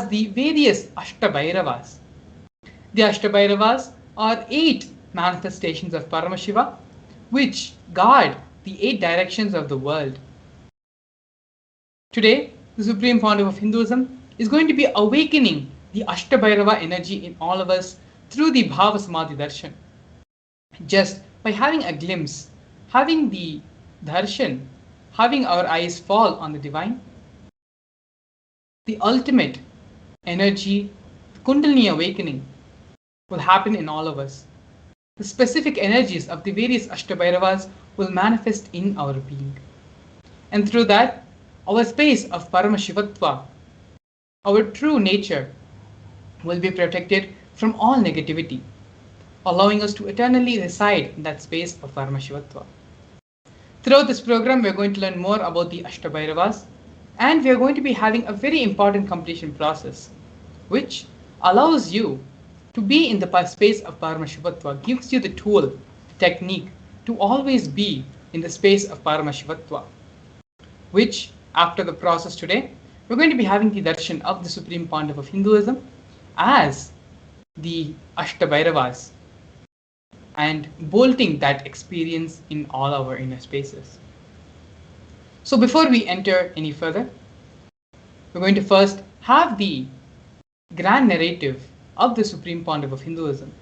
the various Astabhairavas. The Astabhairavas are 8 manifestations of Paramashiva which guard the 8 directions of the world. Today, the Supreme Pontiff of Hinduism is going to be awakening the Astabhairava energy in all of us through the Bhava Samadhi Darshan. Just by having a glimpse, having the Darshan, having our eyes fall on the divine, the ultimate energy, Kundalini awakening will happen in all of us. The specific energies of the various Astabhairavas will manifest in our being. And through that, our space of Paramashivatva, our true nature, will be protected from all negativity, allowing us to eternally reside in that space of Paramashivatva. Throughout this program, we are going to learn more about the Astabhairavas, and we are going to be having a very important completion process, which allows you to be in the space of Paramashivatva, gives you the tool, the technique to always be in the space of Paramashivatva, which after the process today, we're going to be having the darshan of the Supreme Pontiff of Hinduism as the Astabhairavas and bolting that experience in all our inner spaces. So before we enter any further, we're going to first have the grand narrative of the Supreme Pontiff of Hinduism,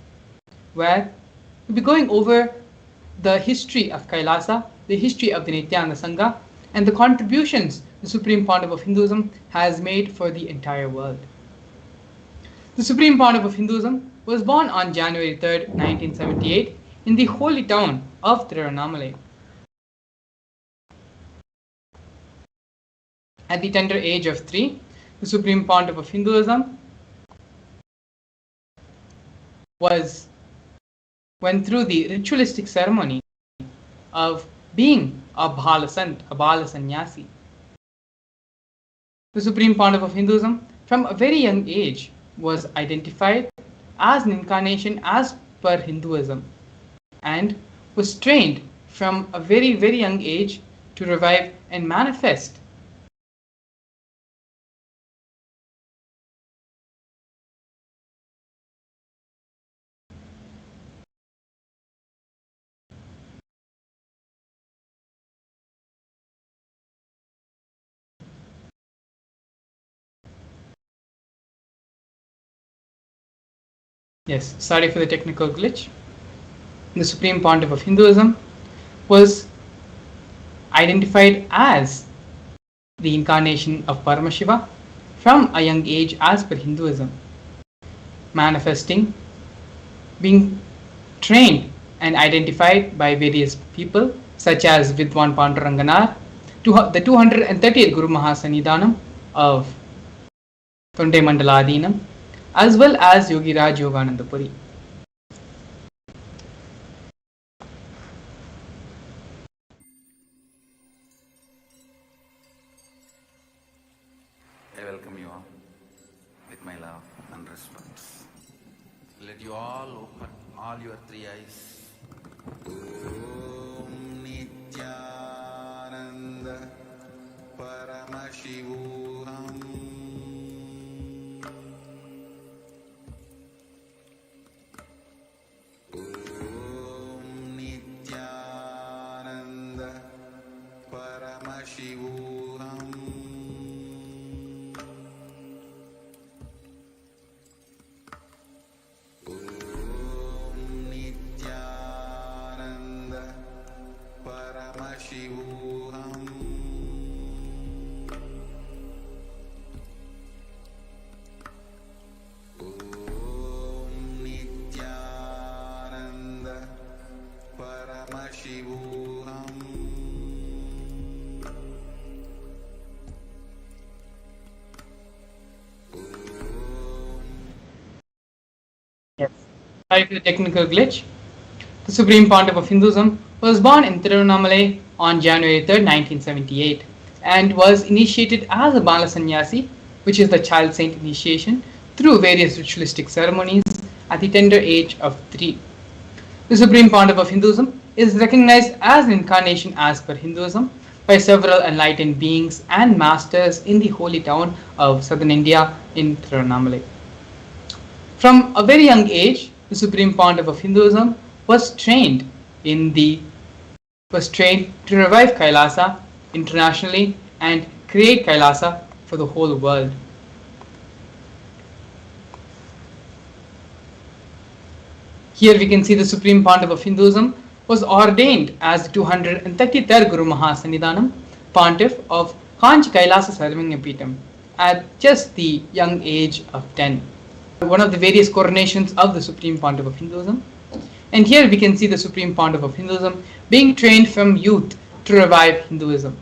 where we'll be going over the history of Kailasa, the history of the Nithyananda Sangha, and the contributions the Supreme Pontiff of Hinduism has made for the entire world. The Supreme Pontiff of Hinduism was born on January 3rd, 1978 in the holy town of Tirunamala. At the tender age of 3, the Supreme Pontiff of Hinduism went through the ritualistic ceremony of being a Bhala Sant, a Bala Sannyasi. The Supreme Pontiff of Hinduism, from a very young age, was identified as an incarnation as per Hinduism and was trained from a very, very young age to revive and manifest Yes, sorry for the technical glitch. The Supreme Pontiff of Hinduism was identified as the incarnation of Paramashiva from a young age as per Hinduism, manifesting, being trained and identified by various people such as Vidwan Panduranganar, the 230th Guru Mahasanidhanam of Tonde Mandaladinam, as well as Yogi Raj Yogananda Puri. I welcome you all with my love and respect. Let you all open all your 3 eyes. Om Nithyananda Paramashivam. Om Nithyananda Paramashivam. Yes. Sorry for the technical glitch. The Supreme Pontiff of Hinduism was born in Tirunamala on January 3rd, 1978 and was initiated as a Bala Sannyasi, which is the child saint initiation, through various ritualistic ceremonies at the tender age of 3. The Supreme Pontiff of Hinduism is recognized as an incarnation as per Hinduism by several enlightened beings and masters in the holy town of southern India in Tirunelveli. From a very young age, the Supreme Pontiff of Hinduism was trained to revive Kailasa internationally and create Kailasa for the whole world. Here we can see the Supreme Pontiff of Hinduism was ordained as the 233rd Guru Mahasannidhanam Pontiff of Kanchi Kailasa Sarvangapeetham at just the young age of 10. One of the various coronations of the Supreme Pontiff of Hinduism. And here we can see the Supreme Pontiff of Hinduism being trained from youth to revive Hinduism.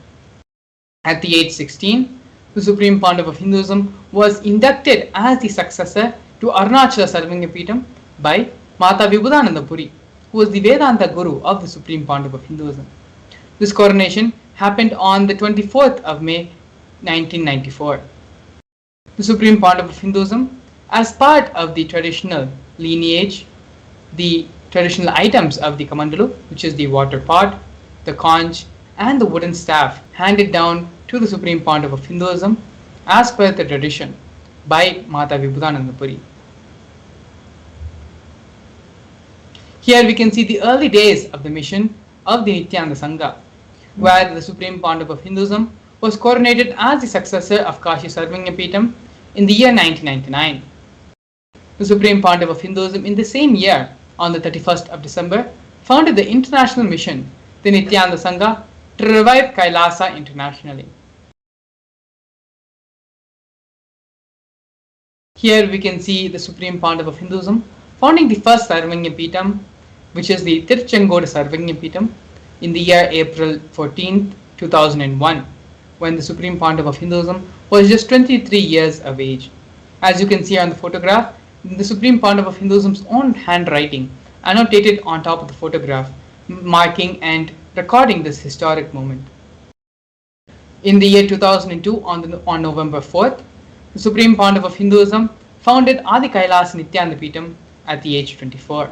At the age 16, the Supreme Pontiff of Hinduism was inducted as the successor to Arunachala Sarvangapeetham by Mata Vibhudananda Puri, who was the Vedanta Guru of the Supreme Pontiff of Hinduism. This coronation happened on the 24th of May 1994. The Supreme Pontiff of Hinduism, as part of the traditional lineage, the traditional items of the Kamandalu, which is the water pot, the conch, and the wooden staff handed down to the Supreme Pontiff of Hinduism as per the tradition by Mata Vibhudananda Puri. Here we can see the early days of the mission of the Nithyananda Sangha, where the Supreme Pontiff of Hinduism was coronated as the successor of Kashi Sarvangapeetham in the year 1999. The Supreme Pontiff of Hinduism in the same year, on the 31st of December, founded the international mission, the Nithyananda Sangha, to revive Kailasa internationally. Here we can see the Supreme Pontiff of Hinduism founding the first Sarvangapeetham, which is the Tiruchengodu Sarvangapeetham, in the year April 14, 2001, when the Supreme Pontiff of Hinduism was just 23 years of age. As you can see on the photograph, the Supreme Pontiff of Hinduism's own handwriting annotated on top of the photograph, marking and recording this historic moment. In the year 2002, on November 4th, the Supreme Pontiff of Hinduism founded Adi Kailas Nithyananda Peetham at the age of 24.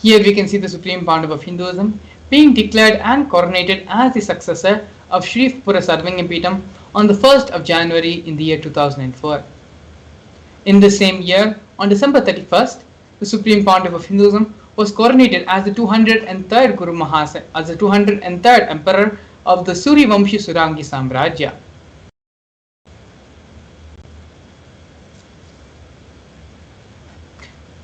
Here we can see the Supreme Pontiff of Hinduism being declared and coronated as the successor of Sri Pura Sarvangapeetham on the 1st of January in the year 2004. In the same year, on December 31st, the Supreme Pontiff of Hinduism was coronated as the 203rd Guru Mahasa, as the 203rd Emperor of the Suryavamshi Surangi Samrajya.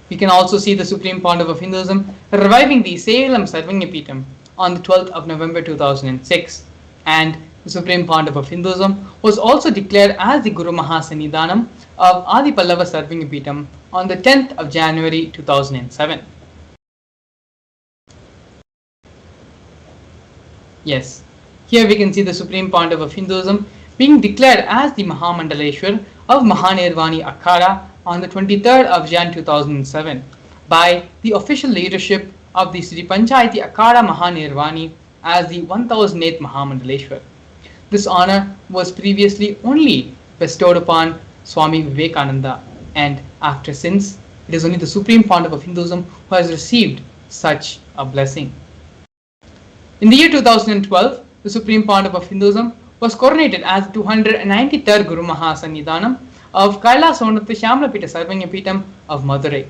We can also see the Supreme Pontiff of Hinduism reviving the Salem Sarvangapeetham on the 12th of November 2006, and the Supreme Pontiff of Hinduism was also declared as the Guru Mahasannidhanam of Adi Pallava Sarvangapeetham on the 10th of January 2007. Yes, here we can see the Supreme Pontiff of Hinduism being declared as the Mahamandaleshwar of Mahanirvani Akhada on the 23rd of Jan 2007 by the official leadership of the Sri Panchayati Akhada Mahanirvani as the 1008th Mahamandaleshwar. This honor was previously only bestowed upon Swami Vivekananda, and after since, it is only the Supreme Pontiff of Hinduism who has received such a blessing. In the year 2012, the Supreme Pontiff of Hinduism was coronated as the 293rd Guru Mahasannidhanam of Kailasonatha Shamlapita Sarvangapeetham of Madurai.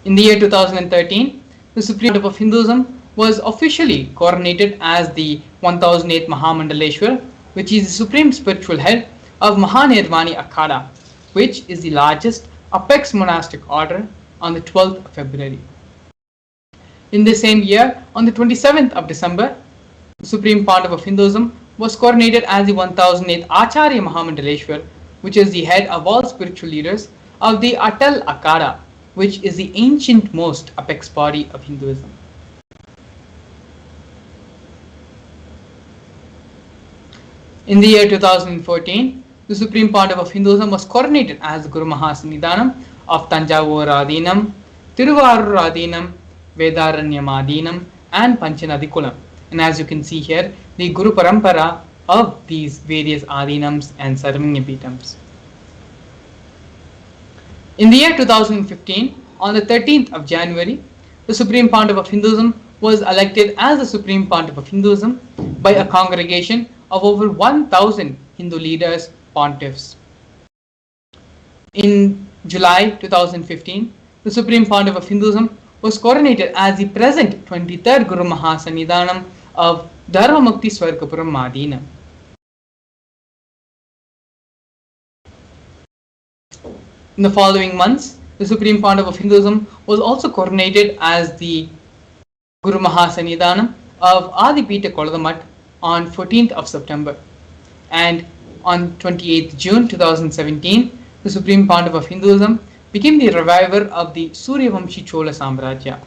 In the year 2013, the Supreme Pontiff of Hinduism was officially coronated as the 1008th Mahamandaleshwar, which is the supreme spiritual head of Mahanirvani Akhada, which is the largest apex monastic order, on the 12th of February. In the same year, on the 27th of December, the Supreme Pontiff of Hinduism was coronated as the 1008th Acharya Mahamandaleshwar, which is the head of all spiritual leaders of the Atal Akhada, which is the ancient most apex body of Hinduism. In the year 2014, the Supreme Pontiff of Hinduism was coronated as the Guru Mahasannidhanam of Tanjavur Adinam, Tiruvarur Adinam, Vedaranyam Adinam, and Panchanadikulam. And as you can see here, the Guru Parampara of these various adinams and Saramanyapitams. In the year 2015, on the 13th of January, the Supreme Pontiff of Hinduism was elected as the Supreme Pontiff of Hinduism by a congregation of over 1,000 Hindu leaders, pontiffs. In July 2015, the Supreme Pontiff of Hinduism was coronated as the present 23rd Guru Mahasannidhanam of Dharmamukti Swargapuram Madina. In the following months, the Supreme Pontiff of Hinduism was also coronated as the Guru Mahasannidhanam of Adipita Koladamat on 14th of September. And on 28th June 2017, the Supreme Pontiff of Hinduism became the reviver of the Suryavamshi Chola Samrajya.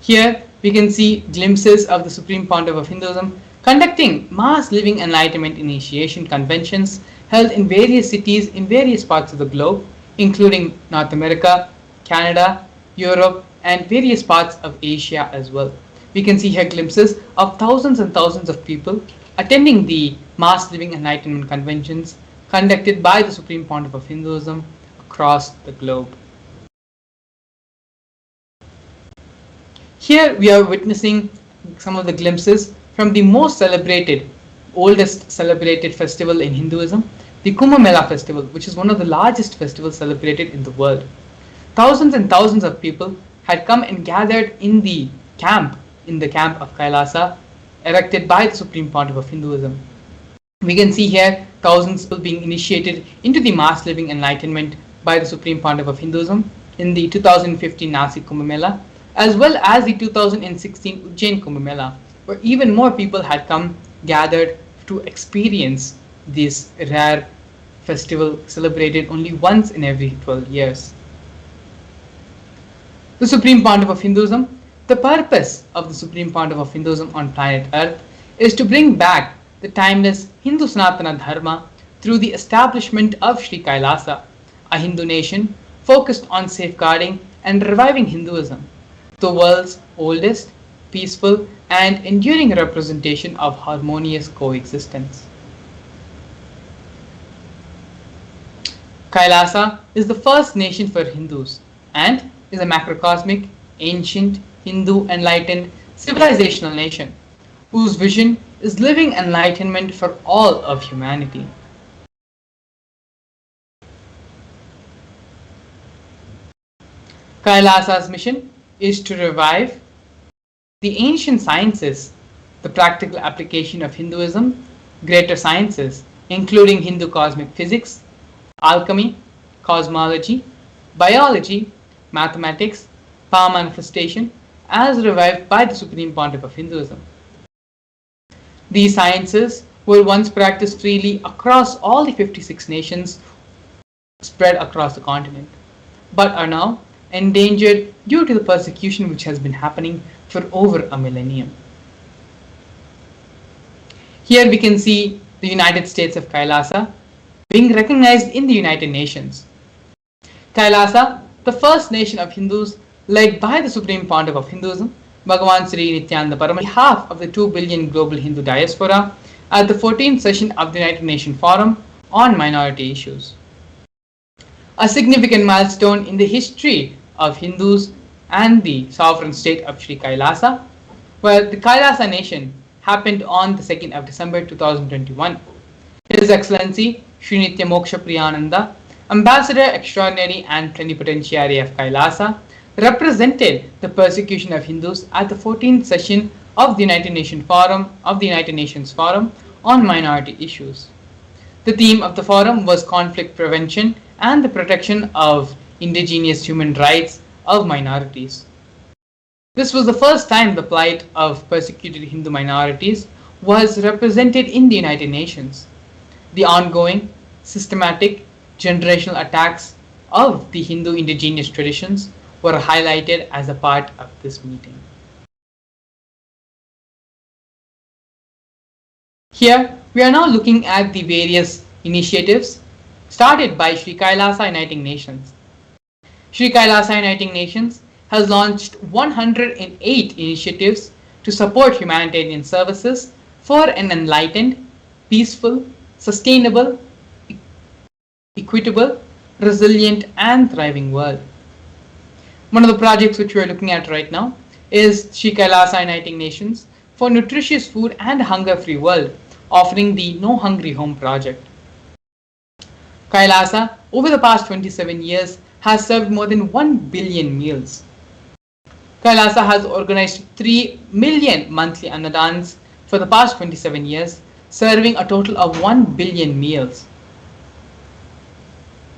Here we can see glimpses of the Supreme Pontiff of Hinduism conducting mass living enlightenment initiation conventions held in various cities in various parts of the globe, including North America, Canada, Europe, and various parts of Asia as well. We can see here glimpses of thousands and thousands of people attending the mass living enlightenment conventions conducted by the Supreme Pontiff of Hinduism across the globe. Here we are witnessing some of the glimpses from the most celebrated, oldest celebrated festival in Hinduism, the Kumbh Mela festival, which is one of the largest festivals celebrated in the world. Thousands and thousands of people had come and gathered in the camp of Kailasa, erected by the Supreme Pontiff of Hinduism. We can see here thousands of people being initiated into the mass living enlightenment by the Supreme Pontiff of Hinduism in the 2015 Nasik Kumbh Mela, as well as the 2016 Ujjain Kumbh Mela, where even more people had come gathered to experience this rare festival celebrated only once in every 12 years. The Supreme Pontiff of Hinduism, the purpose of the Supreme Pontiff of Hinduism on planet Earth is to bring back the timeless Hindu Sanatana Dharma through the establishment of Sri Kailasa, a Hindu nation focused on safeguarding and reviving Hinduism, the world's oldest, peaceful, and enduring representation of harmonious coexistence. Kailasa is the first nation for Hindus and is a macrocosmic, ancient, Hindu enlightened civilizational nation whose vision is living enlightenment for all of humanity. Kailasa's mission is to revive the ancient sciences, the practical application of Hinduism, greater sciences, including Hindu cosmic physics, alchemy, cosmology, biology, mathematics, power manifestation, as revived by the Supreme Pontiff of Hinduism. These sciences were once practiced freely across all the 56 nations spread across the continent, but are now endangered due to the persecution which has been happening for over a millennium. Here we can see the United States of Kailasa being recognized in the United Nations. Kailasa, the first nation of Hindus led by the Supreme Pontiff of Hinduism, Bhagavan Sri Nithyananda Paramashivam, on behalf of the 2 billion global Hindu diaspora at the 14th session of the United Nations Forum on Minority Issues. A significant milestone in the history of Hindus and the sovereign state of Sri Kailasa, where the Kailasa nation happened on the 2nd of December 2021. His Excellency Sri Nitya Moksha Priyananda, Ambassador Extraordinary and Plenipotentiary of Kailasa, represented the persecution of Hindus at the 14th session of the United Nations Forum on Minority Issues. The theme of the forum was conflict prevention and the protection of indigenous human rights of minorities. This was the first time the plight of persecuted Hindu minorities was represented in the United Nations. The ongoing, systematic, generational attacks of the Hindu indigenous traditions were highlighted as a part of this meeting. Here, we are now looking at the various initiatives started by Sri Kailasa Uniting Nations. Sri Kailasa Uniting Nations has launched 108 initiatives to support humanitarian services for an enlightened, peaceful, sustainable, equitable, resilient, and thriving world. One of the projects which we are looking at right now is Sri Kailasa Uniting Nations for Nutritious Food and Hunger-Free World, offering the No Hungry Home project. Kailasa, over the past 27 years, has served more than 1 billion meals. Kailasa has organized 3 million monthly annadans for the past 27 years, serving a total of 1 billion meals.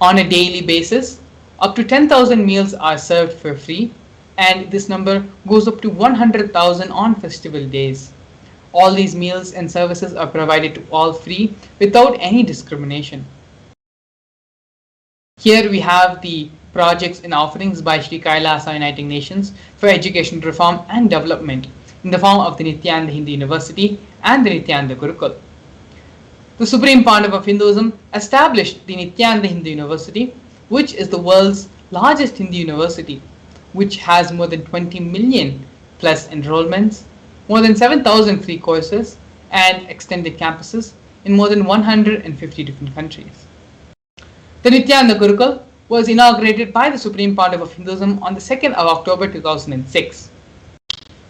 On a daily basis, up to 10,000 meals are served for free, and this number goes up to 100,000 on festival days. All these meals and services are provided to all free without any discrimination. Here we have the projects and offerings by Sri Kailasa Uniting Nations for education reform and development in the form of the Nithyananda Hindu University and the Nithyananda Gurukul. The Supreme Pontiff of Hinduism established the Nithyananda Hindu University, which is the world's largest Hindu university, which has more than 20 million plus enrollments, more than 7,000 free courses, and extended campuses in more than 150 different countries. The Nithyananda Gurukul was inaugurated by the Supreme Pontiff of Hinduism on the 2nd of October 2006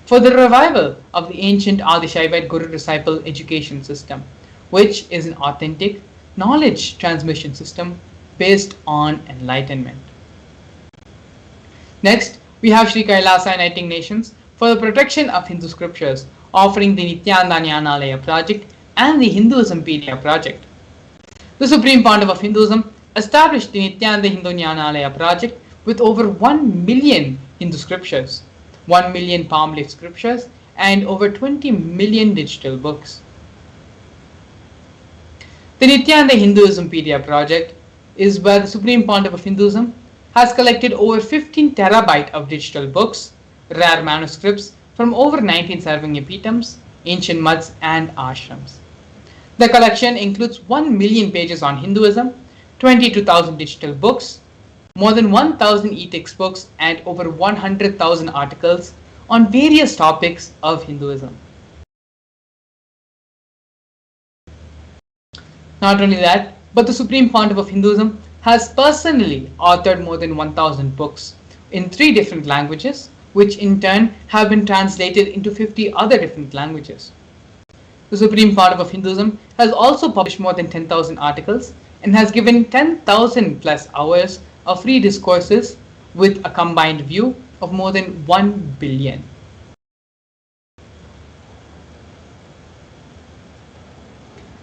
for the revival of the ancient Adi-Shaivite Guru-disciple education system, which is an authentic knowledge transmission system based on enlightenment. Next, we have Sri Kailasa Uniting Nations for the protection of Hindu scriptures, offering the Nithyananda Jnanalaya project and the Hinduismpedia project. The Supreme Pontiff of Hinduism established the Nithyananda Hindu Jnanalaya project with over 1 million Hindu scriptures, 1 million palm leaf scriptures, and over 20 million digital books. The Nithyananda Hinduismpedia project is where the Supreme Pontiff of Hinduism has collected over 15 terabyte of digital books, rare manuscripts from over 19 Sarvanyapitams, ancient muds, and ashrams. The collection includes 1 million pages on Hinduism, 22,000 digital books, more than 1,000 e-textbooks, and over 100,000 articles on various topics of Hinduism. Not only that, but the Supreme Pontiff of Hinduism has personally authored more than 1,000 books in 3 different languages, which in turn have been translated into 50 other different languages. The Supreme Pontiff of Hinduism has also published more than 10,000 articles and has given 10,000 plus hours of free discourses with a combined view of more than 1 billion.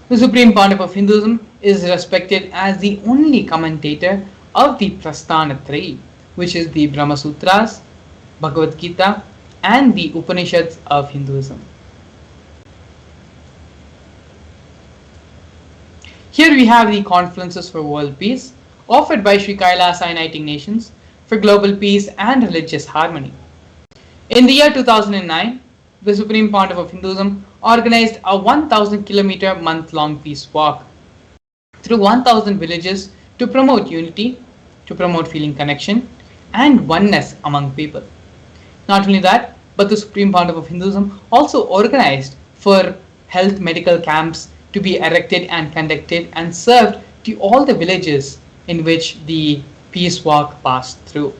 The Supreme Pontiff of Hinduism is respected as the only commentator of the Prasthanatrayee, which is the Brahma Sutras, Bhagavad Gita, and the Upanishads of Hinduism. Here we have the Conferences for World Peace, offered by Sri Kailasa Uniting Nations for global peace and religious harmony. In the year 2009, the Supreme Pontiff of Hinduism organized a 1,000-kilometer month-long peace walk through 1,000 villages to promote unity, to promote feeling connection and oneness among people. Not only that, but the Supreme Pontiff of Hinduism also organized for health medical camps to be erected and conducted and served to all the villages in which the peace walk passed through.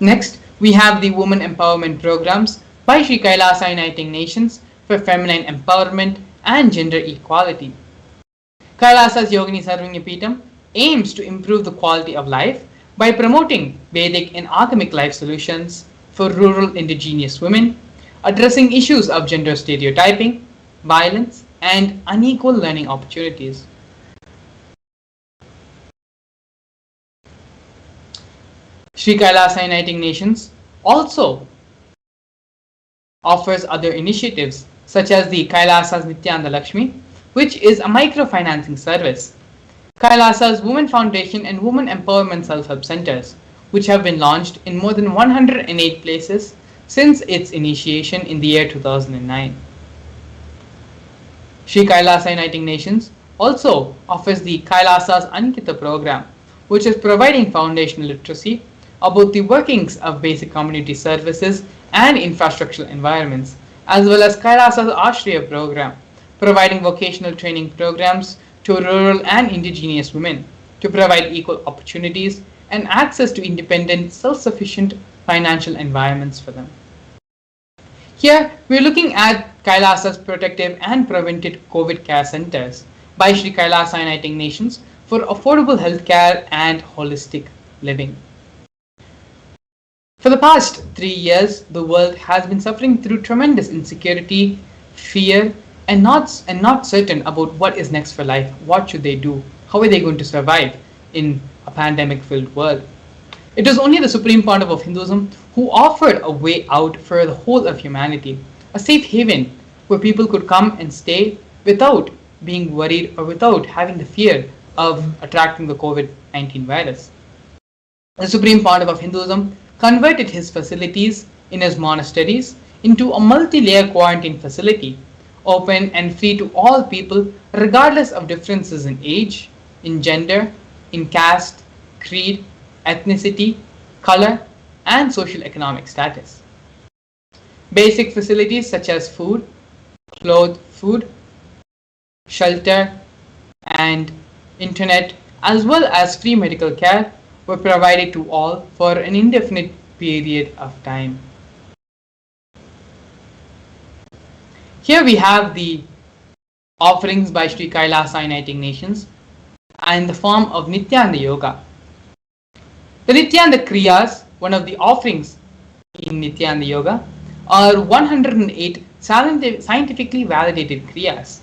Next, we have the women empowerment programs by Sri Kailasa Uniting Nations for feminine empowerment and gender equality. Kailasa's Yogini Sarvanyapitam aims to improve the quality of life by promoting Vedic and Agamic life solutions for rural indigenous women, addressing issues of gender stereotyping, violence, and unequal learning opportunities. Sri Kailasa Uniting Nations also offers other initiatives such as the Kailasa's Nithyananda Lakshmi, which is a microfinancing service, Kailasa's Women Foundation and Women Empowerment Self-Help Centers, which have been launched in more than 108 places since its initiation in the year 2009. Sri Kailasa Uniting Nations also offers the Kailasa's Ankita program, which is providing foundational literacy about the workings of basic community services and infrastructural environments, as well as Kailasa's Ashriya program, providing vocational training programs to rural and indigenous women to provide equal opportunities and access to independent, self-sufficient financial environments for them. Here, we are looking at Kailasa's protective and preventive COVID care centers by Sri Kailasa Uniting Nations for affordable healthcare and holistic living. For the past 3 years, the world has been suffering through tremendous insecurity, fear, and not certain about what is next for life. What should they do? How are they going to survive in a pandemic-filled world? It is only the Supreme Pontiff of Hinduism who offered a way out for the whole of humanity, a safe haven where people could come and stay without being worried or without having the fear of attracting the COVID-19 virus. The Supreme Pontiff of Hinduism converted his facilities in his monasteries into a multi-layer quarantine facility, open and free to all people regardless of differences in age, in gender, in caste, creed, ethnicity, color, and social economic status. Basic facilities such as food, food, shelter, and internet, as well as free medical care, were provided to all for an indefinite period of time. Here we have the offerings by Sri Kailasa Uniting Nations in the form of Nithyananda Yoga. The Nithyananda Kriyas, one of the offerings in Nithyananda Yoga, are 108 scientifically validated Kriyas,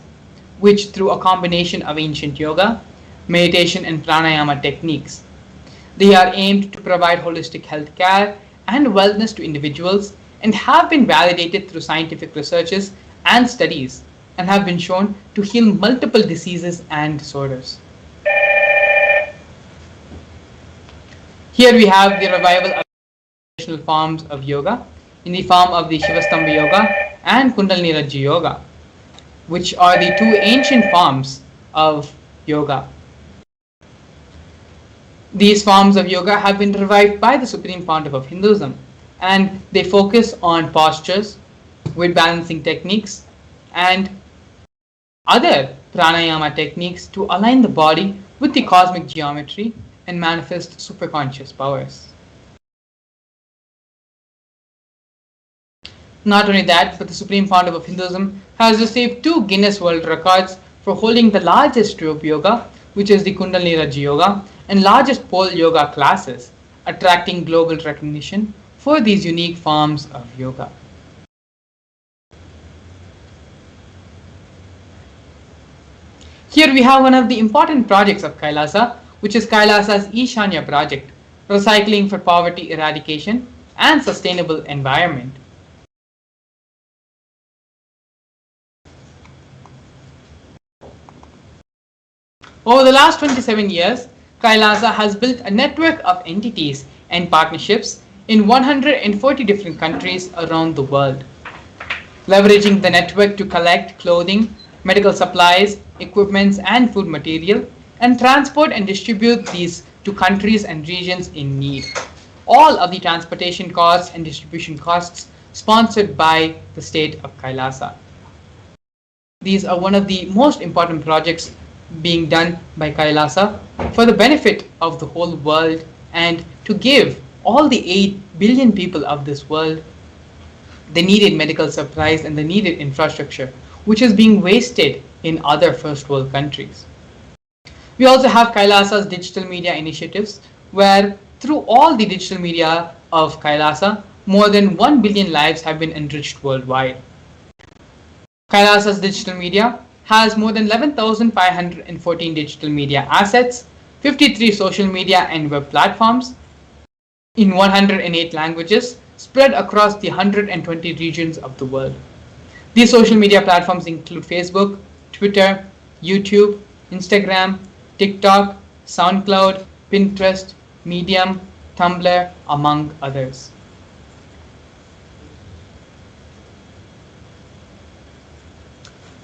which through a combination of ancient yoga, meditation and pranayama techniques, they are aimed to provide holistic health care and wellness to individuals and have been validated through scientific researches and studies and have been shown to heal multiple diseases and disorders. Here we have the revival of traditional forms of yoga in the form of the Shivastambha Yoga and Kundalini Rajya Yoga, which are the two ancient forms of yoga. These forms of yoga have been revived by the Supreme Pontiff of Hinduism, and they focus on postures, weight balancing techniques, and other pranayama techniques to align the body with the cosmic geometry and manifest superconscious powers. Not only that, but the Supreme Pontiff of Hinduism has received 2 Guinness World Records for holding the largest rope yoga, which is the Kundalini Rajya Yoga, and largest pole yoga classes, attracting global recognition for these unique forms of yoga. Here we have one of the important projects of Kailasa, which is Kailasa's Ishanya project, recycling for poverty eradication and sustainable environment. Over the last 27 years, Kailasa has built a network of entities and partnerships in 140 different countries around the world, leveraging the network to collect clothing, medical supplies, equipments, and food material, and transport and distribute these to countries and regions in need. All of the transportation costs and distribution costs sponsored by the state of Kailasa. These are one of the most important projects being done by Kailasa for the benefit of the whole world and to give all the 8 billion people of this world the needed medical supplies and the needed infrastructure, which is being wasted in other first world countries. We also have Kailasa's digital media initiatives, where through all the digital media of Kailasa, more than 1 billion lives have been enriched worldwide. Kailasa's digital media has more than 11,514 digital media assets, 53 social media and web platforms in 108 languages spread across the 120 regions of the world. These social media platforms include Facebook, Twitter, YouTube, Instagram, TikTok, SoundCloud, Pinterest, Medium, Tumblr, among others.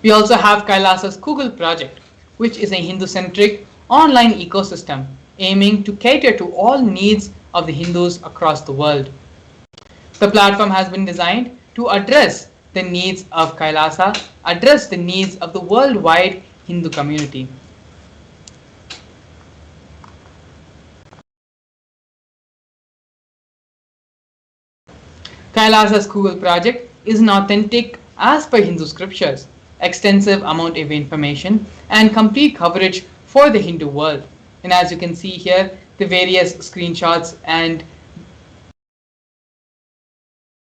We also have Kailasa's Google project, which is a Hindu-centric online ecosystem aiming to cater to all needs of the Hindus across the world. The platform has been designed to address the needs of Kailasa, address the needs of the worldwide Hindu community. Kailasa's Google project is an authentic, as per Hindu scriptures, extensive amount of information and complete coverage for the Hindu world. And as you can see here, the various screenshots and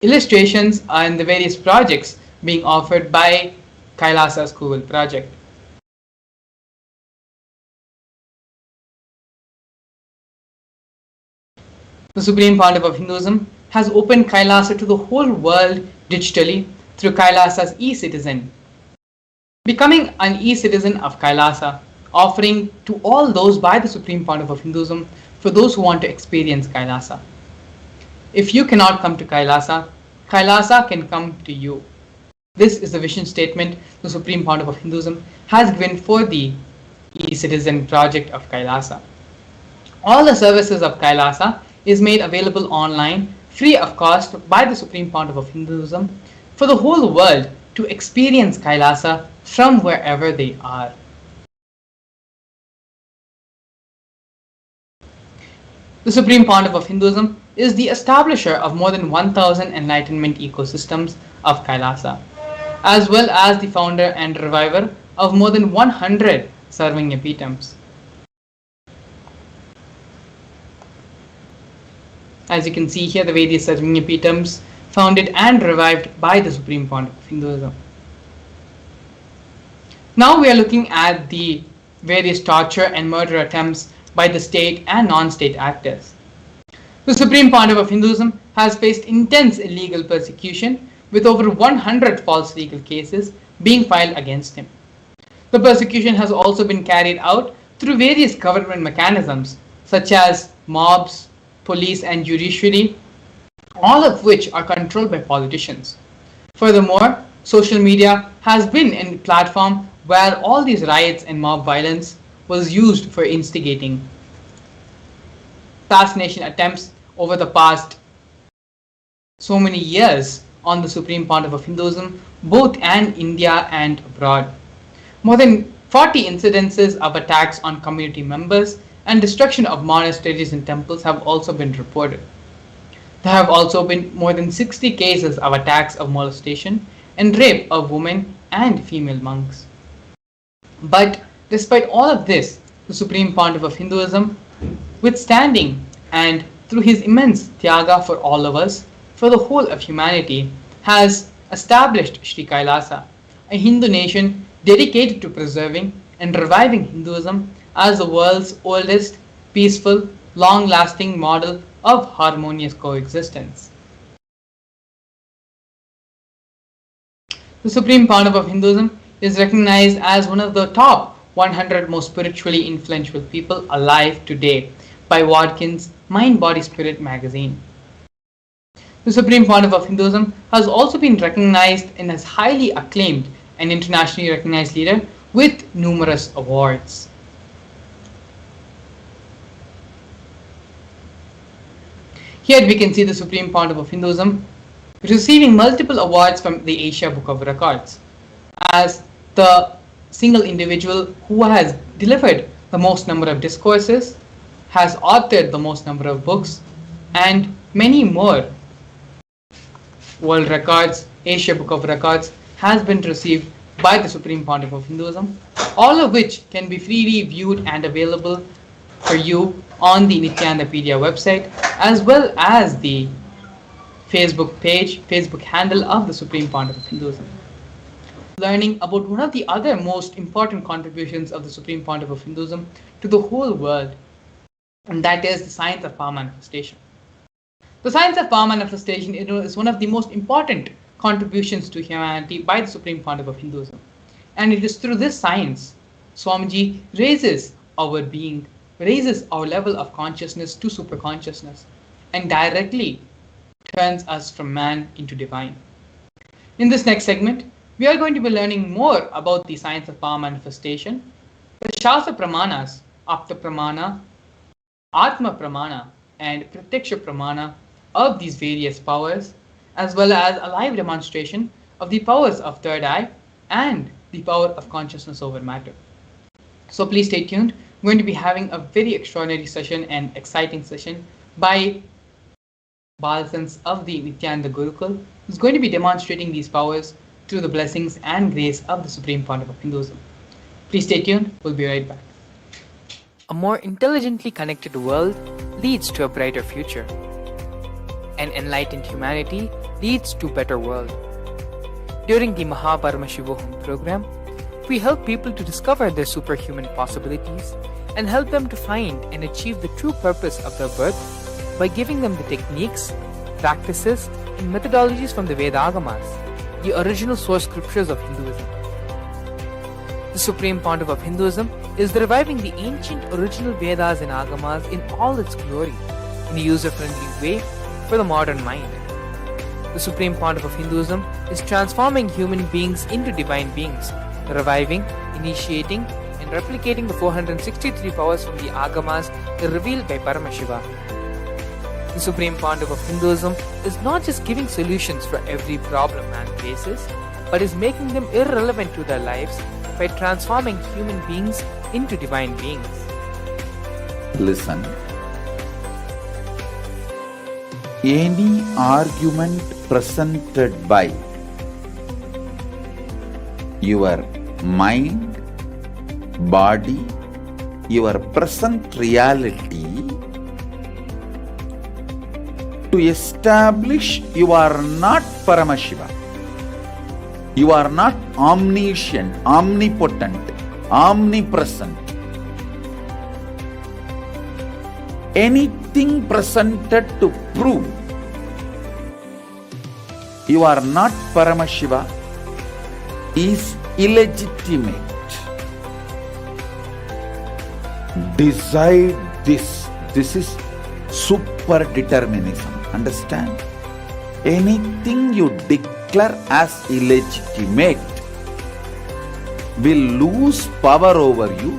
illustrations and the various projects being offered by Kailasa's Google project. The Supreme Pontiff of Hinduism has opened Kailasa to the whole world digitally through Kailasa's e-citizen. Becoming an e-citizen of Kailasa, offering to all those by the Supreme Pontiff of Hinduism for those who want to experience Kailasa. If you cannot come to Kailasa, Kailasa can come to you. This is the vision statement the Supreme Pontiff of Hinduism has given for the e-citizen project of Kailasa. All the services of Kailasa is made available online, free of cost, by the Supreme Pontiff of Hinduism for the whole world to experience Kailasa from wherever they are. The Supreme Pontiff of Hinduism is the establisher of more than 1,000 enlightenment ecosystems of Kailasa, as well as the founder and reviver of more than 100 serving epitams. As you can see here, the various serving epitams founded and revived by the Supreme Pontiff of Hinduism. Now we are looking at the various torture and murder attempts by the state and non-state actors. The Supreme Pontiff of Hinduism has faced intense illegal persecution with over 100 false legal cases being filed against him. The persecution has also been carried out through various government mechanisms such as mobs, police and judiciary, all of which are controlled by politicians. Furthermore, social media has been a platform where all these riots and mob violence was used for instigating. Assassination attempts over the past so many years on the Supreme Pontiff of Hinduism, both in India and abroad. More than 40 incidences of attacks on community members and destruction of monasteries and temples have also been reported. There have also been more than 60 cases of attacks of molestation and rape of women and female monks. But despite all of this, the Supreme Pontiff of Hinduism, withstanding and through his immense tyaga for all of us, for the whole of humanity, has established Sri Kailasa, a Hindu nation dedicated to preserving and reviving Hinduism as the world's oldest, peaceful, long-lasting model of harmonious coexistence. The Supreme Pontiff of Hinduism is recognized as one of the top 100 most spiritually influential people alive today by Watkins' Mind, Body, Spirit magazine. The Supreme Pontiff of Hinduism has also been recognized and is highly acclaimed and internationally recognized leader with numerous awards. Here we can see the Supreme Pontiff of Hinduism receiving multiple awards from the Asia Book of Records as the single individual who has delivered the most number of discourses, has authored the most number of books, and many more world records. Asia Book of Records has been received by the Supreme Pontiff of Hinduism, all of which can be freely viewed and available for you on the Nithyanandapedia website, as well as the Facebook page, Facebook handle of the Supreme Pontiff of Hinduism. Learning about one of the other most important contributions of the Supreme Pontiff of Hinduism to the whole world, and that is the science of power manifestation. The science of power manifestation is one of the most important contributions to humanity by the Supreme Pontiff of Hinduism. And it is through this science, Swamiji raises our being, raises our level of consciousness to superconsciousness, and directly turns us from man into divine. In this next segment, we are going to be learning more about the science of power manifestation, the Shastra Pramanas, Apta Pramana, Atma Pramana and Pratyaksha Pramana of these various powers, as well as a live demonstration of the powers of third eye and the power of consciousness over matter. So please stay tuned. I'm going to be having a very extraordinary session and exciting session by Balasans of the Nithyananda Gurukul, who's going to be demonstrating these powers through the blessings and grace of the Supreme Pontiff of Hinduism. Please stay tuned. We'll be right back. A more intelligently connected world leads to a brighter future. An enlightened humanity leads to a better world. During the Paramashivam program, we help people to discover their superhuman possibilities and help them to find and achieve the true purpose of their birth by giving them the techniques, practices, and methodologies from the Vedagamas, the original source scriptures of Hinduism. The Supreme Pontiff of Hinduism is reviving the ancient original Vedas and Agamas in all its glory, in a user-friendly way for the modern mind. The Supreme Pontiff of Hinduism is transforming human beings into divine beings, reviving, initiating, and replicating the 463 powers from the Agamas revealed by Paramashivam. The Supreme Pontiff of Hinduism is not just giving solutions for every problem man faces, but is making them irrelevant to their lives by transforming human beings into divine beings. Listen. Any argument presented by your mind, body, your present reality to establish you are not Paramashiva. You are not omniscient, omnipotent, omnipresent. Anything presented to prove you are not Paramashiva is illegitimate. Decide this. This is super determinism. Understand? Anything you declare as illegitimate will lose power over you,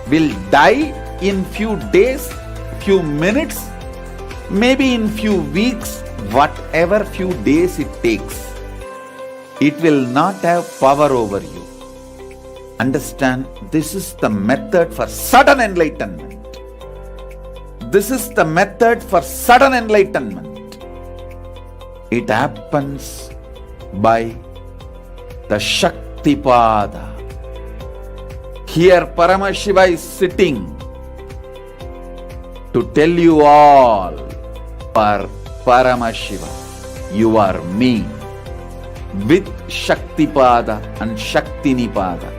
will die in few days, few minutes, maybe in few weeks, whatever few days it takes. It will not have power over you. Understand, this is the method for sudden enlightenment. This is the method for sudden enlightenment. It happens by the Shaktipada. Here Paramashiva is sitting to tell you all, for Paramashiva, you are me, with Shaktipada and Shaktinipada.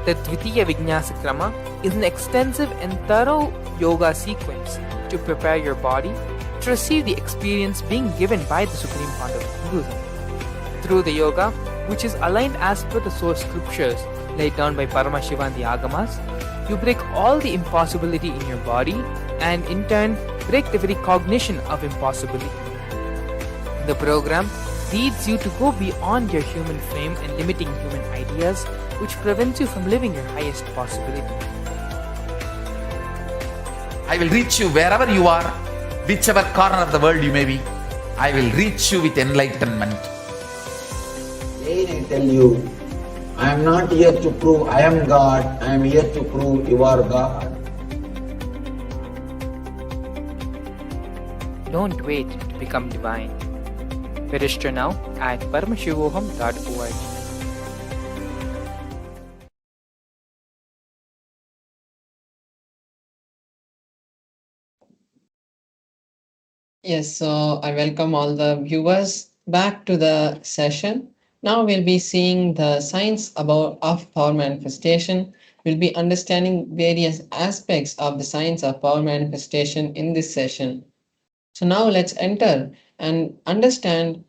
The Dvitiya Vijnasa Krama is an extensive and thorough yoga sequence to prepare your body to receive the experience being given by the Supreme Pontiff of Hinduism. Through the yoga, which is aligned as per the source scriptures laid down by Paramashiva and the Agamas, you break all the impossibility in your body and in turn break the very cognition of impossibility. The program leads you to go beyond your human frame and limiting human ideas, which prevents you from living your highest possibility. I will reach you wherever you are, whichever corner of the world you may be. I will reach you with enlightenment. Again I tell you, I am not here to prove I am God, I am here to prove you are God. Don't wait to become divine. Register now at paramashivoham.org. Yes, so I welcome all the viewers back to the session. Now we'll be seeing the science of power manifestation. We'll be understanding various aspects of the science of power manifestation in this session. So now let's enter and understand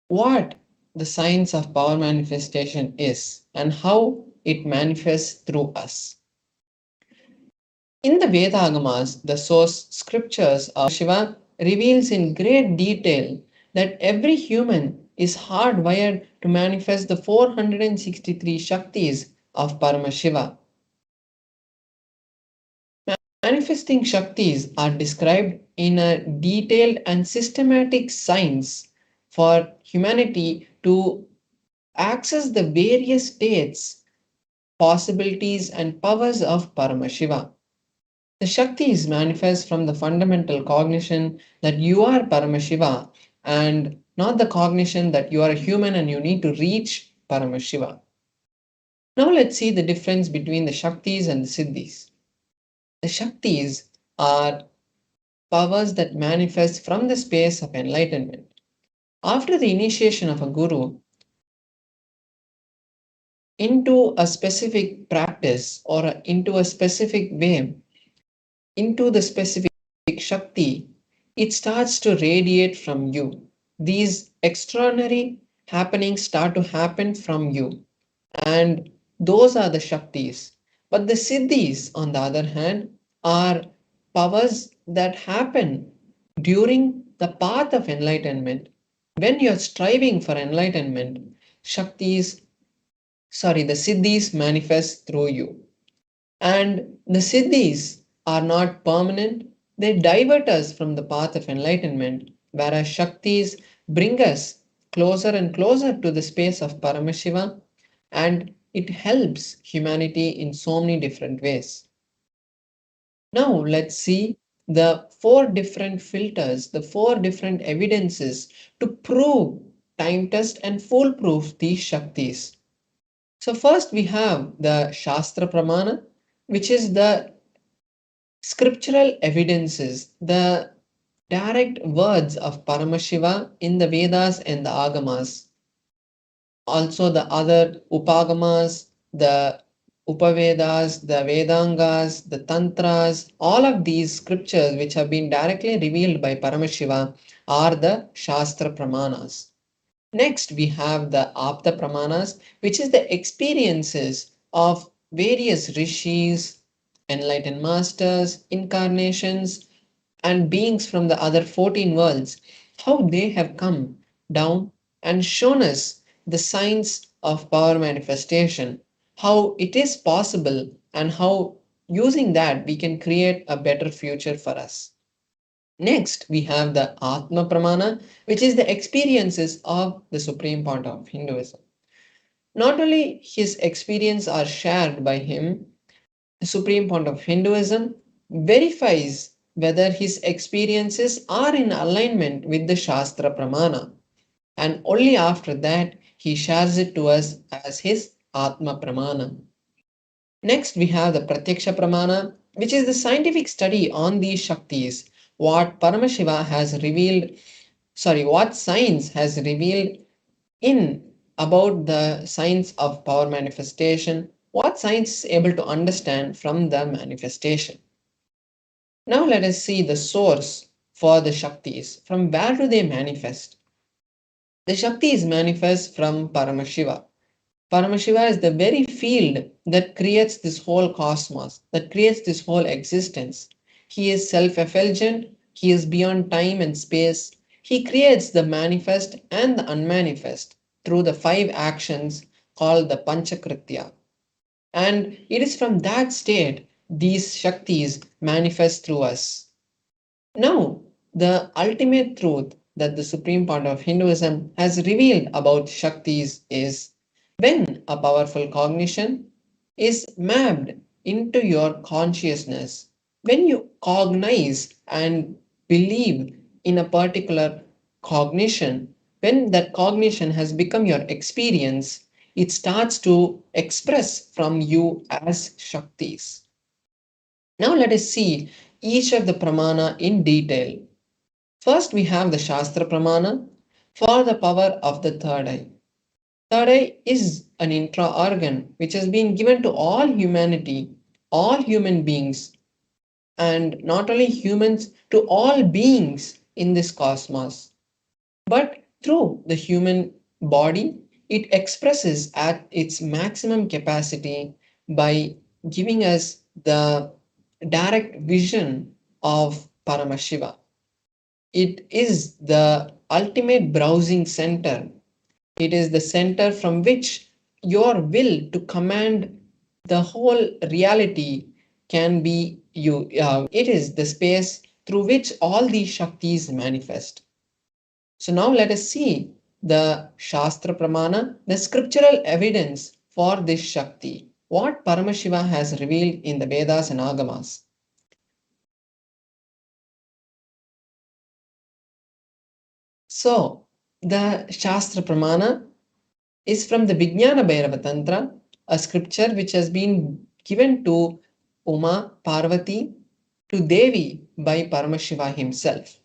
what the science of power manifestation is and how it manifests through us. In the Vedagamas, the source scriptures of Shiva reveals in great detail that every human is hardwired to manifest the 463 Shaktis of Paramashiva. Manifesting Shaktis are described in a detailed and systematic science for humanity to access the various states, possibilities, and powers of Paramashiva. The Shaktis manifest from the fundamental cognition that you are Paramashiva and not the cognition that you are a human and you need to reach Paramashiva. Now let's see the difference between the Shaktis and the Siddhis. The Shaktis are powers that manifest from the space of enlightenment. After the initiation of a guru into a specific practice or into a specific way, into the specific Shakti, it starts to radiate from you. These extraordinary happenings start to happen from you, and those are the Shaktis. But the Siddhis, on the other hand, are powers that happen during the path of enlightenment. When you're striving for enlightenment, the Siddhis manifest through you. And the Siddhis are not permanent, they divert us from the path of enlightenment, whereas Shaktis bring us closer and closer to the space of Paramashiva, and it helps humanity in so many different ways. Now let's see the four different filters, the four different evidences to prove, time test, and foolproof these Shaktis. So first we have the Shastra Pramana, which is the scriptural evidences, the direct words of Paramashiva in the Vedas and the Agamas. Also the other Upagamas, the Upavedas, the Vedangas, the Tantras, all of these scriptures which have been directly revealed by Paramashiva are the Shastra Pramanas. Next, we have the Apta Pramanas, which is the experiences of various rishis, enlightened masters, incarnations, and beings from the other 14 worlds, how they have come down and shown us the signs of power manifestation, how it is possible, and how using that we can create a better future for us. Next, we have the Atma Pramana, which is the experiences of the Supreme Point of Hinduism. Not only his experience are shared by him, the Supreme Point of Hinduism verifies whether his experiences are in alignment with the Shastra Pramana. And only after that, he shares it to us as his Atma Pramana. Next, we have the Pratyaksha Pramana, which is the scientific study on these Shaktis, what Paramashiva has revealed, what science has revealed in about the science of power manifestation, what science is able to understand from the manifestation. Now let us see the source for the Shaktis. From where do they manifest? The Shaktis manifest from Paramashiva. Paramashiva is the very field that creates this whole cosmos, that creates this whole existence. He is self-effulgent, he is beyond time and space. He creates the manifest and the unmanifest through the 5 actions called the Panchakritya. And it is from that state these Shaktis manifest through us. Now, the ultimate truth that the Supreme Point of Hinduism has revealed about Shaktis is when a powerful cognition is mapped into your consciousness, when you cognize and believe in a particular cognition, when that cognition has become your experience, it starts to express from you as Shaktis. Now let us see each of the pramana in detail. First, we have the Shastra Pramana for the power of the third eye. Third eye is an intra organ which has been given to all humanity, all human beings, and not only humans, to all beings in this cosmos. But through the human body, it expresses at its maximum capacity by giving us the direct vision of Paramashiva. It is the ultimate browsing center. It is the center from which your will to command the whole reality can be it is the space through which all these Shaktis manifest. So now let us see the Shastra Pramana, the scriptural evidence for this Shakti, what Paramashiva has revealed in the Vedas and Agamas. So the Shastra Pramana is from the Vijnana Bhairava Tantra, a scripture which has been given to Uma Parvati, to Devi by Paramashiva himself.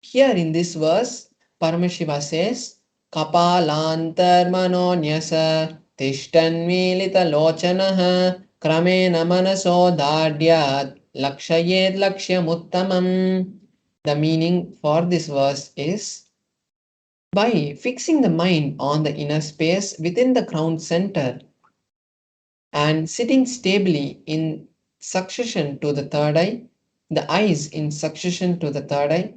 Here in this verse, Paramashiva says, Kapalantarmanonyasa tishtanmilita lochanaha kramena manaso dadyat lakshayed lakshyamuttamam. The meaning for this verse is, by fixing the mind on the inner space within the crown center and sitting stably in succession to the third eye, the eyes in succession to the third eye,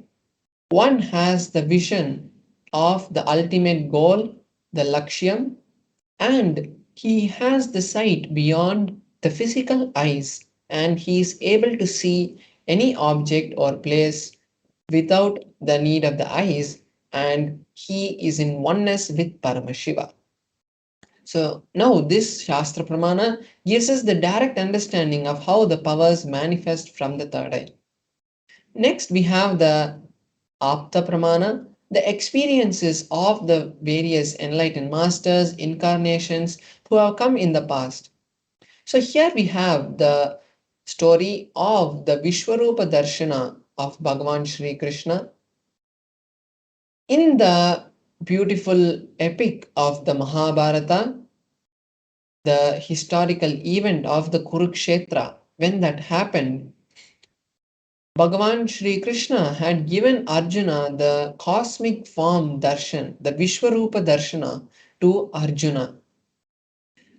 one has the vision of the ultimate goal, the Lakshyam, and he has the sight beyond the physical eyes, and he is able to see any object or place without the need of the eyes, and he is in oneness with Paramashiva. So now this Shastra Pramana gives us the direct understanding of how the powers manifest from the third eye. Next we have the Apta Pramana, the experiences of the various enlightened masters, incarnations who have come in the past. So here we have the story of the Vishwarupa Darshana of Bhagavan Sri Krishna. In the beautiful epic of the Mahabharata, the historical event of the Kurukshetra, when that happened, Bhagavan Sri Krishna had given Arjuna the cosmic form darshan, the Vishwarupa darshana to Arjuna.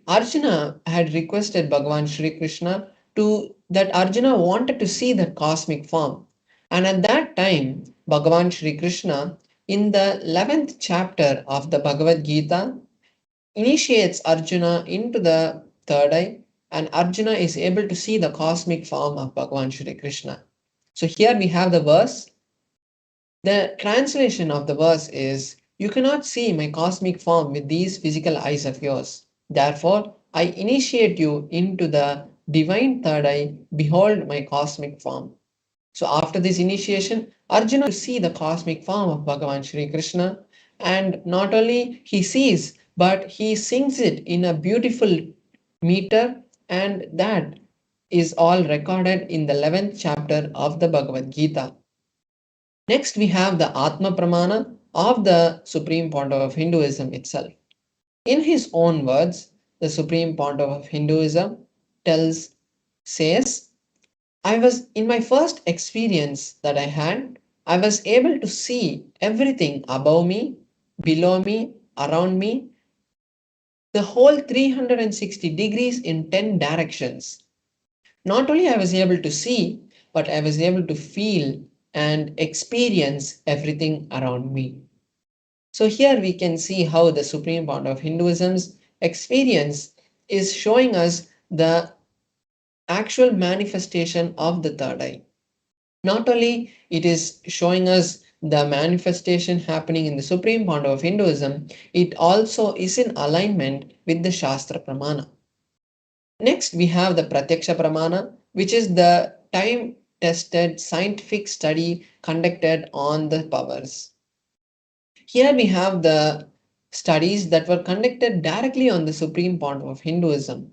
Arjuna had requested Bhagavan Sri Krishna that Arjuna wanted to see that cosmic form. And at that time, Bhagavan Sri Krishna, in the 11th chapter of the Bhagavad Gita, initiates Arjuna into the third eye, and Arjuna is able to see the cosmic form of Bhagavan Sri Krishna. So here we have the verse. The translation of the verse is, you cannot see my cosmic form with these physical eyes of yours. Therefore, I initiate you into the divine third eye. Behold my cosmic form. So after this initiation, Arjuna to see the cosmic form of Bhagavan Sri Krishna, and not only he sees, but he sings it in a beautiful meter, and that is all recorded in the 11th chapter of the Bhagavad Gita. Next, we have the Atma Pramana of the Supreme Pontiff of Hinduism itself. In his own words, the Supreme Pontiff of Hinduism says, I was in my first experience that I had, I was able to see everything above me, below me, around me, the whole 360 degrees in 10 directions. Not only I was able to see, but I was able to feel and experience everything around me. So here we can see how the Supreme Pontiff of Hinduism's experience is showing us the actual manifestation of the third eye. Not only it is showing us the manifestation happening in the Supreme Pontiff of Hinduism, it also is in alignment with the Shastra Pramana. Next, we have the Pratyaksha Pramana, which is the time-tested scientific study conducted on the powers. Here we have the studies that were conducted directly on the Supreme Pontiff of Hinduism.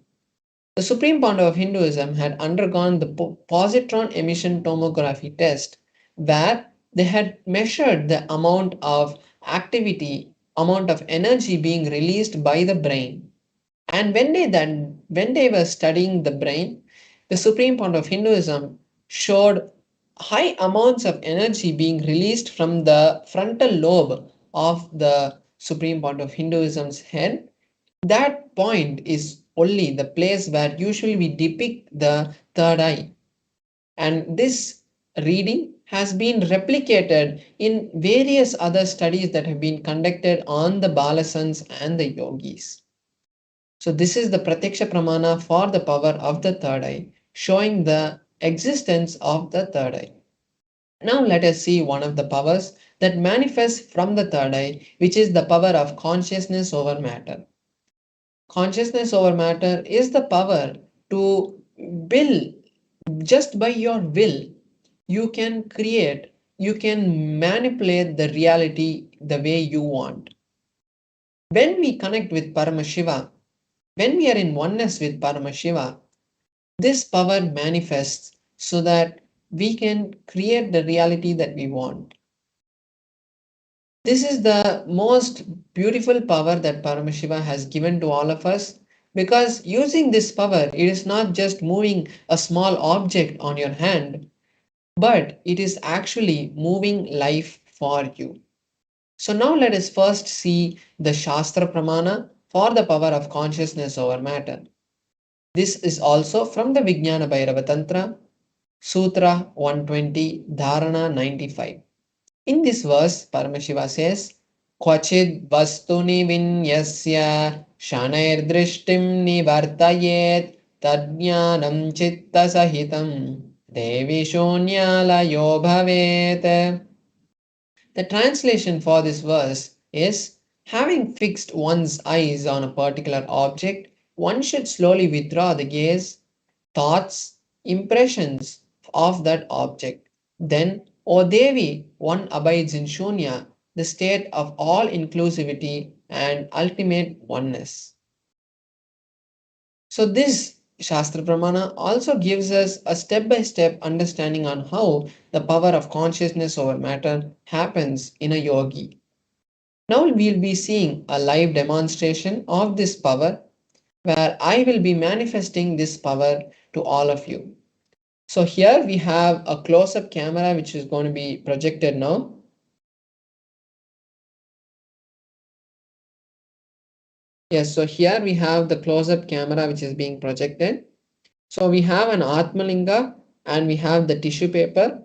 The Supreme Pontiff of Hinduism had undergone the positron emission tomography test, where they had measured the amount of activity, amount of energy being released by the brain. And when they were studying the brain, the Supreme Pontiff of Hinduism showed high amounts of energy being released from the frontal lobe of the Supreme Pontiff of Hinduism's head. That point is only the place where usually we depict the third eye. And this reading has been replicated in various other studies that have been conducted on the Balasans and the yogis. So this is the Pratyaksha Pramana for the power of the third eye. showing the existence of the third eye. Now let us see one of the powers that manifests from the third eye, which is the power of consciousness over matter. Consciousness over matter is the power to will. Just by your will, you can create, you can manipulate the reality the way you want. When we connect with Paramashiva, when we are in oneness with Paramashiva, this power manifests so that we can create the reality that we want. This is the most beautiful power that Paramashiva has given to all of us, because using this power, it is not just moving a small object on your hand, but it is actually moving life for you. So now let us first see the Shastra Pramana for the power of consciousness over matter. This is also from the Vijnana Bhairava Tantra, Sutra 120, Dharana 95. In this verse, Paramashiva says, Kvachid vastuni vinyasya shanair drishtim nivartayet tadjnanam chitta sahitam devi shonyalayo bhavet. The translation for this verse is, having fixed one's eyes on a particular object, one should slowly withdraw the gaze, thoughts, impressions of that object. Then, O Devi, one abides in Shunya, the state of all inclusivity and ultimate oneness. So, this Shastra Pramana also gives us a step by step understanding on how the power of consciousness over matter happens in a yogi. Now, we'll be seeing a live demonstration of this power where I will be manifesting this power to all of you. So here we have a close-up camera which is going to be projected now. Yes, so here we have the close-up camera which is being projected. So we have an Atmalinga and we have the tissue paper.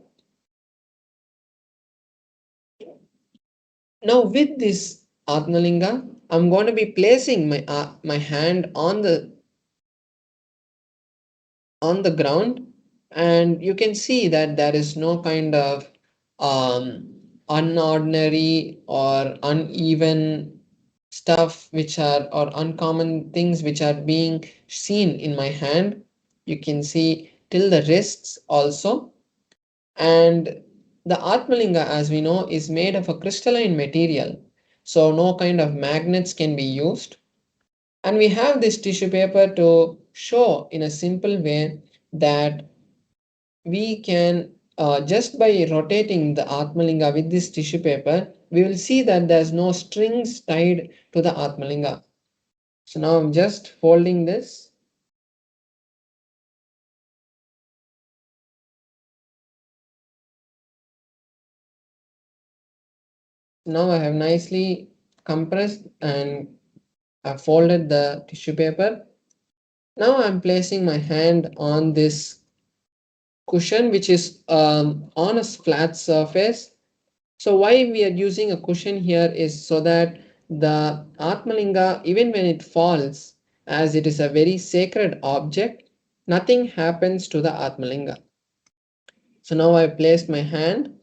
Now with this Atmalinga, I'm going to be placing my hand on the ground, and you can see that there is no kind of unordinary or uneven stuff which are, or uncommon things which are being seen in my hand. You can see till the wrists also. And the Atmalinga, as we know, is made of a crystalline material, so no kind of magnets can be used. And we have this tissue paper to show in a simple way that we can, just by rotating the Atmalinga with this tissue paper, we will see that there's no strings tied to the Atmalinga. So now I'm just folding this. Now I have nicely compressed and I've folded the tissue paper. Now I'm placing my hand on this cushion which is on a flat surface. So why we are using a cushion here is so that the Atmalinga, even when it falls, as it is a very sacred object, nothing happens to the Atmalinga. So now I placed my hand,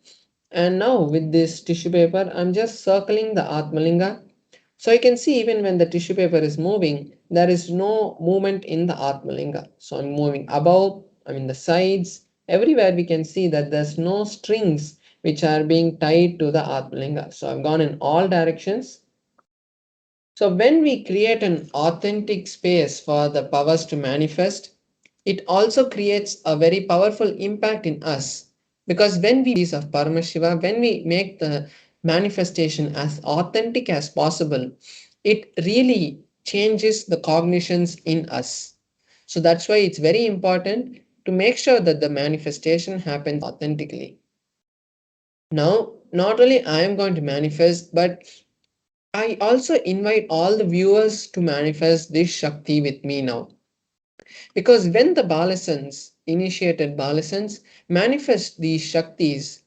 and now with this tissue paper I'm just circling the Atmalinga. So you can see even when the tissue paper is moving, there is no movement in the Atmalinga. So I'm moving above, I'm in the sides, everywhere we can see that there's no strings which are being tied to the Atmalinga. So I've gone in all directions. So when we create an authentic space for the powers to manifest, it also creates a very powerful impact in us. Because when we of Paramashiva, when we make the manifestation as authentic as possible, it really changes the cognitions in us. So that's why it's very important to make sure that the manifestation happens authentically. Now, not only I am going to manifest, but I also invite all the viewers to manifest this Shakti with me now. Because when the Balasans, initiated Balasans, manifest these Shaktis,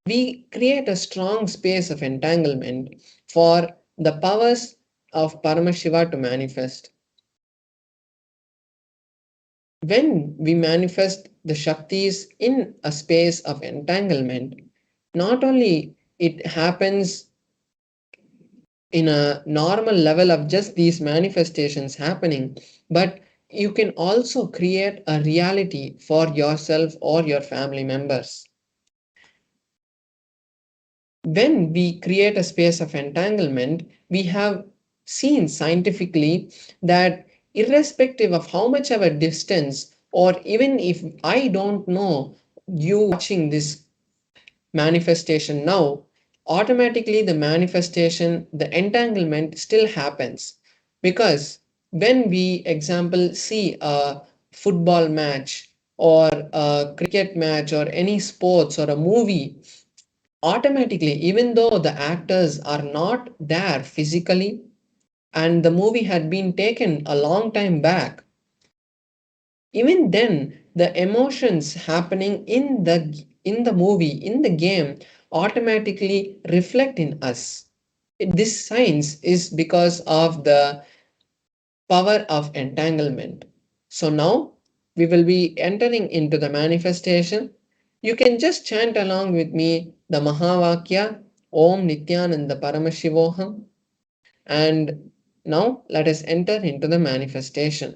we create a strong space of entanglement for the powers of Paramashiva to manifest. When we manifest the Shaktis in a space of entanglement, not only it happens in a normal level of just these manifestations happening, but you can also create a reality for yourself or your family members. When we create a space of entanglement, we have seen scientifically that irrespective of how much of a distance, or even if I don't know you watching this manifestation now, automatically the manifestation, the entanglement still happens. Because when we, example, see a football match or a cricket match or any sports or a movie, automatically, even though the actors are not there physically and the movie had been taken a long time back, even then the emotions happening in the movie, in the game, automatically reflect in us. This science is because of the power of entanglement. So now we will be entering into the manifestation. You can just chant along with me the Mahavakya Om Nithyananda Paramashivoham, and now let us enter into the manifestation.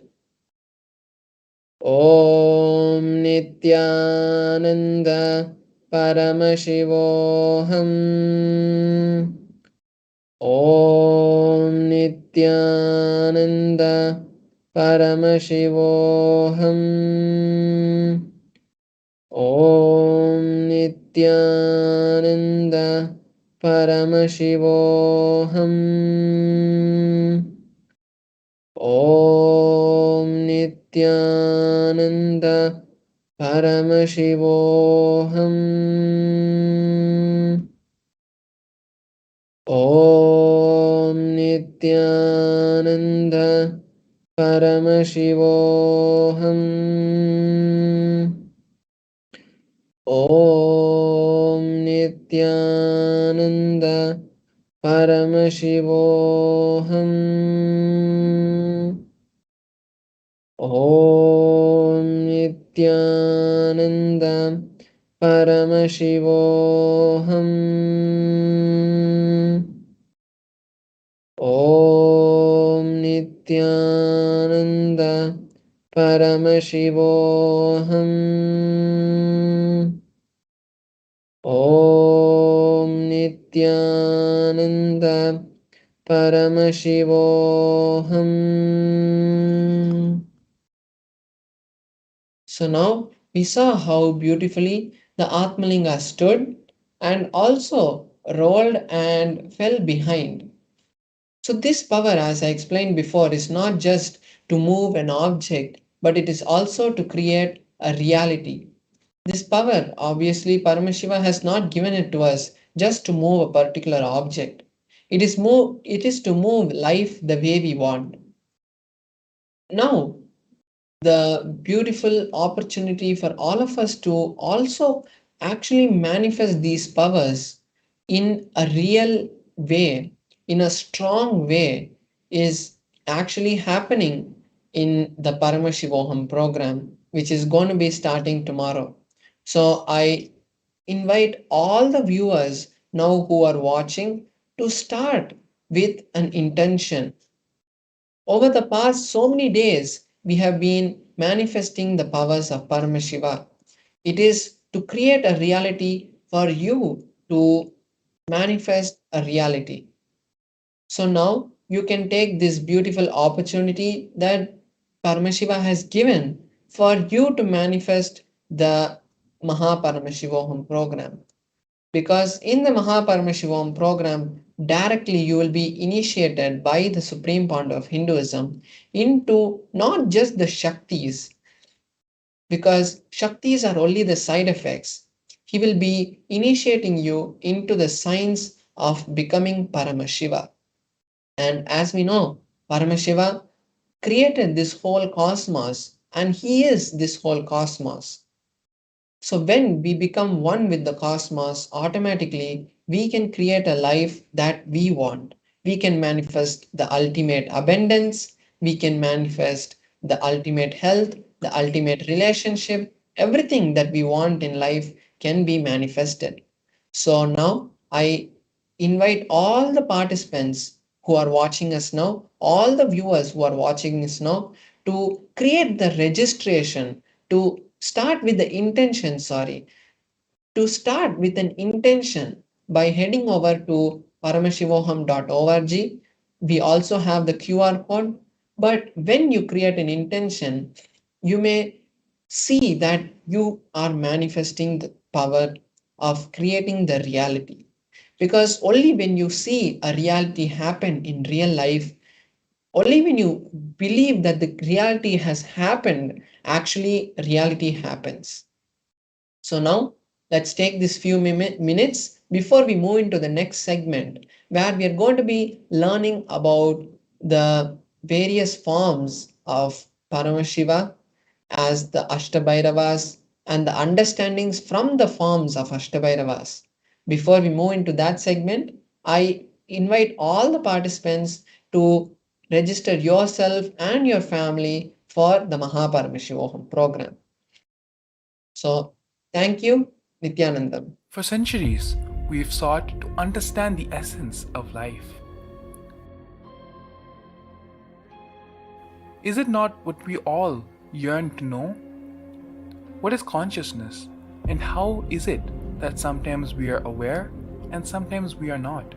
Om Nithyananda Paramashivoham. Om Nithyananda Paramashivoham. Om Nithyananda Paramashivoham. Om Nithyananda Paramashivoham. Om Nithyananda Paramashivoham. Om Nithyananda Paramashivoham. Om Nithyananda Paramashivoham. Om Nithyananda Paramashivoham. Om Nithyananda Paramashivoham. So now we saw how beautifully the Atmalinga stood and also rolled and fell behind. So this power, as I explained before, is not just to move an object, but it is also to create a reality. This power, obviously, Paramashiva has not given it to us just to move a particular object. It is to move life the way we want. Now, the beautiful opportunity for all of us to also actually manifest these powers in a real way, in a strong way, is actually happening in the Paramashivoham program, which is going to be starting tomorrow. So I invite all the viewers now who are watching to start with an intention. Over the past so many days, we have been manifesting the powers of Paramashiva. It is to create a reality for you to manifest a reality. So now you can take this beautiful opportunity that Paramashiva has given for you to manifest the Mahaparamashivoham program. Because in the Mahaparamishivam program, directly you will be initiated by the Supreme Pontiff of Hinduism into not just the Shaktis, because Shaktis are only the side effects. He will be initiating you into the science of becoming Paramashiva. And as we know, Paramashiva created this whole cosmos and he is this whole cosmos. So when we become one with the cosmos, automatically we can create a life that we want. We can manifest the ultimate abundance. We can manifest the ultimate health, the ultimate relationship, everything that we want in life can be manifested. So now I invite all the participants who are watching us now, all the viewers who are watching us now, to create the registration, to start with the intention, to start with an intention by heading over to paramashivoham.org. We also have the QR code. But when you create an intention, you may see that you are manifesting the power of creating the reality. Because only when you see a reality happen in real life, only when you believe that the reality has happened, actually reality happens. So now let's take this few minutes before we move into the next segment, where we are going to be learning about the various forms of Paramashiva as the Astabhairavas and the understandings from the forms of Astabhairavas. Before we move into that segment, I invite all the participants to register yourself and your family for the Mahaparamashivaham program. So, thank you, Nithyananda. For centuries, we've sought to understand the essence of life. Is it not what we all yearn to know? What is consciousness, and how is it that sometimes we are aware and sometimes we are not?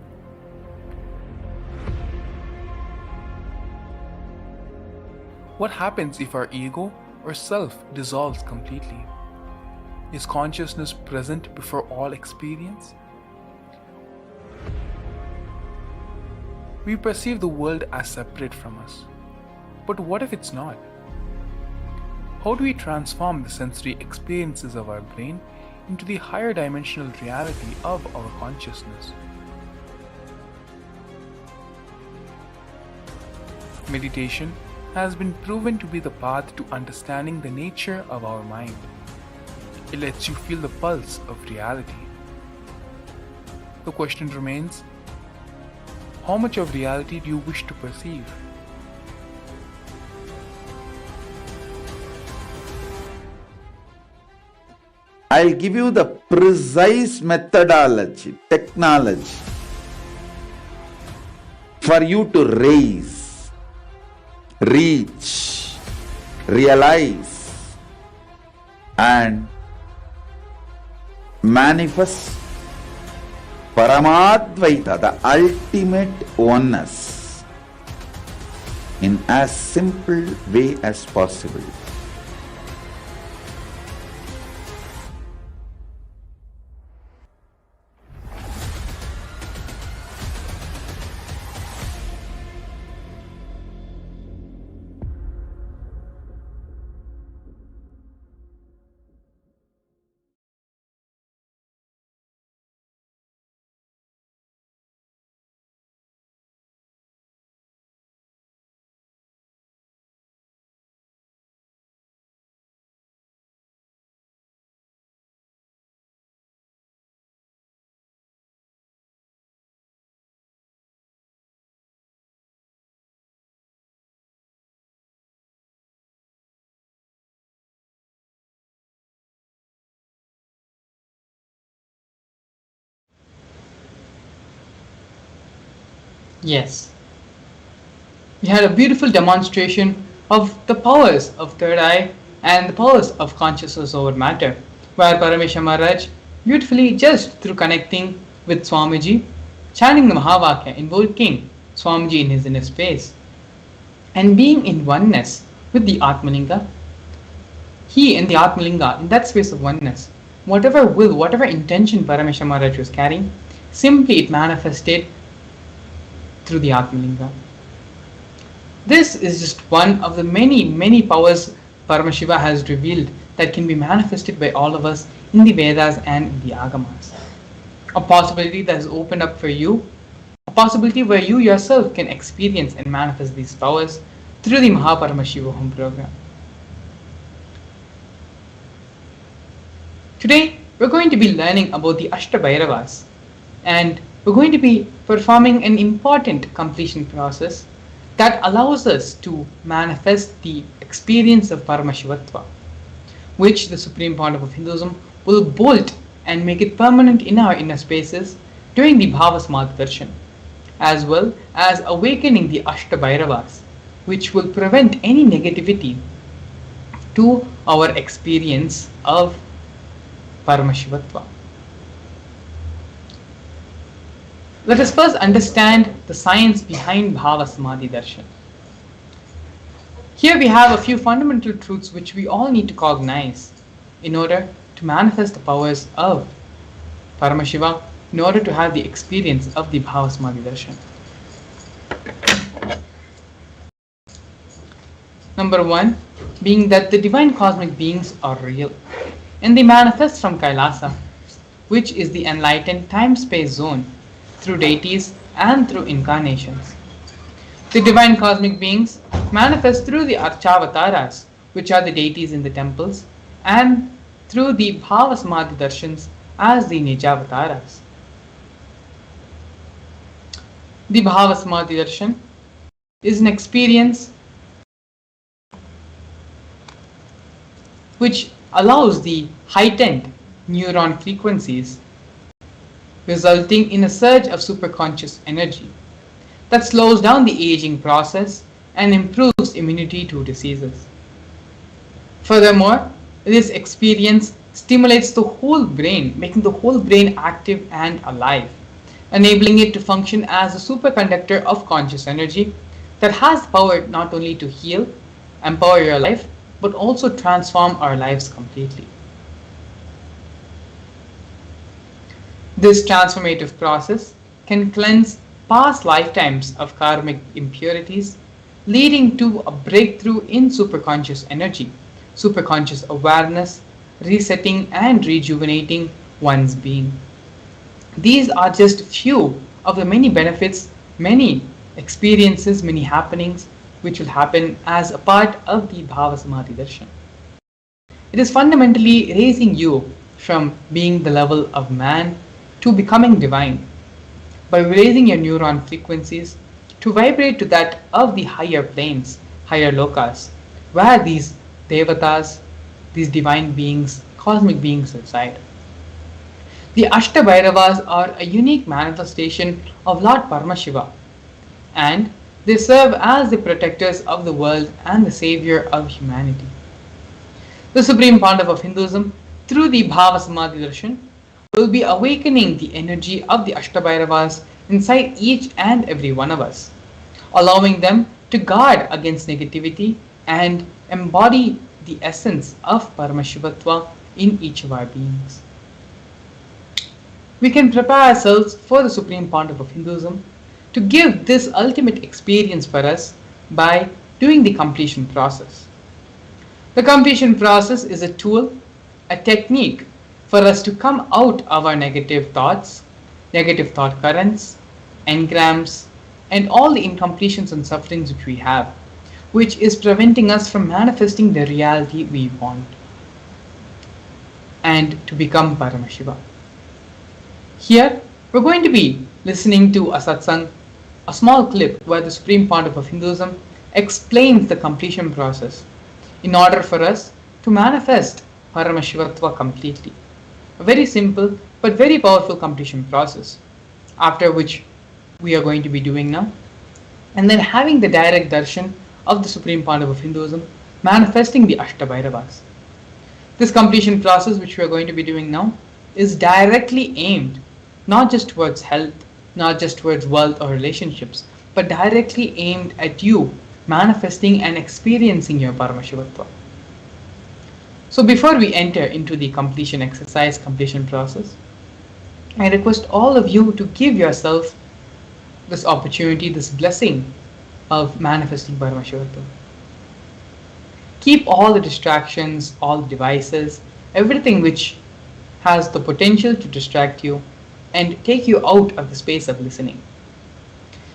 What happens if our ego or self dissolves completely? Is consciousness present before all experience? We perceive the world as separate from us. But what if it's not? How do we transform the sensory experiences of our brain into the higher dimensional reality of our consciousness? Meditation has been proven to be the path to understanding the nature of our mind. It lets you feel the pulse of reality. The question remains, how much of reality do you wish to perceive? I'll give you the precise methodology, technology for you to raise, reach, realize, and manifest Paramadvaita, the ultimate oneness, in as simple way as possible. Yes, we had a beautiful demonstration of the powers of third eye and the powers of consciousness over matter, where Parameshwar Maharaj beautifully, just through connecting with Swamiji, chanting the Mahavakya, invoking Swamiji in his inner space, and being in oneness with the Atmalinga, he and the Atmalinga, in that space of oneness, whatever will, whatever intention Parameshwar Maharaj was carrying, simply it manifested through the Atmalinga. This is just one of the many powers Paramashiva has revealed that can be manifested by all of us in the Vedas and in the Agamas. A possibility that has opened up for you, a possibility where you yourself can experience and manifest these powers through the Mahaparamashivam program. Today, we're going to be learning about the Astabhairavas, and we're going to be performing an important completion process that allows us to manifest the experience of Paramashivatva, which the Supreme Pontiff of Hinduism will bolt and make it permanent in our inner spaces during the Bhava Samadhi Darshan, as well as awakening the Astabhairavas, which will prevent any negativity to our experience of Paramashivatva. Let us first understand the science behind Bhava Samadhi Darshan. Here we have a few fundamental truths which we all need to cognize in order to manifest the powers of Paramashiva, in order to have the experience of the Bhava Samadhi Darshan. Number one, being that the divine cosmic beings are real and they manifest from Kailasa, which is the enlightened time-space zone, through deities and through incarnations. The divine cosmic beings manifest through the Archavataras, which are the deities in the temples, and through the Bhava Samadhi Darshans as the Nijavataras. The Bhava Samadhi Darshan is an experience which allows the heightened neuron frequencies, resulting in a surge of superconscious energy that slows down the aging process and improves immunity to diseases. Furthermore, this experience stimulates the whole brain, making the whole brain active and alive, enabling it to function as a superconductor of conscious energy that has power not only to heal, empower your life, but also transform our lives completely. This transformative process can cleanse past lifetimes of karmic impurities, leading to a breakthrough in superconscious energy, superconscious awareness, resetting and rejuvenating one's being. These are just few of the many benefits, many experiences, many happenings which will happen as a part of the Bhava Samadhi Darshan. It is fundamentally raising you from being the level of man to becoming divine, by raising your neuron frequencies to vibrate to that of the higher planes, higher lokas, where these devatas, these divine beings, cosmic beings reside. The Astabhairavas are a unique manifestation of Lord Paramashiva, and they serve as the protectors of the world and the savior of humanity. The Supreme Pontiff of Hinduism, through the Bhava Samadhi Darshan, will be awakening the energy of the Astabhairavas inside each and every one of us, allowing them to guard against negativity and embody the essence of Paramashivatva in each of our beings. We can prepare ourselves for the Supreme Pontiff of Hinduism to give this ultimate experience for us by doing the completion process. The completion process is a tool, a technique for us to come out of our negative thoughts, negative thought currents, engrams, and all the incompletions and sufferings which we have, which is preventing us from manifesting the reality we want and to become Paramashiva. Here, we're going to be listening to a satsang, a small clip where the Supreme Pontiff of Hinduism explains the completion process in order for us to manifest Paramashivatva completely. A very simple but very powerful completion process, after which we are going to be doing now, and then having the direct darshan of the Supreme Pontiff of Hinduism manifesting the Astabhairavas. This completion process which we are going to be doing now is directly aimed not just towards health, not just towards wealth or relationships, but directly aimed at you manifesting and experiencing your Paramashivatva. So before we enter into the completion exercise, completion process, I request all of you to give yourself this opportunity, this blessing of manifesting Paramashivatva. Keep all the distractions, all the devices, everything which has the potential to distract you and take you out of the space of listening.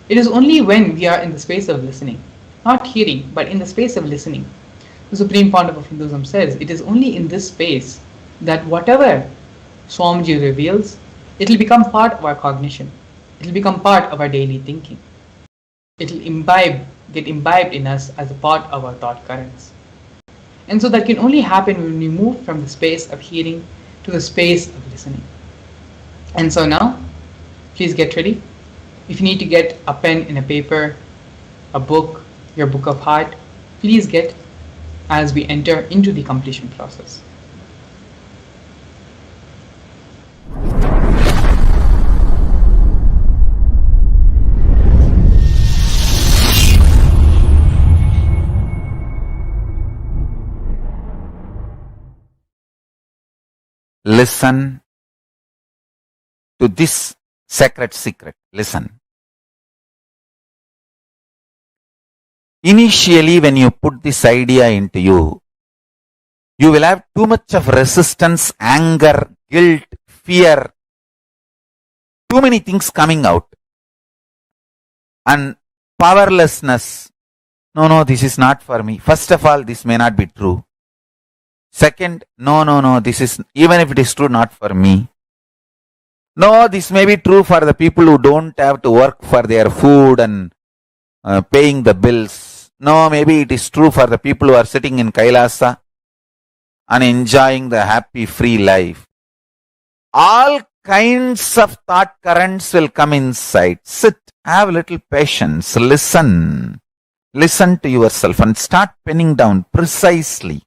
It is only when we are in the space of listening, not hearing, but in the space of listening. The Supreme Pontiff of Hinduism says it is only in this space that whatever Swamiji reveals, it will become part of our cognition. It will become part of our daily thinking. It will imbibe get imbibed in us as a part of our thought currents. And so that can only happen when we move from the space of hearing to the space of listening. And so now, please get ready. If you need to get a pen and a paper, a book, your book of heart, please get as we enter into the completion process. Listen to this sacred secret. Listen. Initially, when you put this idea into you, you will have too much of resistance, anger, guilt, fear, too many things coming out. And powerlessness. No, this is not for me. First of all, this may not be true. Second, no, this is, even if it is true, not for me. No, this may be true for the people who don't have to work for their food and paying the bills. No, maybe it is true for the people who are sitting in Kailasa and enjoying the happy, free life. All kinds of thought currents will come inside. Sit, have a little patience, listen. Listen to yourself and start penning down precisely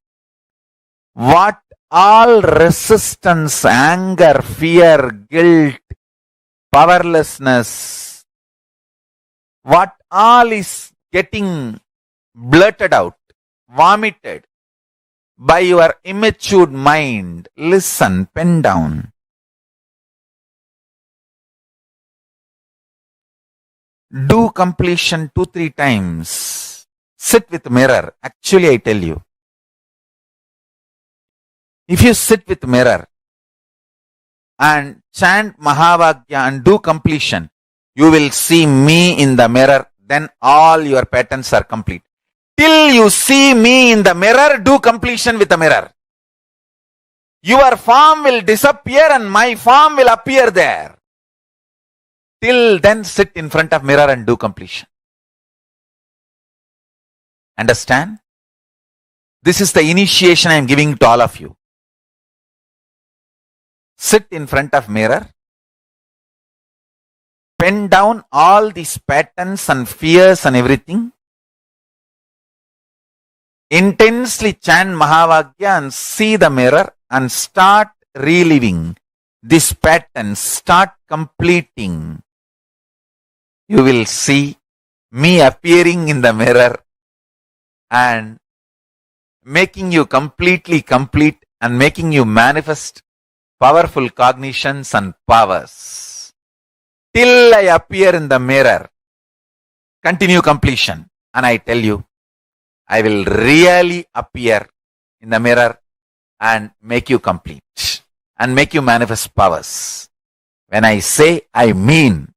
what all resistance, anger, fear, guilt, powerlessness, what all is getting blurted out, vomited by your immature mind. Listen, pen down. Do completion 2-3 times. Sit with mirror. Actually, I tell you, if you sit with mirror and chant Mahavagya and do completion, you will see me in the mirror. Then all your patterns are complete. Till you see me in the mirror, do completion with the mirror. Your form will disappear and my form will appear there. Till then, sit in front of mirror and do completion. Understand? This is the initiation I am giving to all of you. Sit in front of mirror. Pen down all these patterns and fears and everything. Intensely chant Mahavagya and see the mirror and start reliving this pattern. Start completing. You will see me appearing in the mirror and making you completely complete and making you manifest powerful cognitions and powers. Till I appear in the mirror, continue completion. And I tell you, I will really appear in the mirror and make you complete and make you manifest powers. When I say, I mean.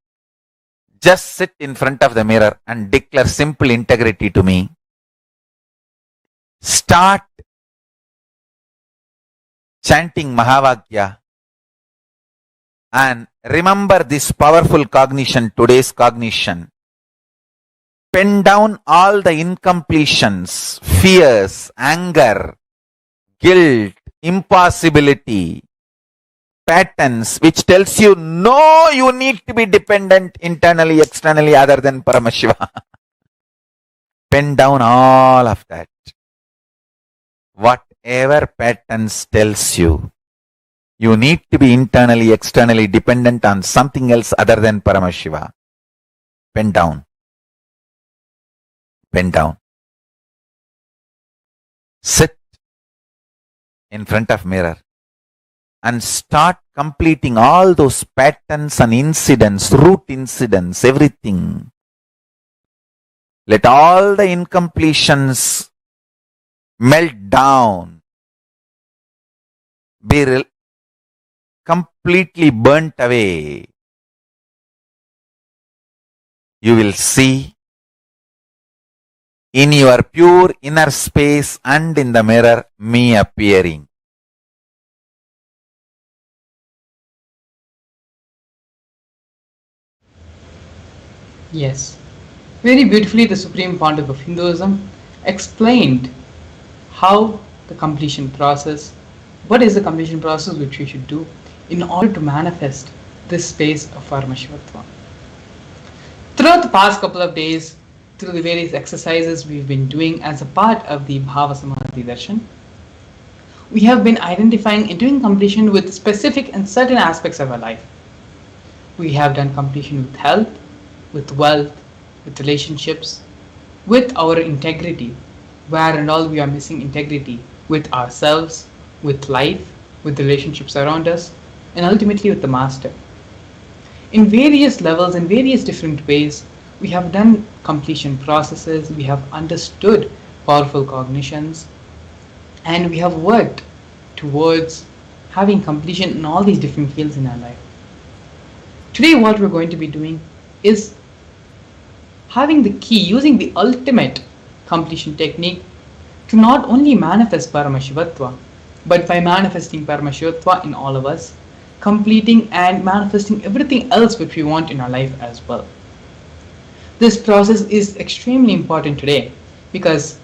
Just sit in front of the mirror and declare simple integrity to me. Start chanting Mahavagya and remember this powerful cognition, today's cognition. Pen down all the incompletions, fears, anger, guilt, impossibility, patterns which tells you no, you need to be dependent internally, externally other than Paramashivam. Pen down all of that. Whatever patterns tells you, you need to be internally, externally dependent on something else other than Paramashiva. Pen down. Pen down. Sit in front of mirror and start completing all those patterns and incidents, root incidents, everything. Let all the incompletions melt down, be completely burnt away. You will see in your pure inner space and in the mirror me appearing. Yes. Very beautifully, the Supreme Pontiff of Hinduism explained how the completion process, what is the completion process which we should do in order to manifest this space of Paramashivatva. Throughout the past couple of days, through the various exercises we've been doing as a part of the Bhava Samadhi Darshan, we have been identifying and doing completion with specific and certain aspects of our life. We have done completion with health, with wealth, with relationships, with our integrity, where and all we are missing integrity with ourselves, with life, with relationships around us, and ultimately with the Master. In various levels, in various different ways, we have done completion processes, we have understood powerful cognitions, and we have worked towards having completion in all these different fields in our life. Today, what we're going to be doing is having the key, using the ultimate completion technique to not only manifest Paramashivatva, but by manifesting Paramashivatva in all of us, completing and manifesting everything else which we want in our life as well. This process is extremely important today because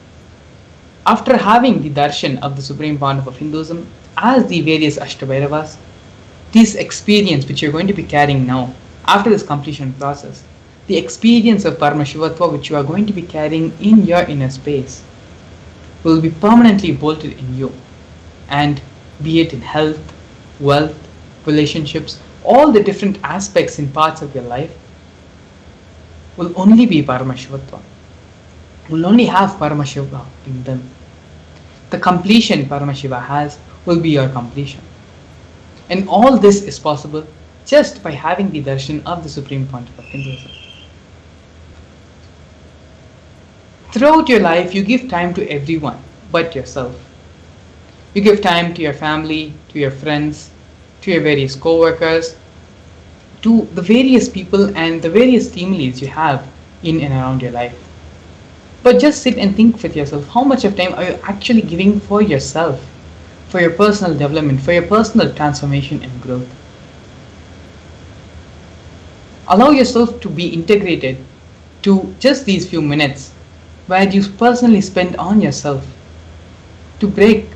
after having the darshan of the Supreme Pontiff of Hinduism as the various Astabhairavas, this experience which you're going to be carrying now after this completion process, the experience of Paramashivatva which you are going to be carrying in your inner space will be permanently bolted in you, and be it in health, wealth, relationships, all the different aspects in parts of your life will only be Paramashivatva, will only have Paramashiva in them. The completion Paramashiva has will be your completion. And all this is possible just by having the darshan of the Supreme Pontiff of Hinduism. Throughout your life, you give time to everyone but yourself. You give time to your family, to your friends, to your various co-workers, to the various people and the various team leads you have in and around your life. But just sit and think with yourself, how much of time are you actually giving for yourself, for your personal development, for your personal transformation and growth? Allow yourself to be integrated to just these few minutes where you personally spend on yourself to break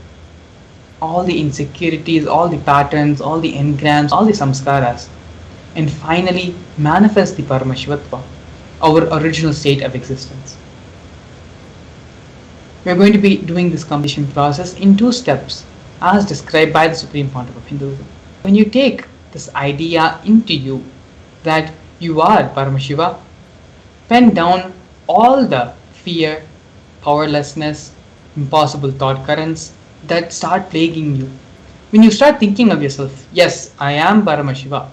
all the insecurities, all the patterns, all the engrams, all the samskaras, and finally manifest the Paramashivatva, our original state of existence. We are going to be doing this completion process in 2 steps as described by the Supreme Pontiff of Hinduism. When you take this idea into you that you are Paramashiva, pen down all the fear, powerlessness, impossible thought currents that start plaguing you. When you start thinking of yourself, yes, I am Paramashiva,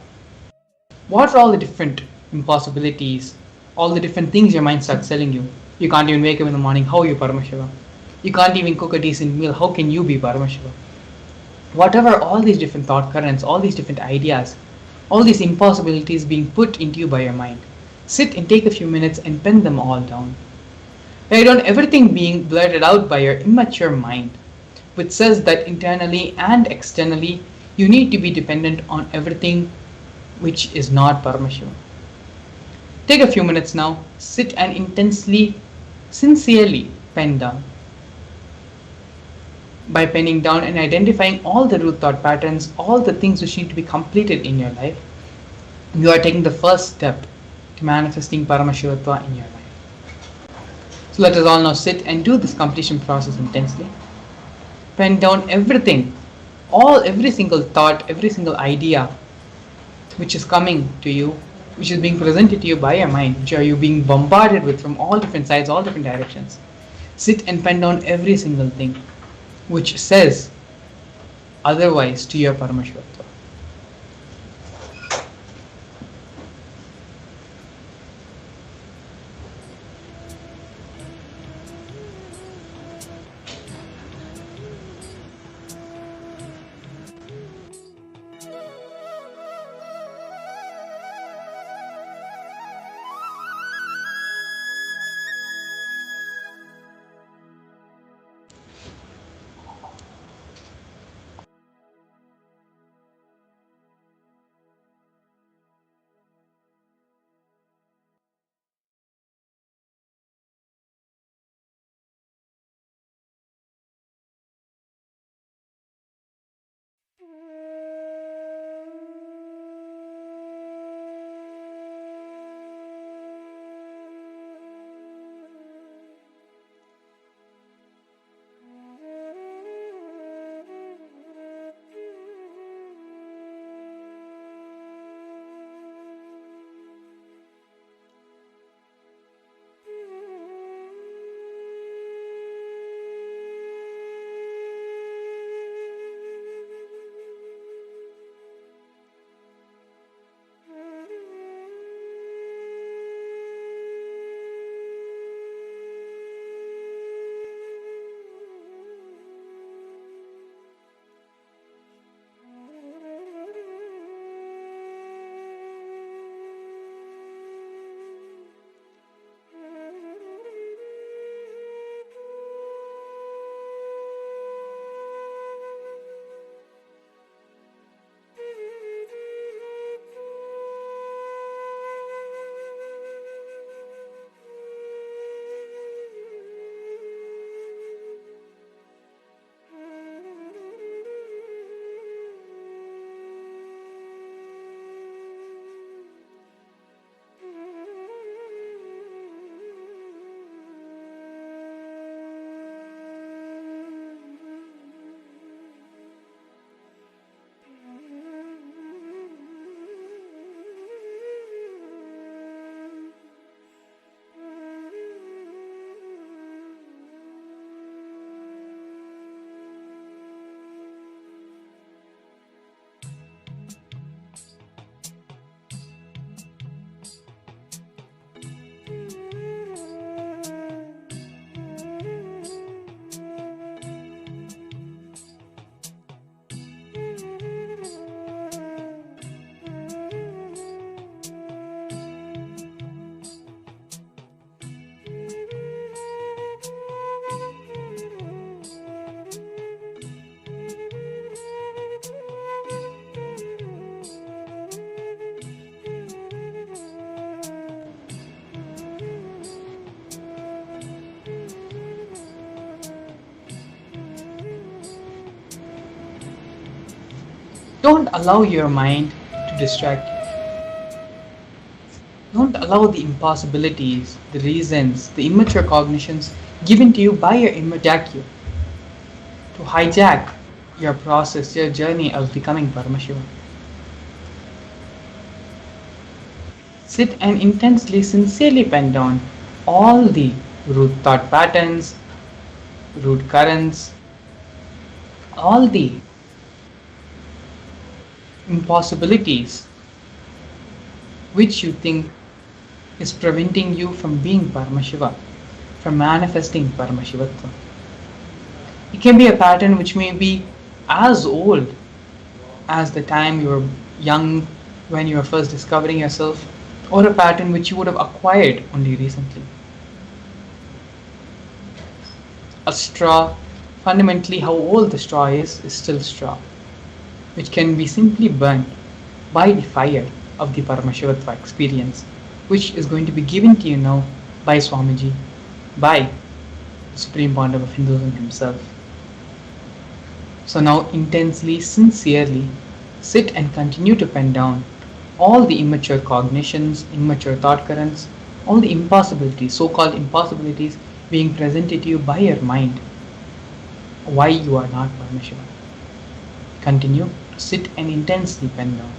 what are all the different impossibilities, all the different things your mind starts telling you? You can't even wake up in the morning, how are you Paramashiva? You can't even cook a decent meal, how can you be Paramashiva? Whatever all these different thought currents, all these different ideas, all these impossibilities being put into you by your mind, sit and take a few minutes and pen them all down. Write down everything being blurted out by your immature mind, which says that internally and externally you need to be dependent on everything which is not Paramashiva. Take a few minutes now, sit and intensely, sincerely pen down. By penning down and identifying all the root thought patterns, all the things which need to be completed in your life, you are taking the first step to manifesting Paramashivatva in your life. So let us all now sit and do this completion process intensely. Pen down everything, every single thought, every single idea which is coming to you, which is being presented to you by your mind, which are you being bombarded with from all different sides, all different directions. Sit and pen down every single thing which says otherwise to your Paramashivatva. Don't allow your mind to distract you. Don't allow the impossibilities, the reasons, the immature cognitions given to you by your immature you to hijack your process, your journey of becoming Paramashivam. Sit and intensely, sincerely pen down all the root thought patterns, root currents, all the impossibilities which you think is preventing you from being Paramashiva, from manifesting Paramashivatva. It can be a pattern which may be as old as the time you were young when you were first discovering yourself, or a pattern which you would have acquired only recently. A straw, fundamentally how old the straw is still straw, which can be simply burnt by the fire of the Paramashivatva experience, which is going to be given to you now by Swamiji, by the Supreme Pontiff of Hinduism himself. So now intensely, sincerely, sit and continue to pen down all the immature cognitions, immature thought currents, all the impossibilities, so-called impossibilities being presented to you by your mind, why you are not Paramashiva. Continue to sit and intensely pen down.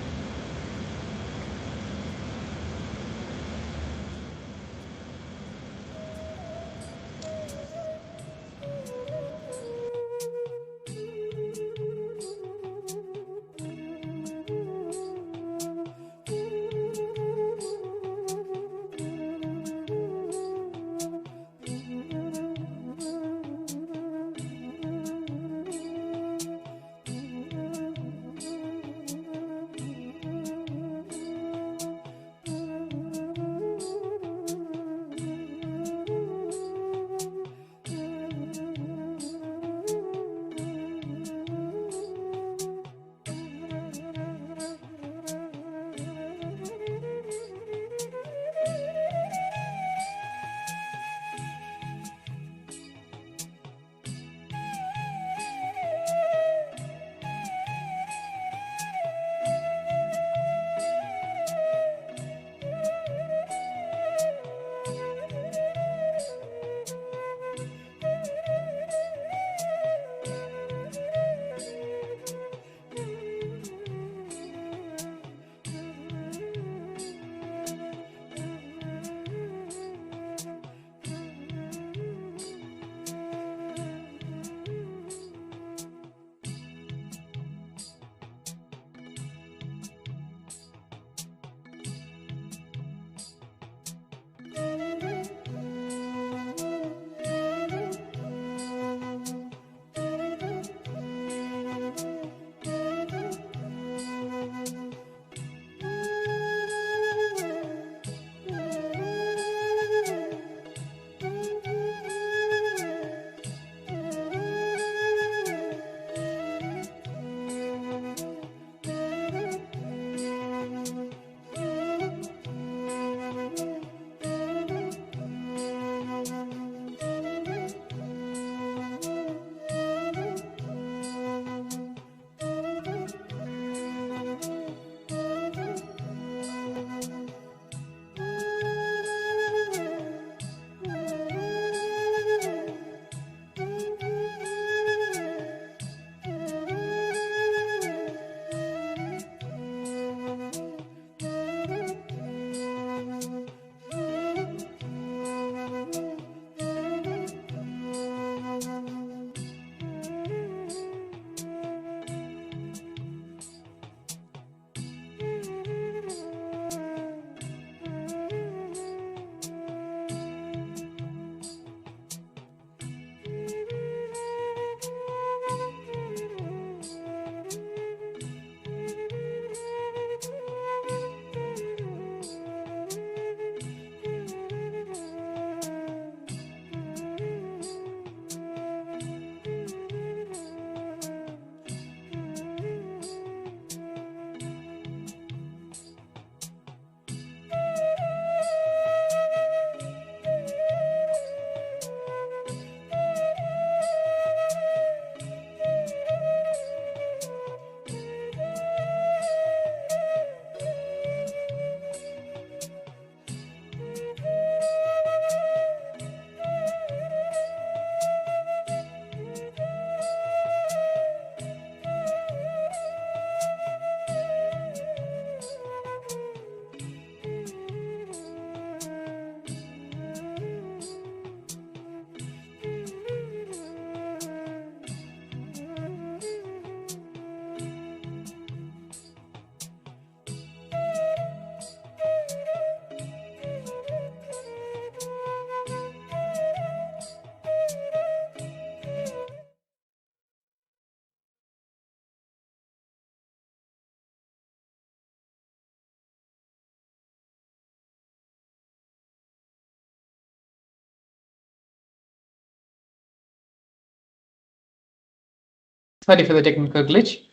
Sorry for the technical glitch.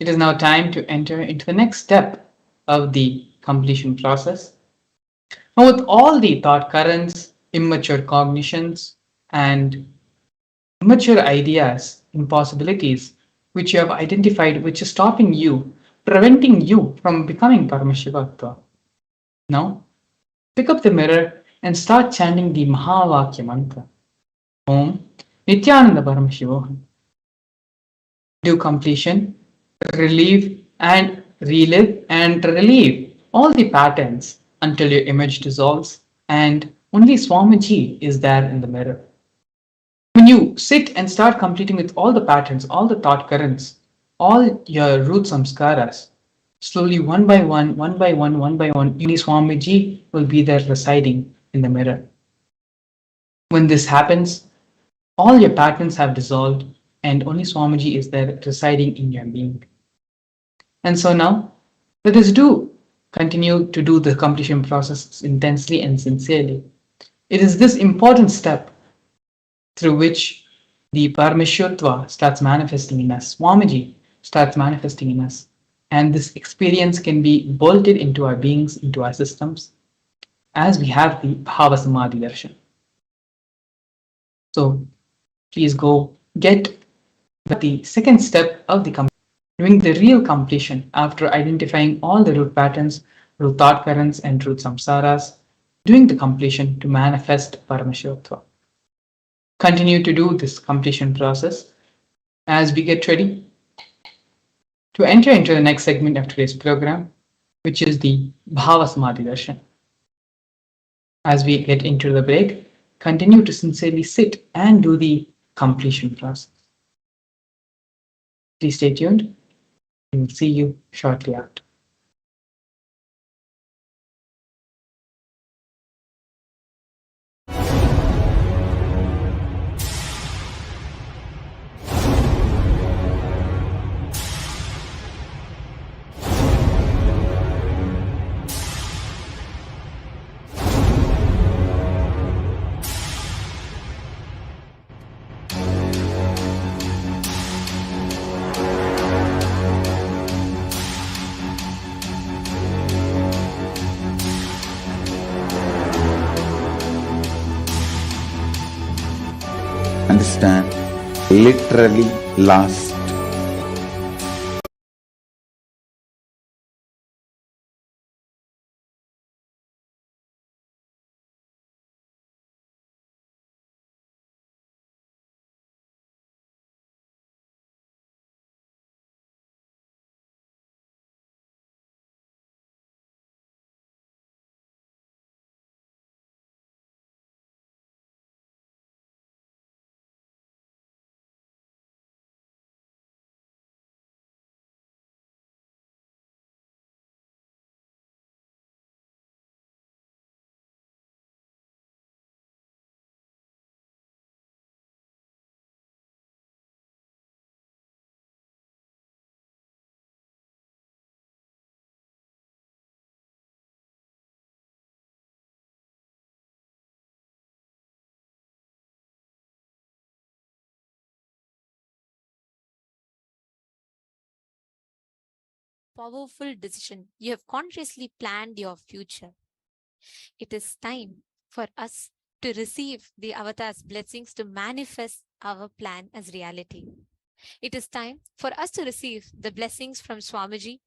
It is now time to enter into the next step of the completion process. Now, with all the thought currents, immature cognitions, and immature ideas, impossibilities which you have identified, which is stopping you, preventing you from becoming Paramashiva. Now, pick up the mirror and start chanting the Mahavakya mantra. Om Nithyananda Paramashivam. Do completion, relieve and relive and relieve all the patterns until your image dissolves and only Swamiji is there in the mirror. When you sit and start completing with all the patterns, all the thought currents, all your root samskaras, slowly one by one, one by one, one by one, Uni Swamiji will be there residing in the mirror. When this happens, all your patterns have dissolved and only Swamiji is there residing in your being. And so now, let us continue to do the completion process intensely and sincerely. It is this important step through which the Parameshwartva starts manifesting in us, Swamiji starts manifesting in us. And this experience can be bolted into our beings, into our systems, as we have the Bhava Samadhi Darshan. So please go get the second step of the completion, doing the real completion after identifying all the root patterns, root thought currents, and root samsaras, doing the completion to manifest Parameshwartva. Continue to do this completion process as we get ready to enter into the next segment of today's program, which is the Bhava Samadhi Darshan. As we get into the break, continue to sincerely sit and do the completion process. Please stay tuned. We will see you shortly after. Understand? Literally lost. Powerful decision. You have consciously planned your future. It is time for us to receive the avatar's blessings to manifest our plan as reality. It is time for us to receive the blessings from Swamiji,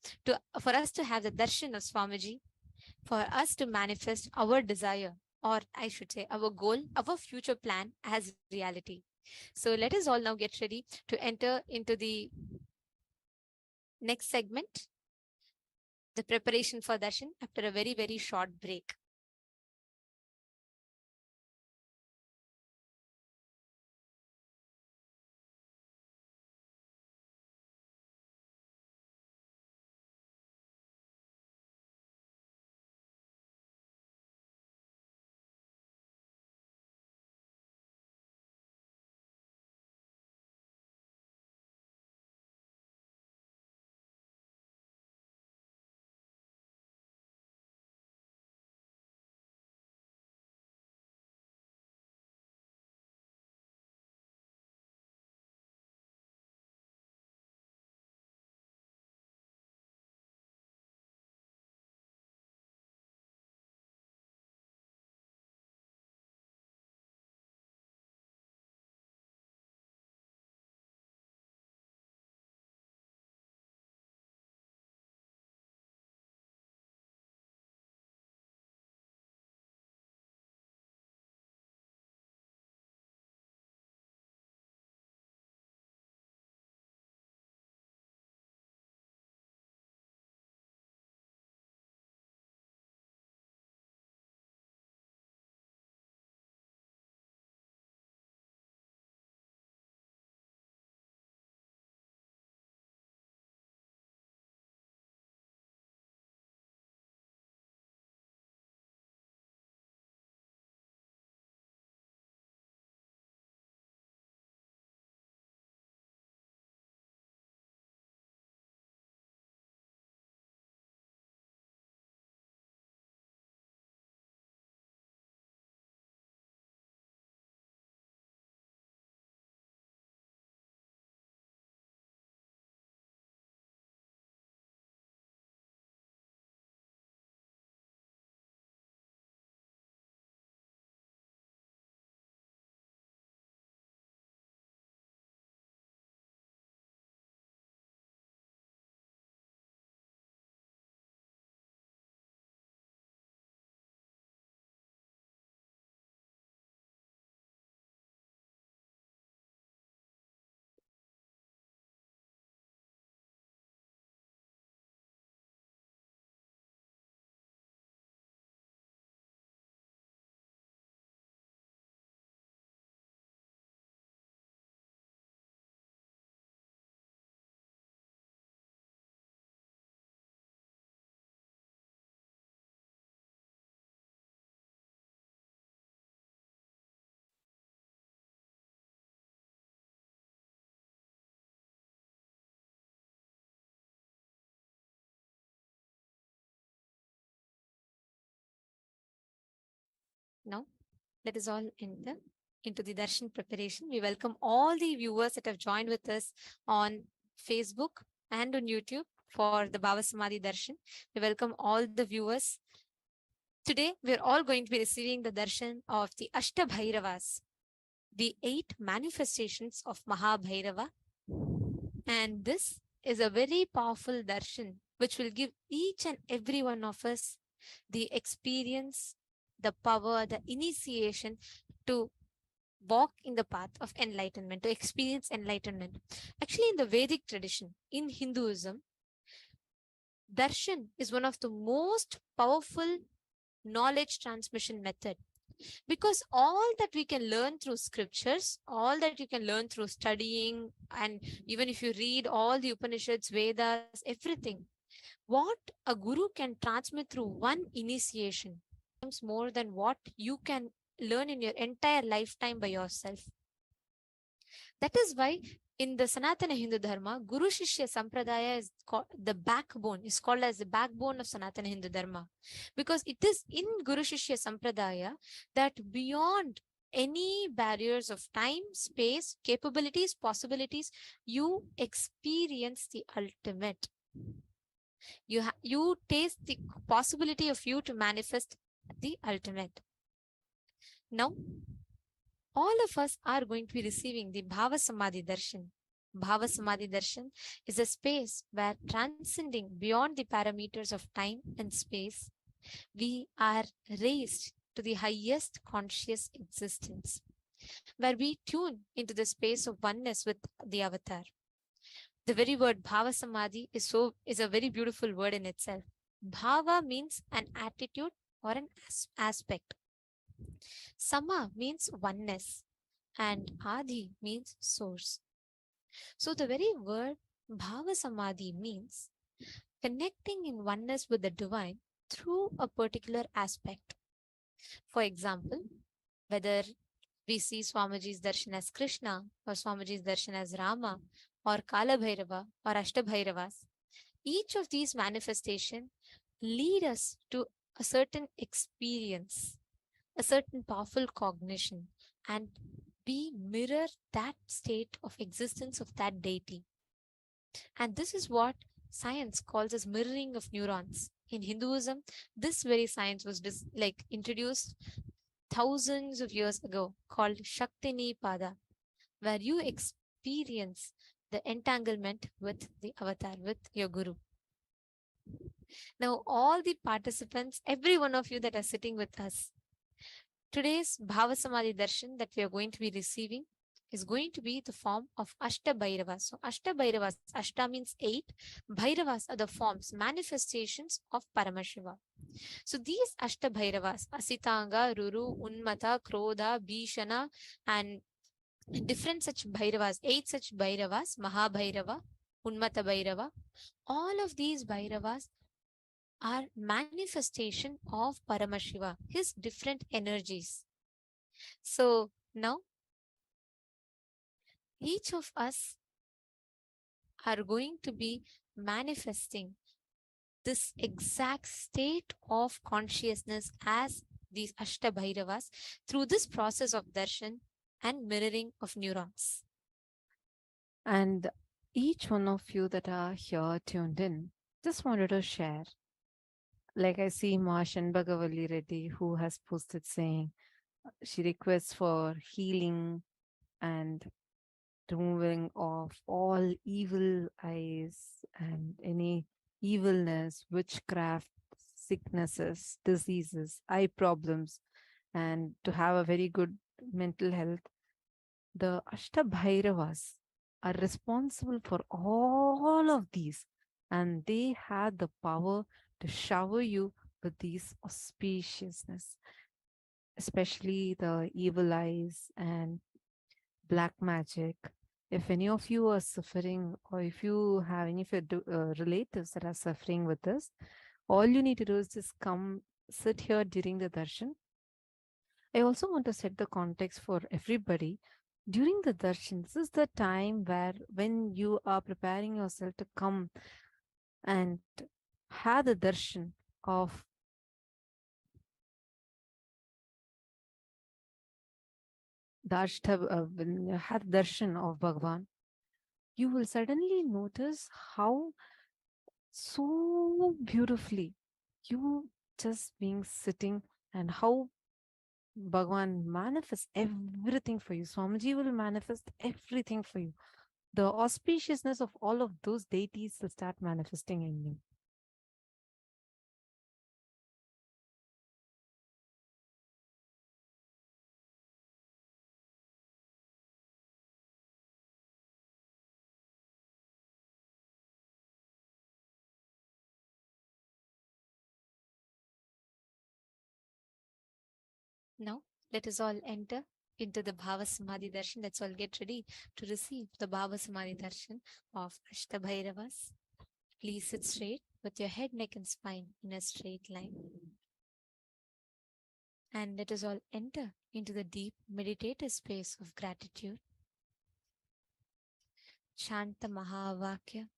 for us to have the darshan of Swamiji, for us to manifest our desire, or I should say our goal, our future plan as reality. So let us all now get ready to enter into the next segment, the preparation for darshan after a very, very short break. Now, let us all enter into the darshan preparation. We welcome all the viewers that have joined with us on Facebook and on YouTube for the Bhava Samadhi Darshan. We welcome all the viewers. Today, we're all going to be receiving the darshan of the Ashtabhairavas, the 8 manifestations of Mahabhairava. And this is a very powerful darshan which will give each and every one of us the experience, the power, the initiation to walk in the path of enlightenment, to experience enlightenment. Actually, in the Vedic tradition, in Hinduism, darshan is one of the most powerful knowledge transmission method, because all that we can learn through scriptures, all that you can learn through studying, and even if you read all the Upanishads, Vedas, everything, what a guru can transmit through one initiation times more than what you can learn in your entire lifetime by yourself. That is why in the Sanatana Hindu Dharma, Guru Shishya Sampradaya is called the backbone, is called as the backbone of Sanatana Hindu Dharma. Because it is in Guru Shishya Sampradaya that beyond any barriers of time, space, capabilities, possibilities, you experience the ultimate. You taste the possibility of you to manifest the ultimate. Now, all of us are going to be receiving the Bhava Samadhi Darshan. Bhava Samadhi Darshan is a space where, transcending beyond the parameters of time and space, we are raised to the highest conscious existence, where we tune into the space of oneness with the avatar. The very word Bhava Samadhi is a very beautiful word in itself. Bhava means an attitude or an aspect. Sama means oneness, and Adi means source. So the very word Bhava Samadhi means connecting in oneness with the divine through a particular aspect. For example, whether we see Swamiji's darshan as Krishna, or Swamiji's darshan as Rama, or Kala Bhairava, or Ashtabhairavas, each of these manifestations lead us to a certain experience, a certain powerful cognition, and we mirror that state of existence of that deity. And this is what science calls as mirroring of neurons. In Hinduism, this very science was introduced thousands of years ago, called Shaktini Pada, where you experience the entanglement with the avatar, with your guru. Now, all the participants, every one of you that are sitting with us, today's Bhava Samadhi Darshan that we are going to be receiving is going to be the form of Ashtabhairavas. So Ashtabhairavas, Ashta means 8, Bhairavas are the forms, manifestations of Paramashiva. So these Ashtabhairavas, Asitanga, Ruru, Unmata, Krodha, Bhishana, and different such Bhairavas, 8 such Bhairavas, Mahabhairava, Unmata Bhairava, all of these Bhairavas are manifestation of Paramashiva, his different energies. So now, each of us are going to be manifesting this exact state of consciousness as these Ashtabhairavas through this process of darshan and mirroring of neurons. And each one of you that are here tuned in, just wanted to share. Like I see Ma Shanbhagavali Reddy, who has posted saying she requests for healing and removing of all evil eyes and any evilness, witchcraft, sicknesses, diseases, eye problems, and to have a very good mental health. The Ashtabhairavas are responsible for all of these, and they had the power to shower you with these auspiciousness, especially the evil eyes and black magic. If any of you are suffering, or if you have any of your relatives that are suffering with this, all you need to do is just come sit here during the darshan. I also want to set the context for everybody. During the darshan, this is the time where when you are preparing yourself to come and have the darshan of when you had darshan of Bhagavan, you will suddenly notice how so beautifully you just being sitting and how Bhagavan manifests everything for you. Swamiji will manifest everything for you. The auspiciousness of all of those deities will start manifesting in you. Now, let us all enter into the Bhava Samadhi Darshan. Let's all get ready to receive the Bhava Samadhi Darshan of Astabhairavas. Please sit straight with your head, neck, and spine in a straight line. And let us all enter into the deep meditative space of gratitude. Chant the Mahavakya.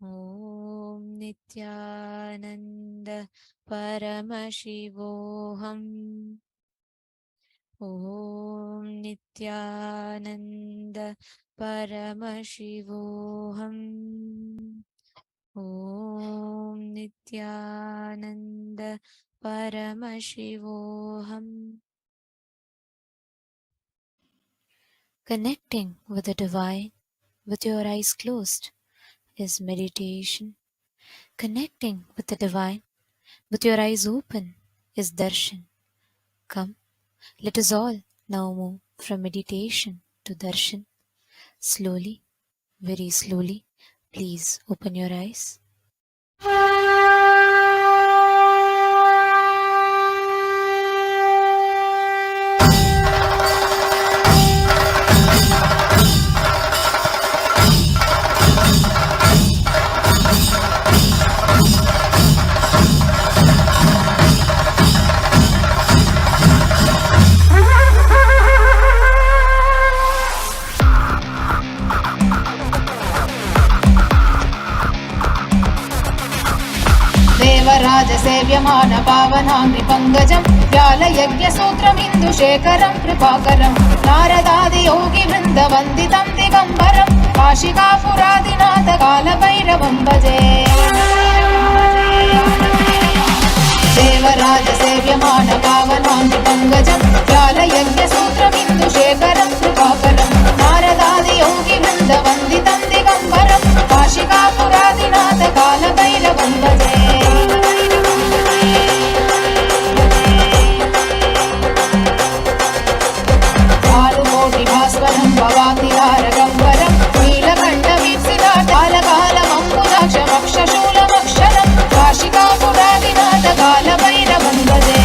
Om Nithyananda Paramashivoham. Om Nithyananda Paramashivoham. Om Nithyananda Paramashivoham. Connecting with the divine with your eyes closed is meditation. Connecting with the divine with your eyes open is darshan. Come, let us all now move from meditation to darshan. Slowly, very slowly, please open your eyes. देवराजसेव्यमान पावनाङ्घ्रिपङ्कजं व्यालयज्ञसूत्रमिन्दुशेखरं कृपाकरं नारदादियोगिवृन्दवन्दितं दिगम्बरं काशिकापुरादिनाथकालभैरवं भजे देवराजसेव्यमान पावनाङ्घ्रिपङ्कजं व्यालयज्ञसूत्रमिन्दुशेखरं कृपाकरं नारदादियोगिवृन्दवन्दितं दिगम्बरं काशिकापुरादिनाथकालभैरवं भजे भास्वरं नीलकण्ठवीप्सितालकालमङ्कुलाक्षमक्षशूलमक्षरं काशिकापुरादिनाथकालभैरवं भजे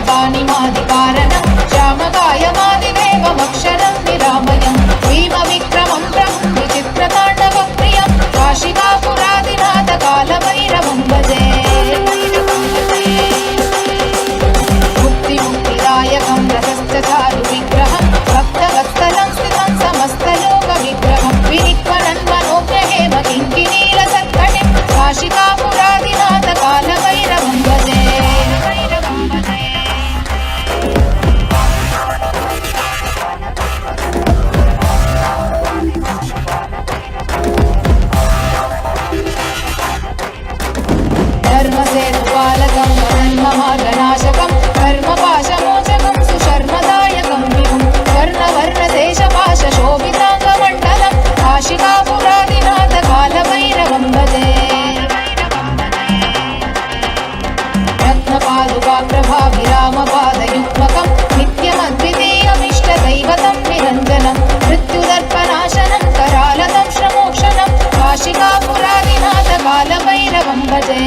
शूलटङ्कपाशदण्डपाणिमादिकारणं श्यामकायमादिदेवमक्षरं निरामयं भीमविक्रमं प्रभुं विचित्रताण्डवप्रियं काशिकापुरादिनाथकालभैरवं भजे मुक्तिमुक्तिदायकं रसश्चचारुविग्रहं भक्तवत्सलं स्थितं समस्तलोकविग्रहं विनिक्वनन्मनोज्ञहेम किङ्किणीलसत्कटिं काशिकापुरादिनाथकालभैरवं भजे धर्मसेतुपालकं धर्ममार्गनाशकं कर्मपाशमोचकं सुशर्मदायकं विभुं वर्णवर्णदेशपाशशोभिताङ्गमण्डलं काशिकापुरादिनाथकालभैरवं भजे रत्नपादुकाप्रभाविरामपादयुग्मकं नित्यमद्वितीयमिष्टदैवतं निरञ्जनं मृत्युदर्पनाशनं करालतं श्रमोक्षणं काशिकापुरादिनाथकालभैरवं भजे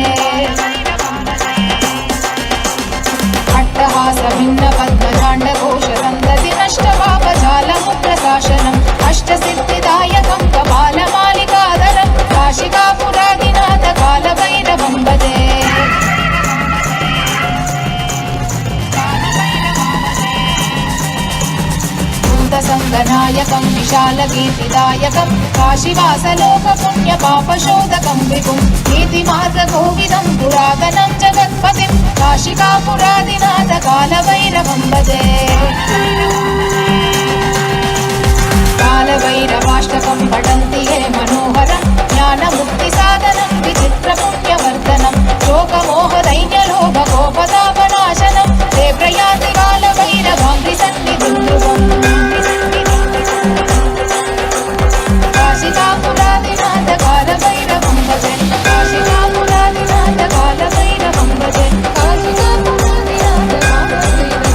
अट्टहासभिन्नपद्मजाण्डघोषसन्ततिनष्टपापजालमुग्रशासनम् अष्टसिद्धिदायकं कपालमालिकाधरं काशिकापुरादिनाथकालभैरवं भजे भूतसङ्ग कालकीर्तिदायकं काशीवासलोकपुण्यपापशोधकं विभुं नीतिमार्गकोविदं पुरातनं जगत्पतिं काशिकापुरादिनाथ कालभैरवं भजे कालभैरवाष्टकं पठन्ति ये मनोहरं ज्ञानमुक्तिसाधनं विचित्रपुण्यवर्धनं शोकमोहदैन्यलोभकोपतापनाशनं ते प्रयान्ति कालभैरवाङ्घ्रिसन्निधिं ध्रुवम् काशिकापुरादिनाथ कालभैरवं भजे काशिकापुरादिनाथ कालभैरवं भजे काशिकापुरादिनाथ कालभैरवं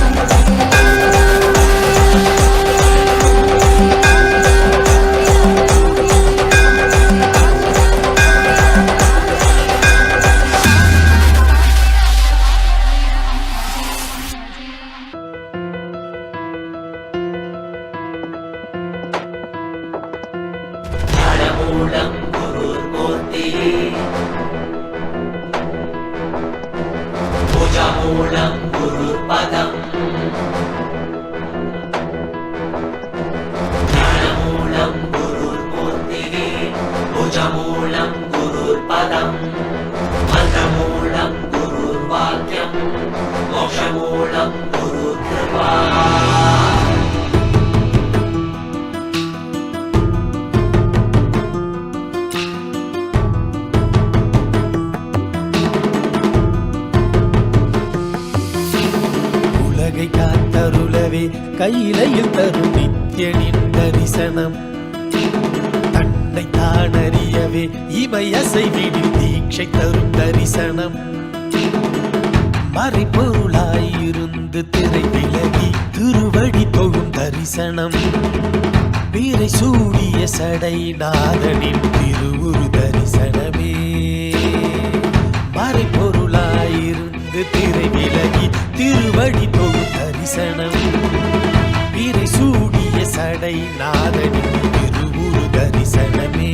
உலகை காத்தருளவே கையிலையில் தரும் நித்யனின் தரிசனம் தன்னை தானறியவே இமையசைவிடில் தீட்சை தரும் தரிசனம் மறைப்பொருளாயிருந்து திரை விலகி திருவடி தொழும் தரிசனம் வீரை சூடிய சடை நாதனின் திருவுரு தரிசனமே மறைப்பொருளாயிருந்து திரை விலகி திருவடி தொழும் தரிசனம் வீரை சூடிய சடை நாதனின் திருவுரு தரிசனமே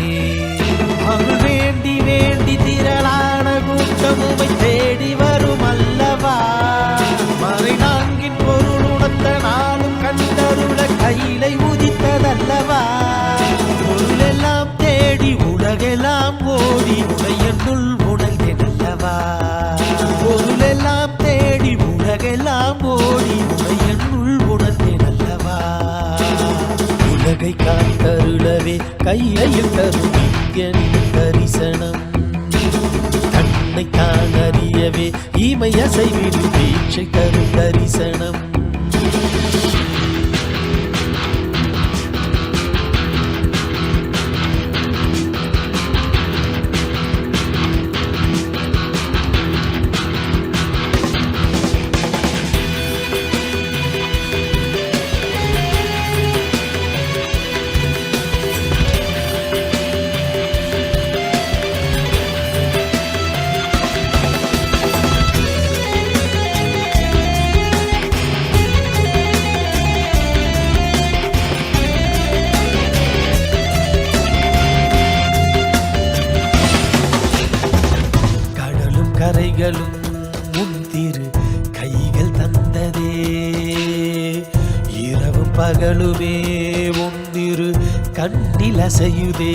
அருள் வேண்டி வேண்டி திரளான கூட்டமுமை தேடி வரும் அல்லவா மறை நான்கின் பொருள் உணர்ந்த நாளும் கண்டருள கையிலை உதித்ததல்லவா பொருளெல்லாம் தேடி உலகெல்லாம் ஓடி உடையனுள் உணர்ந்தல்லவா பொருளெல்லாம் தேடி உலகெல்லாம் ஓடி உடையனுள் உணர்ந்தல்லவா உலகை காத்தருளவே கையில் தரும் நித்யனின் தரிசனம் தன்னை தான் அறியவே இமையசைவிடும் தீட்சை தரும் தரிசனம் கரைகளும் முந்திரு கைகள் தந்ததே இரவும் பகலுமே ஒன்றிரு கண்ணில் அசையுதே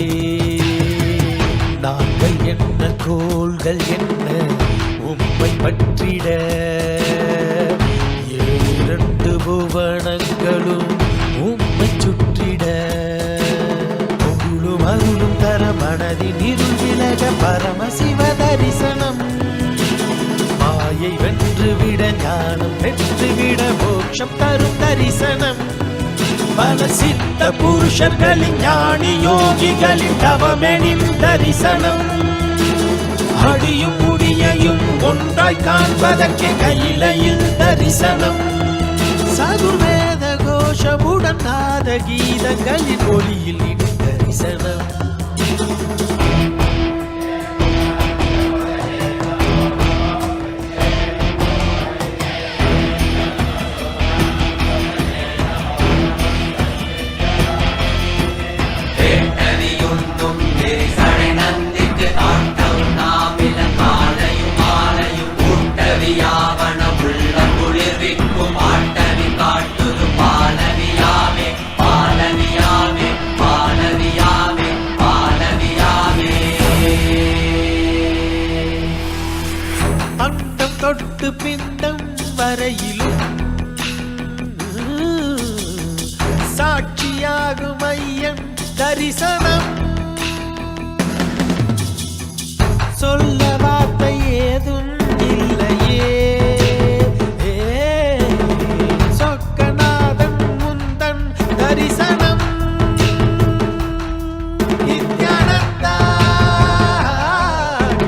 நாங்கள் என்ன கோள்கள் என்ன உம்மை பற்றிட இரண்டு புவனங்களும் உம்மை சுற்றிட பொருளும் அருளும் தர மனதின் இருள் விலக பரமசிவ தரிசனம் மாயை வென்றுவிட ஞானம் பெற்றுவிட மோட்சம் தரும் தரிசனம் பல சித்த புருஷர்களின் ஞானி யோகிகளின் தவமெனின் தரிசனம் அடியும் முடியையும் ஒன்றாய் காண்பதற்கு கையிலையில் தரிசனம் சதுர்வேத கோஷமுடன் நாத கீதங்களின் ஒளியில் தரிசனம் பாலனியாமே பாலனியாமே முத்து பிண்டம் வரையிலும் சாட்சியாகும் ஐயன் தரிசனம். சொல்ல வார்த்தை ஏதும் இல்லையே, சொக்கநாதன் முந்தன் தரிசனம். நித்யானந்தா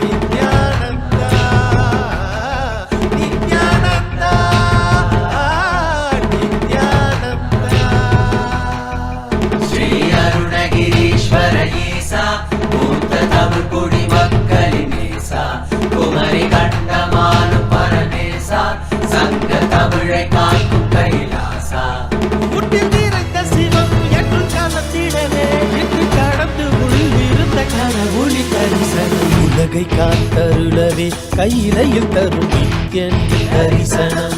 நித்யானந்தா நித்யானந்தா நித்யானந்தா. ஸ்ரீ அருணகிரீஸ்வர ஈசா பூத்த தமிழ் குடி மக்களின் நேசா குமரி கண்டமானும் பரமேசா சங்க தமிழை காக்கும் கைலாசா. முட்டில் நிறைந்த சிவம் என்று கலந்திடவே இன்று கடந்து உள்ளிருந்த கனவொளி தரிசனம். உலகை காத்தருளவே கையிலையில் தரும் நித்யன் தரிசனம்.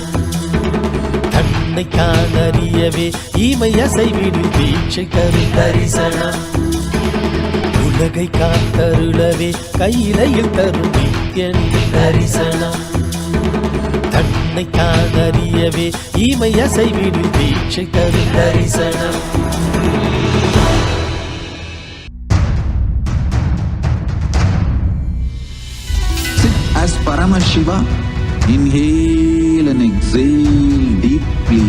தன்னை காணறியவே ஈமை அசைவிடில் தீட்சை தரும் தரிசனம். உலகை காத்தருளவே கையிலையில் தரும் நித்யன் தரிசனம். தன்னை காணறியவே ஈமை அசைவிடில் தீட்சை தரும் தரிசனம். Sit as Paramashiva. Inhale and exhale deeply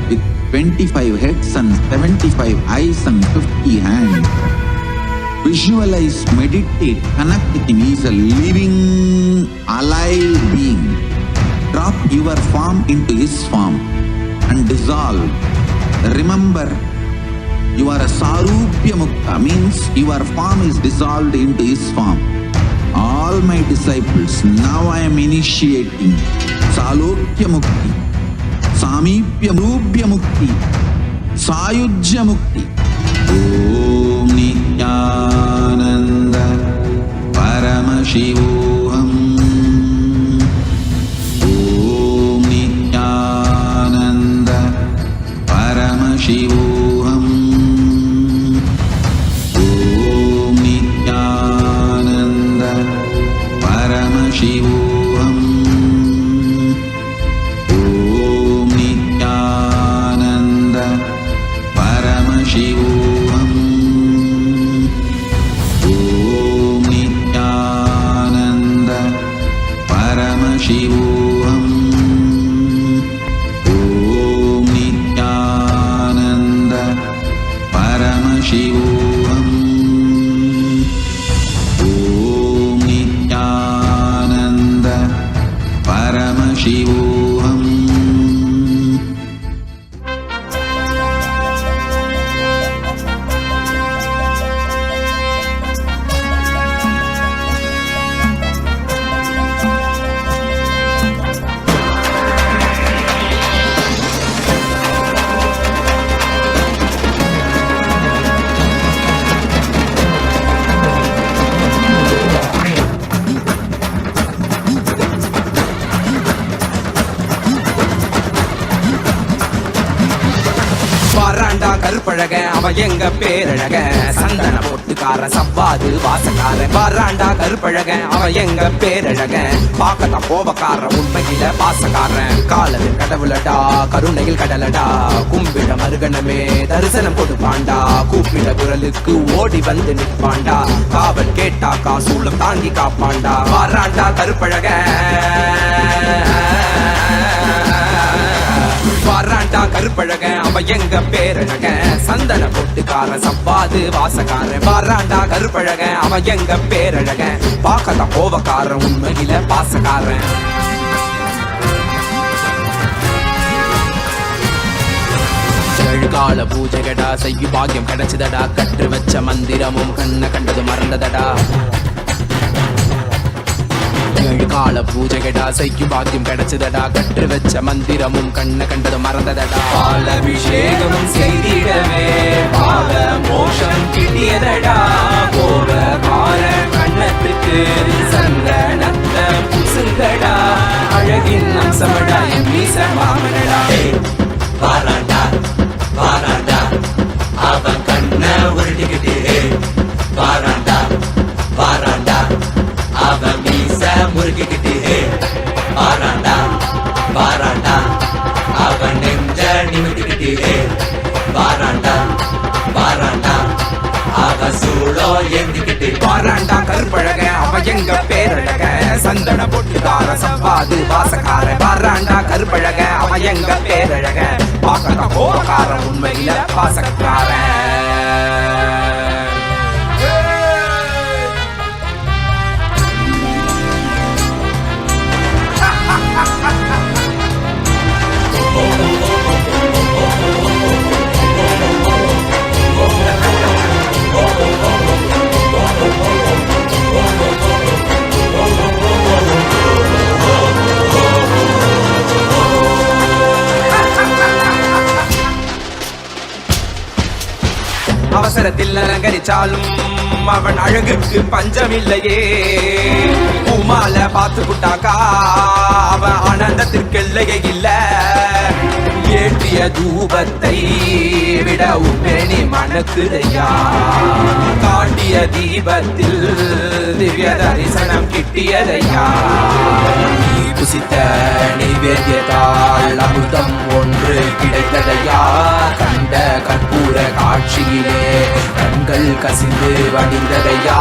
with 25 heads and 75 eyes and 50 hands. Visualize, meditate, connect with him. He is a living, alive being. Drop your form into his form and dissolve. Remember, you are a Sarupya Mukta, means your form is dissolved into his form. All my disciples, now I am initiating Salokya Mukti, Samipya Rupya Mukti, Sayujya Mukti. Om Nithyananda Paramashivam. Om Nithyananda Paramashivam. Om Nithyananda Paramashivam. Om Nithyananda Paramashivam. Om Nithyananda Paramashivam. Om Nithyananda Paramashivam. Om Nithyananda Paramashivam. வாராண்டா கருப்பழக அவன் எங்க பேரழக சந்தன பொட்டுக்கார சவ்வாது வாசக்கார. வாராண்டா கருப்பழக அவன் எங்க பேரழக பாக்கத்த கோபக்கார உண்மையில பாசக்காரன். காலவில் கடவுளடா கருணையில் கடலடா கும்பிட மருகனமே தரிசனம் கொடுப்பாண்டா. கூப்பிட குரலுக்கு ஓடி வந்து நிற்பாண்டா. காவல் கேட்டாக்கா சூளம் தாங்கி காப்பாண்டா. வாராண்டா கருப்பழக வாராண்டா கருப்பழக அவன் எங்க பேரழக சந்தன பொட்டுக்கார சவ்வாது வாசக்கார. வாராண்டா கருப்பழக அவன் எங்க பேரழக பாக்கத்த கோபக்கார உண்மையில பாசக்காரன். கால பூஜைகடா செய்யு பாக்கியம் கிடைச்சதடா. கற்று வச்ச மந்திரமும் கண்ண கண்டது மறந்ததடா. கால பூஜைகடா செய்யும் பாக்கியம் கிடைச்சதடா. கற்று வச்ச மந்திரமும் கண்ண கண்டது மறந்ததடா. பாலபிஷேகமும் செய்திடவே பால மோஷம் கிட்டியதடா. கோபக்கார கண்ணத்துக்கு சந்தனத்த புசுங்கடா. அழகின் அம்சமடா என் மீச மாமனடா. வாராண்டா வாராண்டா அவன் கண்ண உருட்டிக்கிட்டு. வாராண்டா வாராண்டா அவன் மீச முறுக்கிக்கிட்டு. வாராண்டா சந்தன பொட்டுக்கார சப்பாது வாசக்கார வர்றாண்டா கருப்பழக அவன் எங்க பேரழக பார்க்கத்தான் கோபக்கார உண்மையில பாசக்காரன். அவசரத்தில் அலங்கரிச்சாலும் அவன் அழகுக்கு பஞ்சமில்லையே. உமால பார்த்து புட்டாக்கா அவன் ஆனந்தத்திற்கெல்லையே இல்ல. ஏற்றிய தூபத்தை விட உப்பேணி மணக்குதையா. காட்டிய தீபத்தில் திவ்ய தரிசனம் கிட்டியதையா. புசித்த நைவேத்தியத்தால் அமுதம் ஒன்று கிடைத்ததையா. கண்ட கற்பூர காட்சியிலே கண்கள் கசிந்து வடிந்ததையா.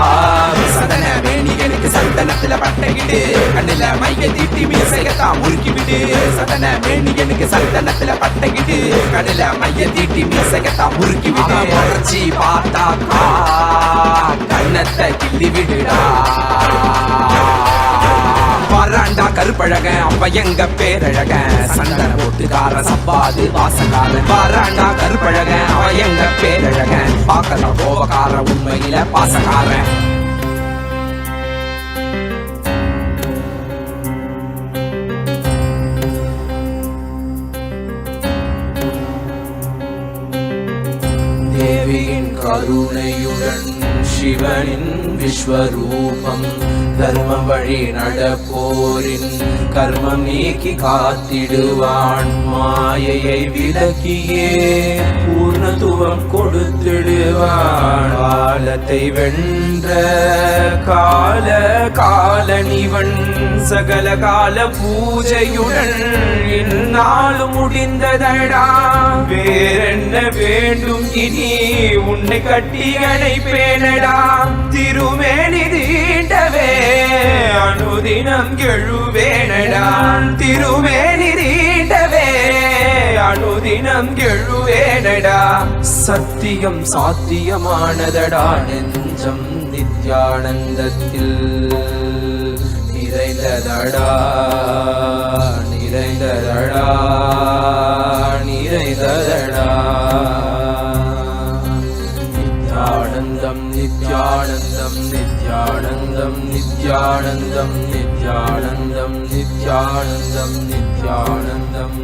சதன வேணிகளுக்கு சந்தனத்துல பட்டையிடு கண்ணுல மைய தீட்டி மீசையத்தான் முறுக்கி விடு. சதன வேணிகளுக்கு சந்தனத்துல பட்டையிடு கண்ணுல மைய தீட்டி மீசையத்தான் முறுக்கி விடு. முறைச்சி பார்த்தாக்கா கண்ணத்தை கிள்ளி விடுடா. வர்றாண்டா கருப்பழக அவ எங்க பேரழக சந்தன போட்டுக்கார சப்பாது வாசக்கார. வர்றாண்டா கருப்பழக அவ எங்க பேரழக பார்க்கத்தான் கோபக்கார உண்மையில பாசக்காரன். தேவியின் கருணையுடன் சிவனின் விஸ்வரூபம் தர்மம் வழி நடப்போரின் கர்மம் நீக்கி காத்திடுவான். மாயையை விலக்கியே பூர்ணத்துவம் கொடுத்திடுவான். காலத்தை வென்ற கால காலனிவன் சகல கால பூஜையுடன் இந்நாளும் முடிந்ததடா. வேறென்ன வேண்டும் இனி உன்னை கட்டி அணைப்பேனடா. திருமேனி தீண்டவே அனுதினம் எழுவேனடா. திருமேனி தீண்டவே அனுதினம் எழுவேனடா. சத்தியம் சாத்தியமானதடா நெஞ்சம் நித்யானந்தத்தில் நிறைந்ததடா. நிறைந்ததடா நிறைந்ததடா. நித்யானந்தம் நித்யானந்தம் நித்யானந்தம் நித்யானந்தம் நித்யானந்தம் நித்யானந்தம் நித்யானந்தம்.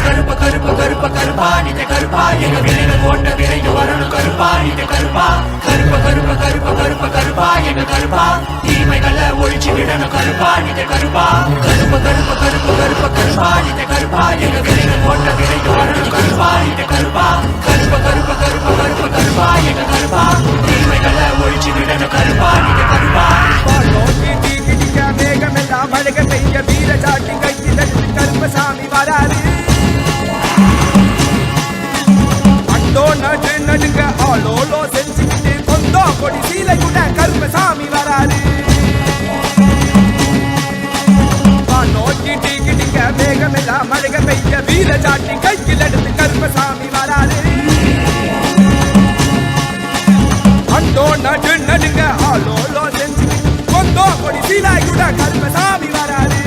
கருப்ப கருப்ப கருப்ப கருப்பா நித்த கருப்பா எங்க விரைவு போட்ட விரைந்து வரணும் கருப்பா நித்த கருப்பா. கருப்ப கருப்ப கருப்ப கருப்ப கருப்பா எங்க கருப்பா தீமைகளை ஒழிச்சு விடணும் கருப்பா நித்த கருப்பா. கருப்ப கருப்ப கருப்ப கருப்ப கருப்பா நித்த கருப்பா எங்க விரைவு போட்ட விரைந்து வரணும் கருப்பா நித்த கருப்பா. கருப்ப கருப்ப கருப்ப கருப்ப கருப்பா எங்க கருப்பா தீமைகளை ஒழிச்சு விடணும் கருப்பா நித்த கருப்பா. மேகமெல்லாம் மழக பெய்ய வீர சாட்டி கையில் கருப்பசாமி வராது. நடு நடுங்க ஆளோலோ செஞ்சுக்கிட்டு கொண்டோ கொடி சீலையுட கருப்பசாமி வராது. நோக்கி டீக்கிட்டிங்க மேகமெல்லாம் மழக பெய்ய வீர சாட்டி கையில் எடுத்து கருப்பசாமி வராது. அண்டோ நடு நடுங்க ஆளோலோ செஞ்சுக்கிட்டு கொண்டோ கொடி சீலையுட கருப்பசாமி வராது.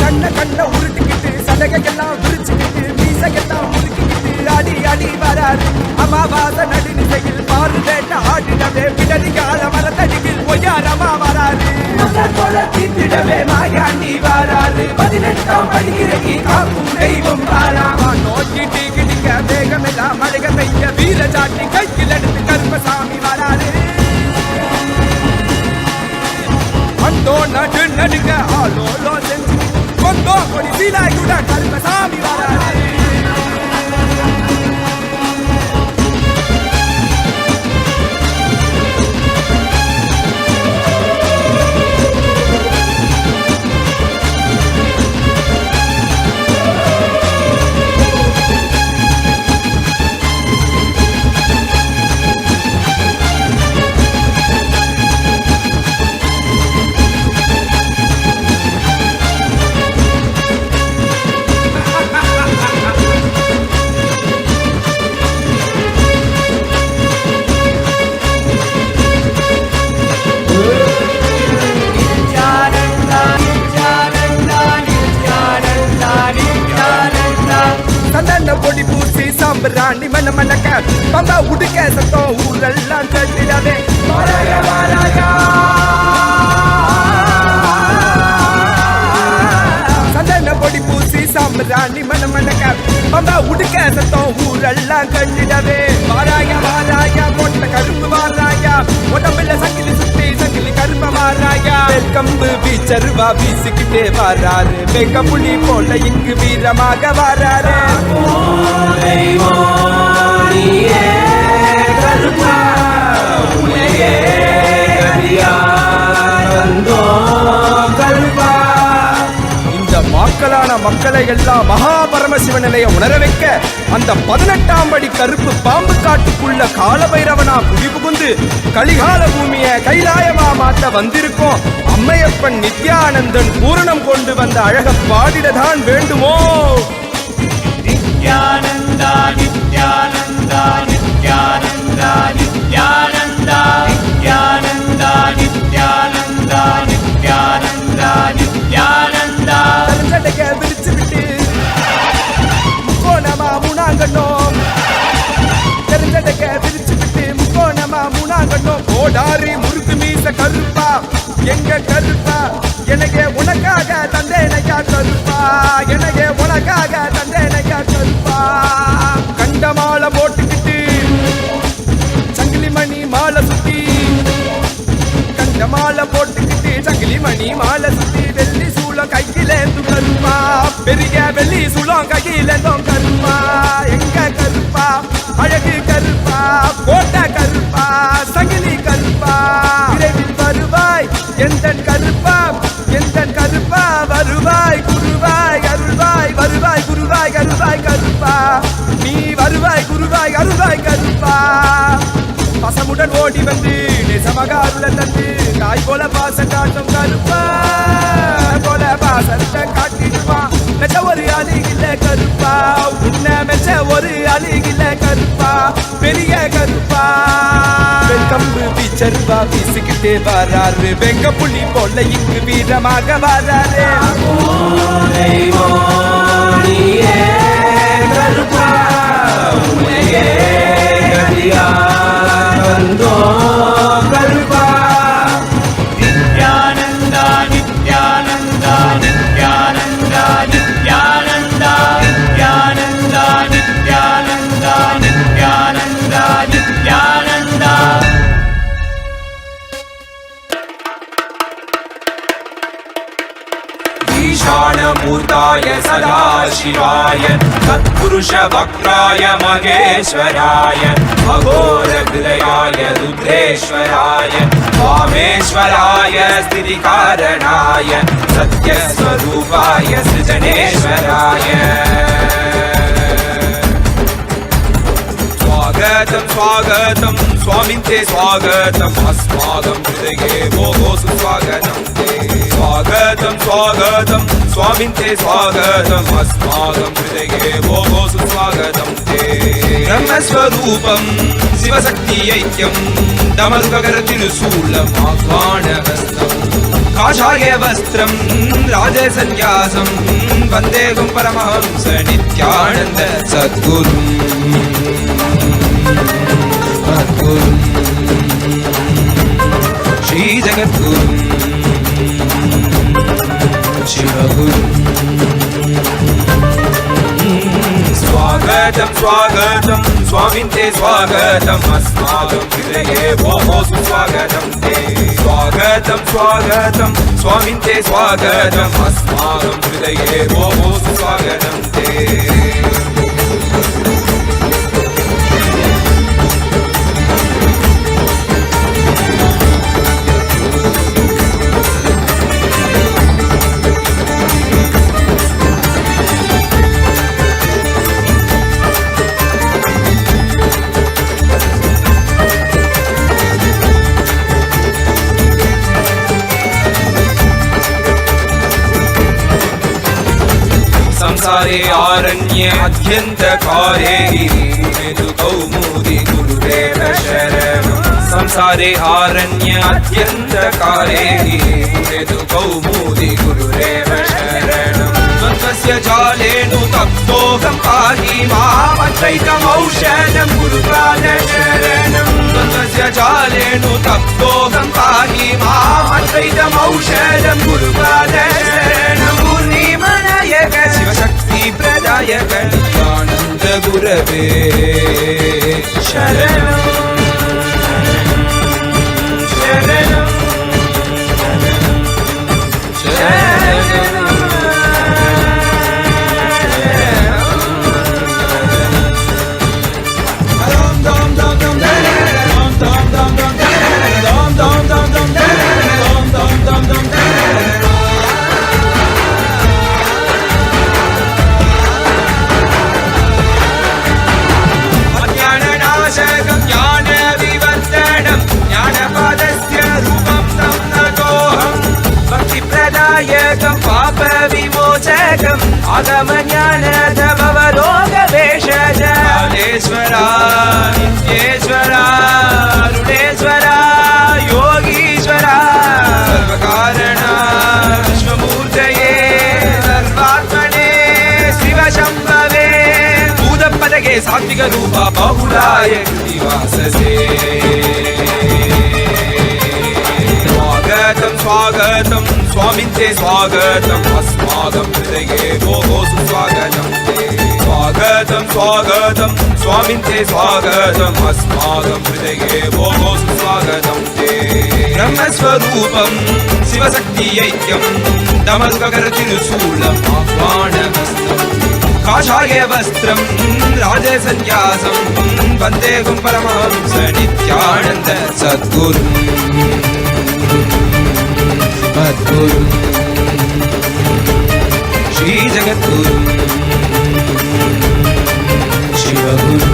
கண்ண கண்ண உருட்டிக்கிட்டு சடகையெல்லாம் விரிச்சுக்கிட்டு மீசையெல்லாம் முறுக்கிக்கிட்டு அடி அடி வராது. அமாவாச நடுநிசையில் பாரு வேட்ட ஆடிடவே பிடரிகால மரத்தடியில் ஒய்யாரமா வராது. தீர்த்திடவே மாயாண்டி வராது. 18ஆம் படிக்கிறகி காக்கும் தெய்வம் வாராமா. நோக்கி டீக்கிட்டிங்க வேகமெல்லாம் மழக பெய்ய வீர சாட்டி கையில் எடுத்து கருப்பசாமி வராது. அண்டோ நடு நடுங்க ஆளோலோ செஞ்சு கொண்டோ கொடி சீலாயுட கருப்பசாமி வராது. சாம்பிராணி மன மணக்க பம்பா உடுக்க சத்தம் ஊரெல்லாம் கட்டிடவே வாராயா வாராயா சந்தன பொடி பூசி சாம்பிராணி மன மணக்க பம்பா உடுக்க சத்தம் ஊரெல்லாம் கட்டிடவே வாராயா வாராயா மொட்டை கரும்பு வாராயா உடம்புல சங்கிலி சுத்தி சங்கிலி கரும்ப வாராயா வெல்கம்பு பீச்சருவா வீசிக்கிட்டே வாராரு வெங்க புலி போல இங்கு வீரமாக வாராரு மக்களான மக்களை எல்லாம் மகாபரமசிவன் நிலைய உணர வைக்க அந்த 18ஆம் படி கருப்பு பாம்பு காட்டுக்குள்ள காலபைரவனா குடி புகுந்து கலிகால பூமிய கைலாயமா மாத்த வந்திருக்கோம். அம்மையப்பன் நித்யானந்தன் பூரணம் கொண்டு வந்த அழக பாடிடதான் வேண்டுமோ? நித்யானந்தா நித்யானந்தா நித்யானந்தா நித்யானந்தா நித்யானந்தா நித்யானந்தா நித்யானந்தா நித்யானந்தா கருஞ்சடைக்க விரிச்சு விட்டு முக்கோணமா மூணாங்கண்ணோம் கருஞ்சடைக்க விரிச்சு விட்டு முக்கோணமா மூணாங்கண்ணோம் கோடாரி முறுக்கு மீச கருப்பா எங்க கருப்பா எனக்கு உனக்காக தந்தேனைக்கா கருப்பா எனக்கு உனக்காக தந்தேனைக்கா கருப்பா கண்டமாலை போட்டுக்கிட்டு சங்கிலி மணி மாலை சுத்தி கண்ட மாலை போட்டுக்கிட்டு சங்கிலி மணி மாலை சுத்தி வெள்ளி சூளம் கையிலேந்து கருப்பா பெரிய வெள்ளி சூளம் கையிலேந்தும் கருப்பா எங்க கருப்பா அழகு கருப்பா கோட்டை கருப்பா சங்கிலி கருப்பா விரைவில் வருவாய் எந்தன் கருப்பா எந்தன் கருப்பா வருவாய் குருவாய் அருள்வாய் வருவாய் குருவாய் அருள்வாய் கருப்பா நீ வருவாய் குருவாய் அருள்வாய் கருப்பா பசமுடன் ஓடி வந்து நேசமாக அருள தந்து தாய் போல பாச காட்டும் கருப்பா போல பாசத்தை காட்டிடுவா மெச்ச ஒரு அழுகில கருப்பா உன்ன மெச்ச ஒரு அழுகில கருப்பா பெரிய கருப்பா வெல்கம்பு பீச்சருவா வீசிக்கிட்டே வராரு வெங்க புலி போல இங்கு வீரமாக வராரு கருப்பா உன்னையே கருப்பா நித்யானந்தா நித்யானந்தா நித்யானந்தா நித்யானந்தா நித்யானந்தா நித்யானந்தா நித்யானந்தா நித்யானந்தா ईशानमूर्ताय सदाशिवाय तत्पुरुषवक्त्राय महेश्वराय अघोरहृदयाय रुद्रेश्वराय वामेश्वराय स्थितिकारणाय सत्यस्वरूपाय सृजनेश्वराय स्वागतं स्वागतं स्वामिन्ते स्वागतम् अस्माकं हृदये भोः सुस्वागतं ते स्वागतं स्वागतं स्वामिन्ते स्वागतम् अस्माकं हृदये भोः सुस्वागतं ते ब्रह्मस्वरूपं शिवशक्तिऐक्यं दमरुकरतिरुशूलम् आह्वानवस्त्रं काषायवस्त्रं राजसन्न्यासं वन्देऽहं परमहंस नित्यानन्द सद्गुरुम् श्री जगद्गुरु शिवगुरु स्वागतं स्वागतं स्वामिन्ते स्वागतम् अस्माकं हृदये भोः सुस्वागतं ते स्वागतं स्वागतं स्वामिन्ते स्वागतम् अस्माकं हृदये भोः सुस्वागतं ते संसारे आरण्ये अध्यन्तकारे तु कौमुदी गुरुदेव शरणं संसारे आरण्ये अध्यन्तकारे तु कौमुदी गुरुदेव शरणं ద్వంద్వస్య జాలేను తప్తోహం పాహి మామద్వైతమౌషధం గురుపాద శరణం ద్వంద్వస్య జాలేను తప్తోహం పాహి మామద్వైతమౌషధం గురుపాద శరణం పూర్ణిమనాయక శివశక్తి ప్రదాయక నిత్యానంద గురవే శరణం శరణం అజ్ఞాననాశకం జ్ఞాన వివర్ధనం జ్ఞానపదస్య రూపం తం నతోహం భక్తి ప్రదాయకం పాప విమోచకం ఆగమ జ్ఞానధవరోగ భేషజ కాళేశ్వర నిత్యేశ్వర అరుణేశ్వర యోగీశ్వర సర్వకారణ విశ్వమూర్తయే సర్వాత్మనే శివ శంభవే భూతపదగే సాత్విక రూప బహుళాయ నివాససే స్వాగతం స్వాగతం స్వామింతే స్వాగతం అస్మాకం హృదయే భోగో సుస్వాగతం స్వాగతం స్వాగతం స్వామింతే స్వాగతం అస్మాకం హృదయే భోగో సుస్వాగతం బ్రహ్మస్వరూపం శివశక్తి ఐక్యం దమరుకర తిరుశూలం ఆహ్వానమస్తం కాషాయ వస్త్రం రాజసన్యాసం వందేహం పరమహంస నిత్యానంద సద్గురు మద్గురు శ్రీ జగద్గురు శివగురు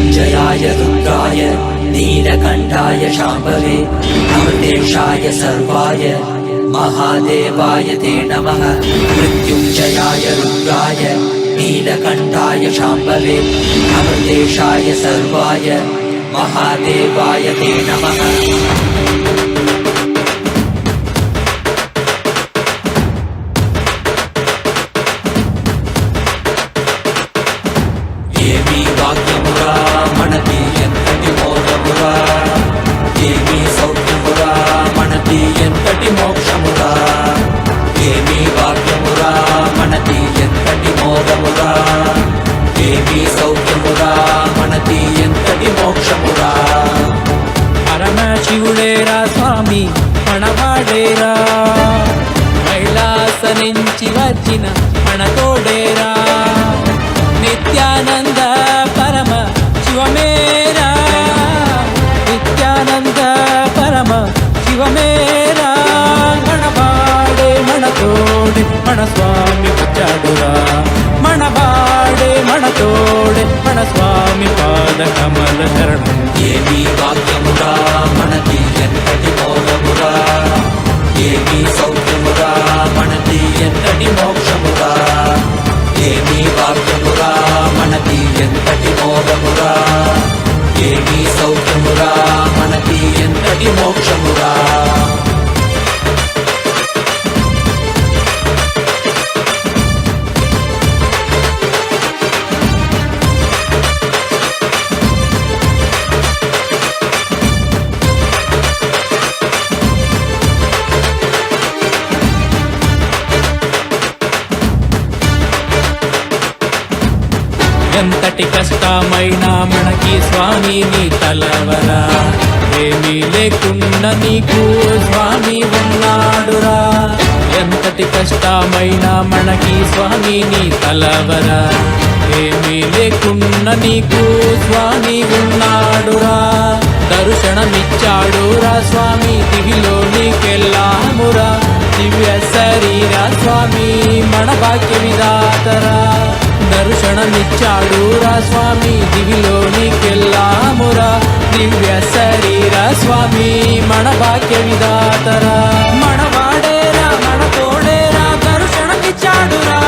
रुद्राय नीलकण्ठाय शाम्भवे अमृतेशाय सर्वाय महादेवाय ते नमः मृत्युञ्जयाय रुद्राय नीलकण्ठाय शाम्भवे अमृतेशाय सर्वाय महादेवाय ते नमः పరమశివుడేరా స్వామి పణవాడేరా కైలాస నుంచి వచ్చిన పణతోడేరా నిత్యానంద పరమ శివమేరా నిత్యానంద పరమ శివమేరా మణవాడే మణతోడే మన స్వామి వచ్చాడురా మణవాడే మణతోడే మన స్వామి పాద కమల శరణం ఏమీ వాక్యమురా మనకి ఎంతటి మోగమురా ఏమీ సౌఖ్యమురా మనకి ఎంతటి మోక్షమురా ఏమీ వాక్యమురా మనకి ఎంతటి మోగమురా ఏమీ సౌఖ్యమురా మనకి ఎంతటి మోక్షమురా ఎంతటి కష్టమైనా మనకి స్వామి నీ తలవరా ఏమీ లేకుండా నీకు స్వామి ఉన్నాడురా ఎంతటి కష్టమైనా మనకి స్వామి నీ తలవరా. ఏమీ లేకున్న నీకు స్వామి ఉన్నాడురా, దర్శనమిచ్చాడురా స్వామి దివిలో నీకెళ్ళామురా. దివ్య శరీర స్వామి మన భాగ్య విధాతరా, దర్శనమిచ్చాడురా స్వామి దివిలో నీకెళ్ళామురా. దివ్య శరీర స్వామి మన భాగ్య విధాతరా. మనవాడేరా మన తోడేరా దర్శనమిచ్చాడురా,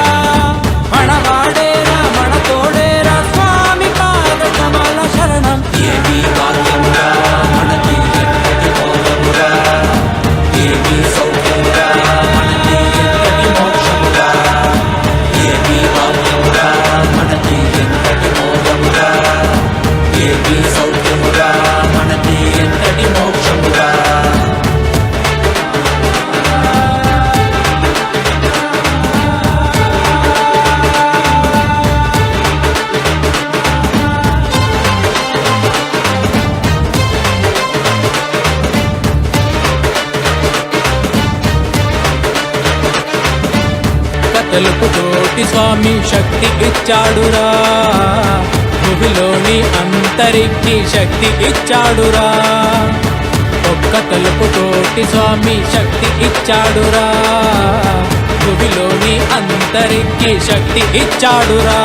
మనవాడేరా మన తోడేరా స్వామి పాద కమల శరణం. ఏమీ భాగ్యమురా మనకి ఎంతటి మోక్షమురా, ఏమీ సౌఖ్యమురా మనకి ఎంతటి మోక్షమురా. ఏమీ భాగ్యమురా మనకి ఎంతటి మోక్షమురా, ఏమీ సౌఖ్యమురా మనకి ఎంతటి మోక్షమురా. తెలుపు తోటి స్వామి శక్తి ఇచ్చాడురా, భూమిలోని అంతరికి శక్తి ఇచ్చాడురా. ఒక్క తలుపు తోటి స్వామి శక్తి ఇచ్చాడురా, భూమిలోని అంతరికి శక్తి ఇచ్చాడురా.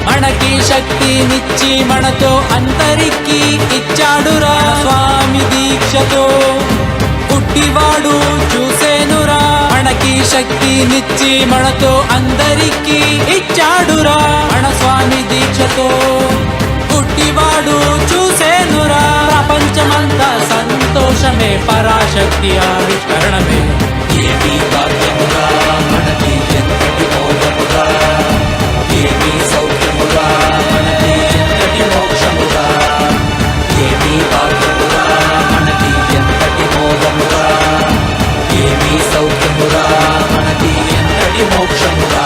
మనకి శక్తినిచ్చి మనతో అంతరికి ఇచ్చాడురా. స్వామి దీక్షతో పుట్టివాడు చూసేనురా, మనకి శక్తినిచ్చి మనతో అందరికీ ఇచ్చాడురా. మన స్వామి దీక్షతో పుట్టివాడు చూసేనురా. ప్రపంచమంతా సంతోషమే, పరాశక్తి ఆవిష్కరణమే. ఏమీ భాగ్యమురా మనకి ఎంతటి మోక్షమురా, ఏమీ సౌఖ్యమురా మనకి ఎంతటి మోక్షమురా. ఏమీ భాగ్యమురా మనకి ఎంతటి మోక్షమురా, ఏమీ సౌఖ్యమురా మనకి ఎంతటి మోక్షమురా.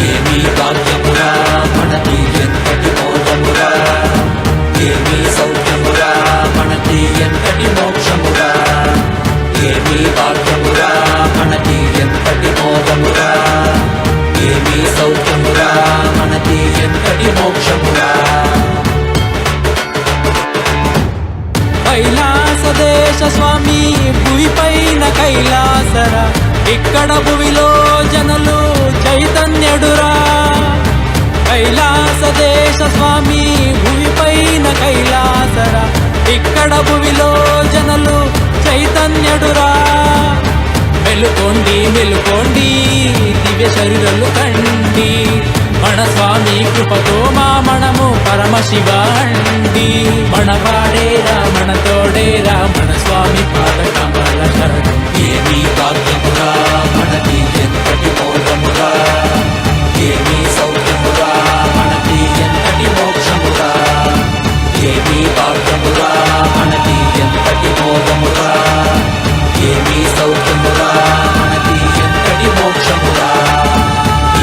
ఏమీ భాగ్యమురా మనకి ఎంతటి మోక్షమురా, ఏమీ సౌఖ్యమురా మనకి ఎంతటి మోక్షమురా. ఏమీ భాగ్యమురా మనకి ఎంతటి మోక్షమురా, ఏమీ సౌఖ్యమురా మనకి ఎంతటి మోక్షమురా. కైలాస దేశ స్వామి భూమిపైన కైలాసరా, ఇక్కడ భువిలో జనులు చైతన్యుడురా. కైలాస దేశ స్వామి భూమిపైన కైలాసరా, ఇక్కడ భువిలో జనులు చైతన్యుడురా. మెలుకోండి మెలుకోండి దివ్య శరీరాలు కండి, మన స్వామి కృపతో మా మనము పరమశివ అండి. మనవాడేరా మన తోడేరా మన స్వామి పాద కమల శరణం. ఏమీ భాగ్యమురా మనకి ఎంతటి మోక్షమురా, ఏమీ సౌఖ్యమురా మనకి ఎంతటి మోక్షమురా. ఏమీ భాగ్యమురా మనకి ఎంతటి మోక్షమురా, ఏమీ సౌఖ్యమురా మనకి ఎంతటి మోక్షమురా.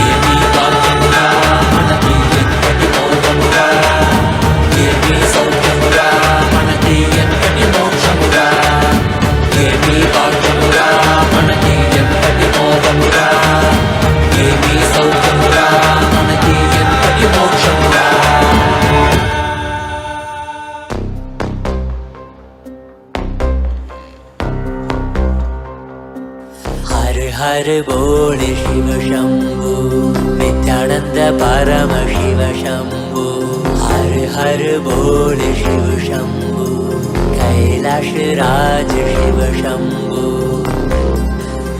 ఏమీ భాగ్యమురా మనకి ఎంతటి మోక్షమురా, ఏమీ సౌఖ్యమురా మనకి ఎంతటి మోక్షమురా. ఏమీ భాగ్యమురా మనకి ఎంతటి మోక్షమురా, ఏమీ సౌఖ్యమురా మనకి ఎంతటి మోక్షమురా. हर हर बोल शिव शंभु, नित्यानंद परमशिव शंभु. हर हर बोल शिव शंभु, कैलाश राज शिव शंभु.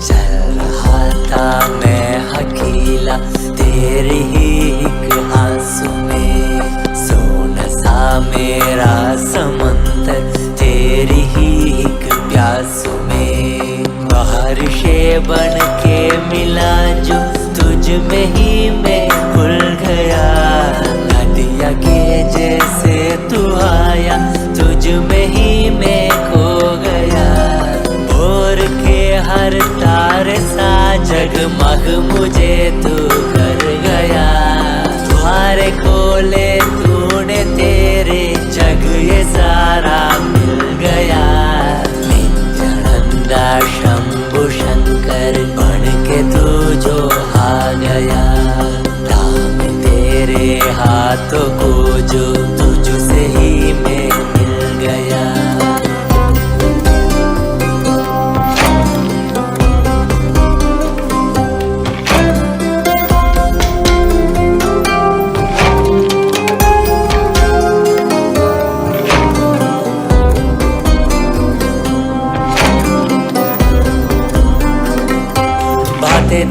चल रहा था मैं अकेला तेरे ही एक आंसू में, सोन सा मेरा समंदर तेरी ही एक प्यास में. बाहर से बन के मिला जो तुझ में ही मैं खुल गया। नदिया के जैसे तू आया, तुझ में ही मैं खो गया। भोर के हर तारे सा जगमग मुझे तू कर गया। द्वारे खोले तूने तेरे, जग ये सारा मिल गया। नित्यानंदा शंभु शंकर बन के तू जो आ गया। दाम तेरे हाथों को जो तुझसे ही मैं मिल गया।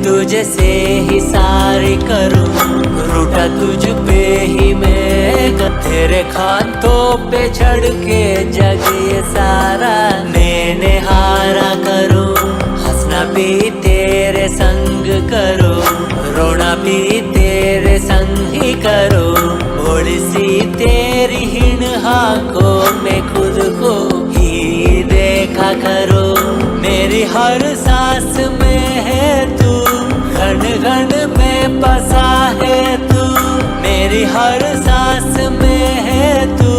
तुझे से ही सारी करूं, रूठा तुझ पे ही मैं। तेरे खानों पे चढ़ के जग ये सारा मैंने हारा करूं। हंसना भी तेरे संग करो, रोना भी तेरे संग ही करो। भोली सी तेरी हिण आंखों में खुद को ही देखा करो। मेरी हर सांस में है तू, घन घन में बसा है तू। मेरी हर सांस में है तू,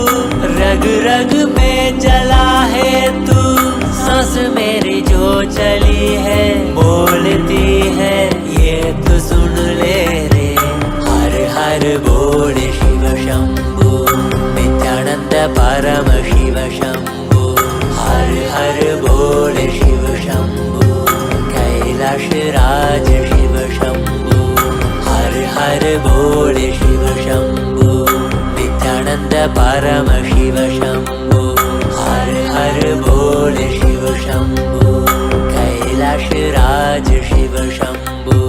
रग रग में जला है तू। सांस मेरी जो चली है बोलती है ये तो सुन ले रे। हर हर बोल शिव शंभु, नित्यानंद परम शिव शंभु। हर हर बोल शिव शंभु, कैलाश राज शिव शंभु। हर हर बोल शिव शंभु, नित्यानंद परम शिव शंभु। हर हर बोल शिव शंभु, कैलाश राज शिव शंभु।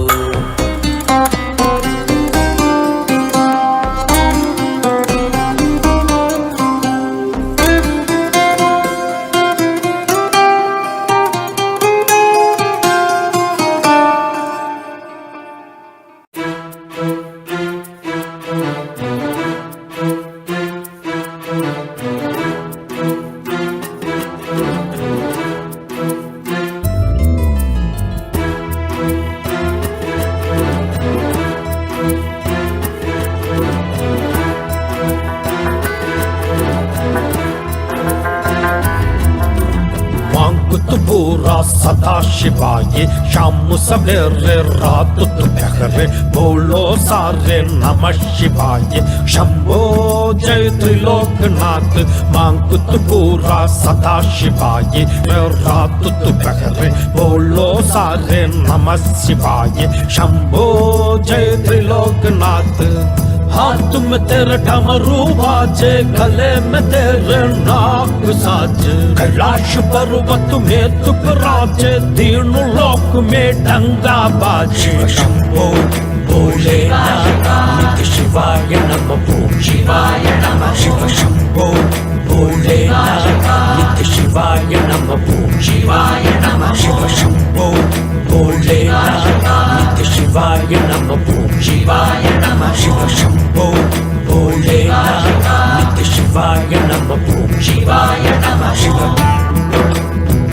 सदा शिवाय शाम सवेरे रात दोपहर बोलो सारे नमः शिवाय। शंभो जय त्रिलोकनाथ मांगुत पूरा सदा शिवाय। रात दोपहर बोलो सारे नमः शिवाय। शंभो जय त्रिलोकनाथ। हाथ में तेरे डमरू बाजे, गले में तेरे नाग साजे। कैलाश पर्वत में तू राजे, तीनों लोक में डंगा बाजे। शंभो भोले नित्य शिवाय नमः ओम शिवाय नमः। शिव शंभो भोले नित्य शिवाय नमः ओम शिवाय नमः। शिव शंभो भोले नित्य शिवाय नमः ओम शिवाय नमः। शिव शंभो भोले नित्य शिवाय नमः ओम शिवाय नमः। शिव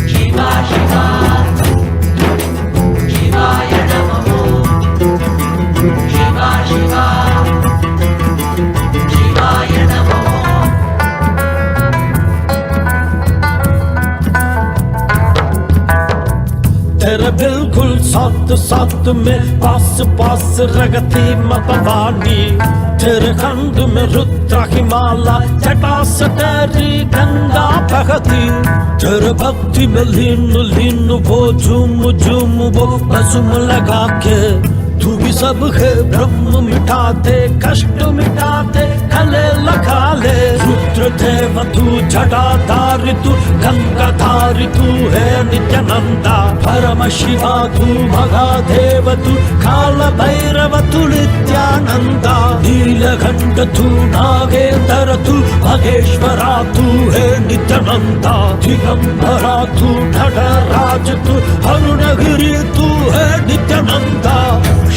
शिवा शिवा शिवाय नमः शिवा शिवा शिवाय नमः। तेरे बिल्कुल साथ साथ में पास पास रगती मतवानी। तेरे खंड में रुद्र हिमाला, जटा से तेरी गंगा बहती। तेरे भक्ति में लीन लीन वो झूम झूम वो रस्म लगा के। तू भी सब है ब्रह्म मिटाते, कष्ट मिटाते, गले लगा ले। रुद्र देव तू जटाधारी, तू गंगाधारी, तू है नित्यानंदा। परम शिवा तू महादेव, तू काल भैरव, तू नित्यानंदा। नीलकंठ तू नागेंद्र तू महेश्वरा तू है नित्यानंदा दिगंबरा तू नटराज तू अरुणगिरी तू है नित्यानंदा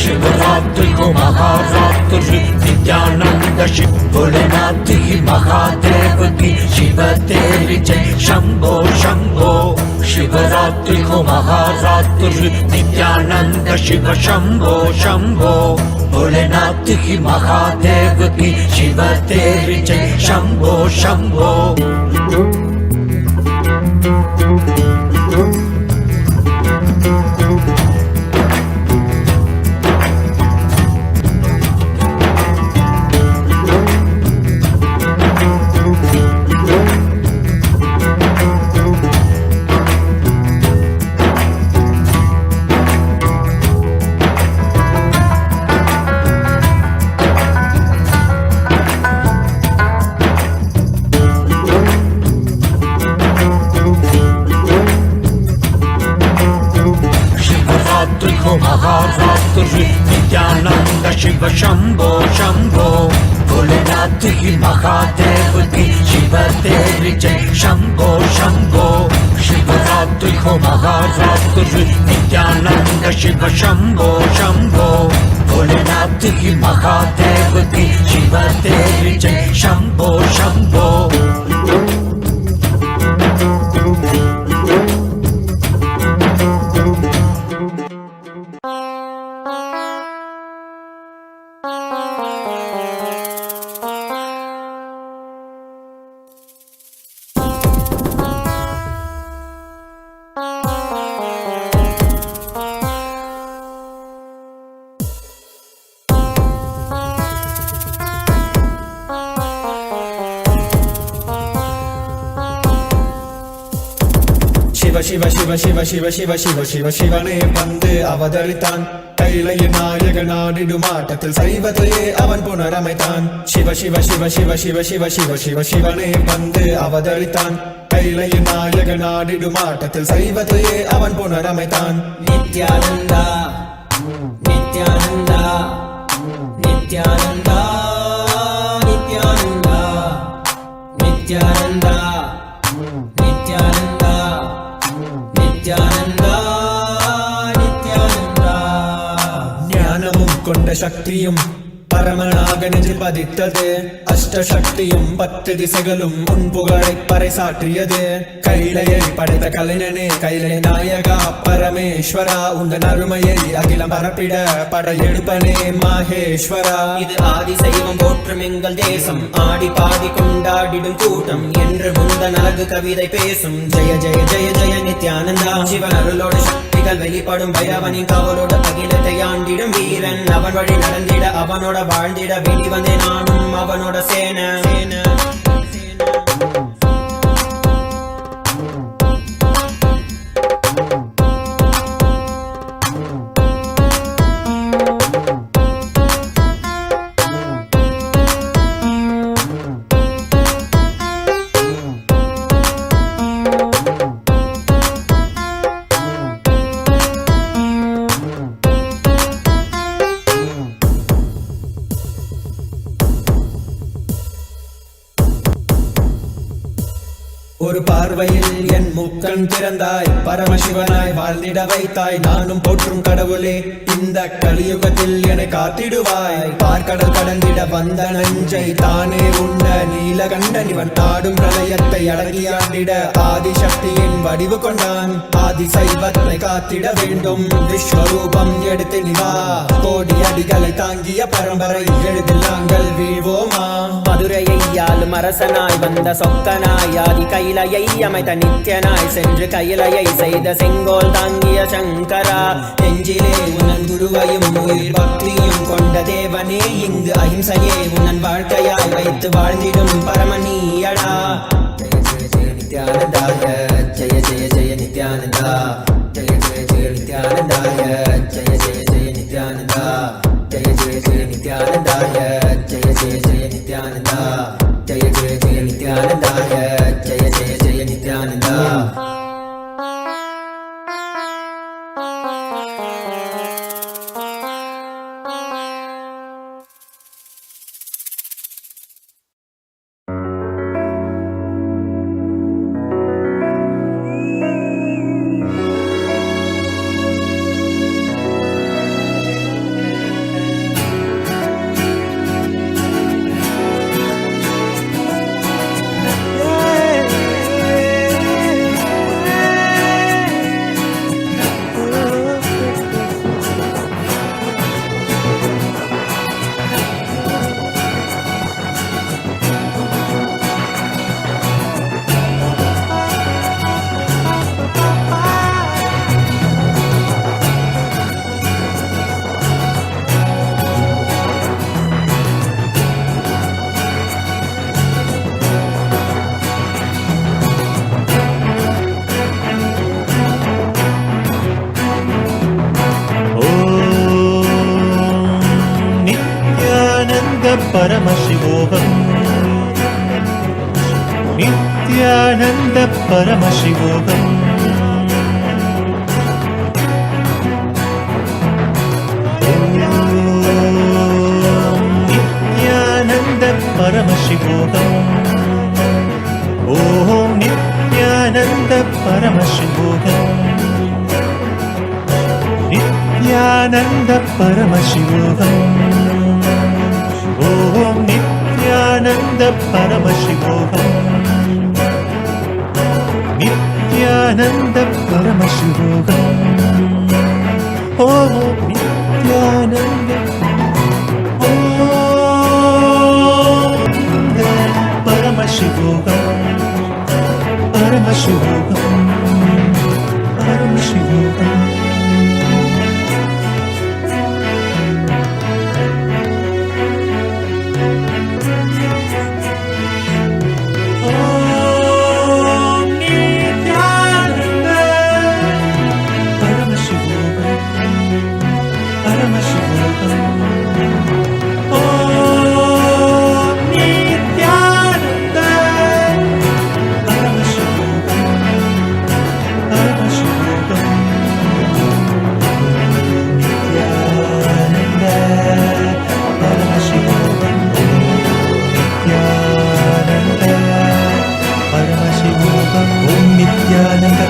शिवरात्रि को महारात्रि नित्यानंद शिव भोलेनाथ की महादेव की शिव तेरी जय शंभो शंभो शिवरात्रि को महारात्रि नित्यानंद शिव शंभो शंभो भोलेनाथ की महादेव की शिव तेरी जय शंभो शंभो महारात्रि नित्यानंद शिव शंभो शंभो भोलेनाथ की महादेव की शिव तेरी जय शंभो शंभो शिवरात्रि को महारात्रि नित्यानंद शिव शंभो शंभो भोलेनाथ की महादेव की शिव तेरी जय शंभो शंभो शिव शिव शिव शिव शिव शिव शिव शिवने வந்து அவதரித்தான் கைலைய நாயக நாடிடுமாட்டத்தில் சைவத்தையே அவன் புனரமைத்தான் शिव शिव शिव शिव शिव शिव शिव शिव शिवने வந்து அவதரித்தான் கைலைய நாயக நாடிடுமாட்டத்தில் சைவத்தையே அவன் புனரமைத்தான் நித்யானந்தா நித்யானந்தா நித்யானந்தா நித்யானந்தா நித்யானந்தா நித்யானந்தா நித்யானந்தா நித்யானந்தா ஞானமும் கொண்ட சக்தியும் பரமனாக நெஞ்சில் பதித்தது அஷ்டசக்தியும் 10 திசைகளும் உன் புகழை பறைசாற்றியது கைலையை படைத்த கலைஞனே கைலை நாயகா பரமேஸ்வரா உந்தன் அருமையை அகிலம் பரப்பிட படையெடுப்பனே மாஹேஸ்வரா இது ஆதி சைவம் போற்றும் எங்கள் தேசம் ஆடி பாடி கொண்டாடிடும் கூட்டம் என்று முந்தன் அழகு கவிதை பேசும் ஜெய ஜெய ஜெய ஜெய நித்யானந்தா சிவன் அருளோட சக்திகள் வெளிப்படும் பைரவனின் காவலோட அகிலத்தை ஆண்டிடும் வீரன் அவன் வழி நடந்திட அவனோட வாழ்ந்திட வெளிவந்தே நானும் அவனோட சேன ஒரு பார்வையில் என் முக்கண் திறந்தாய் பரமசிவனாய் வாழ்ந்திட வைத்தாய் நானும் போற்றும் கடவுளே இந்த கலியுகத்தில் என்னை காத்திடுவாய் பார்க்கடல் கடந்திட வந்த நஞ்சை தானே உண்ட நீலகண்டன் இவன் தாடும் பிரளயத்தை அடங்கியாண்டிட ஆதிசக்தியின் வடிவு கொண்டான் ஆதி சைவத்தை காத்திட வேண்டும் விஸ்வரூபம் எடுத்து நிவா கோடி அடிகளை தாங்கிய பரம்பரை எழுதில் நாங்கள் வீழ்வோமா மதுரையை ஆளும் அரசனாய் வந்த சொக்கனாய் ஆதி கைலையை அமைத்த நித்யனாய் சென்று கைலையை செய்த செங்கோல் தாங்கிய சங்கரா நெஞ்சிலே உனன் குருவையும் உயிர் பக்தியும் கொண்ட தேவனே இங்கு அஹிம்சையே உனன் வாழ்க்கையாய் வைத்து வாழ்ந்திடும் பரமநீயடா Jaya Jaya Jaya நித்யானந்தாய Jaya Jaya Jaya நித்யானந்தாய Jaya Jaya Jaya நித்யானந்தாய Jaya Jaya Jaya நித்யானந்தாய Jaya Jaya Jaya Nithyananda Jaya Jaya Jaya நித்யானந்தாய Jaya Jaya Jaya Nithyananda Paramashivoham Nithyananda Paramashivoham Nithyananda Paramashivoham Om Nithyananda Paramashivoham Nithyananda Paramashivoham Om Nithyananda Paramashivoham Nithyananda Paramashivoham Om Nithyananda Paramashivoham Paramashivoham Paramashivoham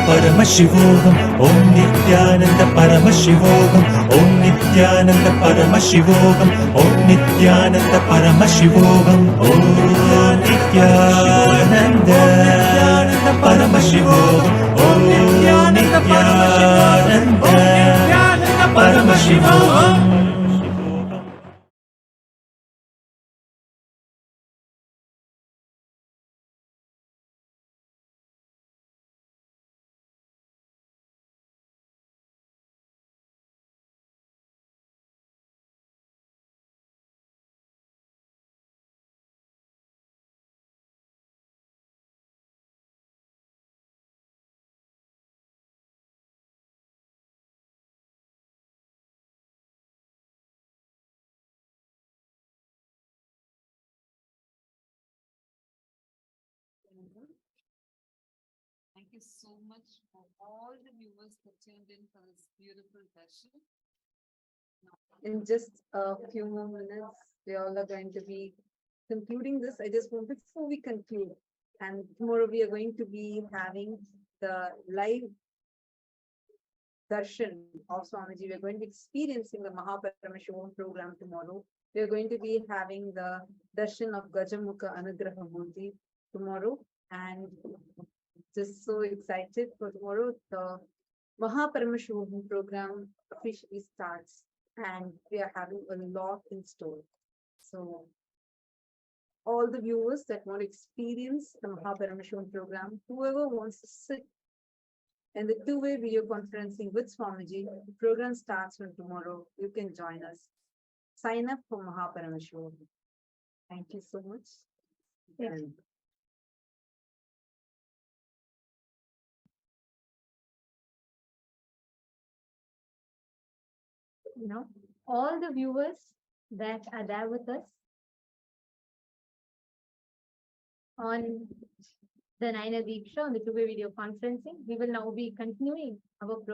Paramashivoham Om Nithyananda Paramashivoham Om Nithyananda Paramashivoham Om Nithyananda Paramashivoham Om Nithyananda Paramashivoham Om Nithyananda Paramashivoham Thank you so much for all the viewers that tuned in for this beautiful session. In just a few more minutes, we all are going to be concluding this. I just want, before we conclude, and tomorrow we are going to be having the live Darshan of Swamiji. We're going to be experiencing the Paramashivam program tomorrow. We're going to be having the Darshan of Gajamukha Anugraha Murti tomorrow, and just so excited for tomorrow. The Paramashivam program officially starts, and we are having a lot in store. So all the viewers that want to experience the Paramashivam program, whoever wants to sit in the two-way video conferencing with Swamiji, the program starts from tomorrow. You can join us. Sign up for Paramashivam. Thank you so much. And all the viewers that are there with us on the Naina Deeksha on the two-way video conferencing, we will now be continuing our program.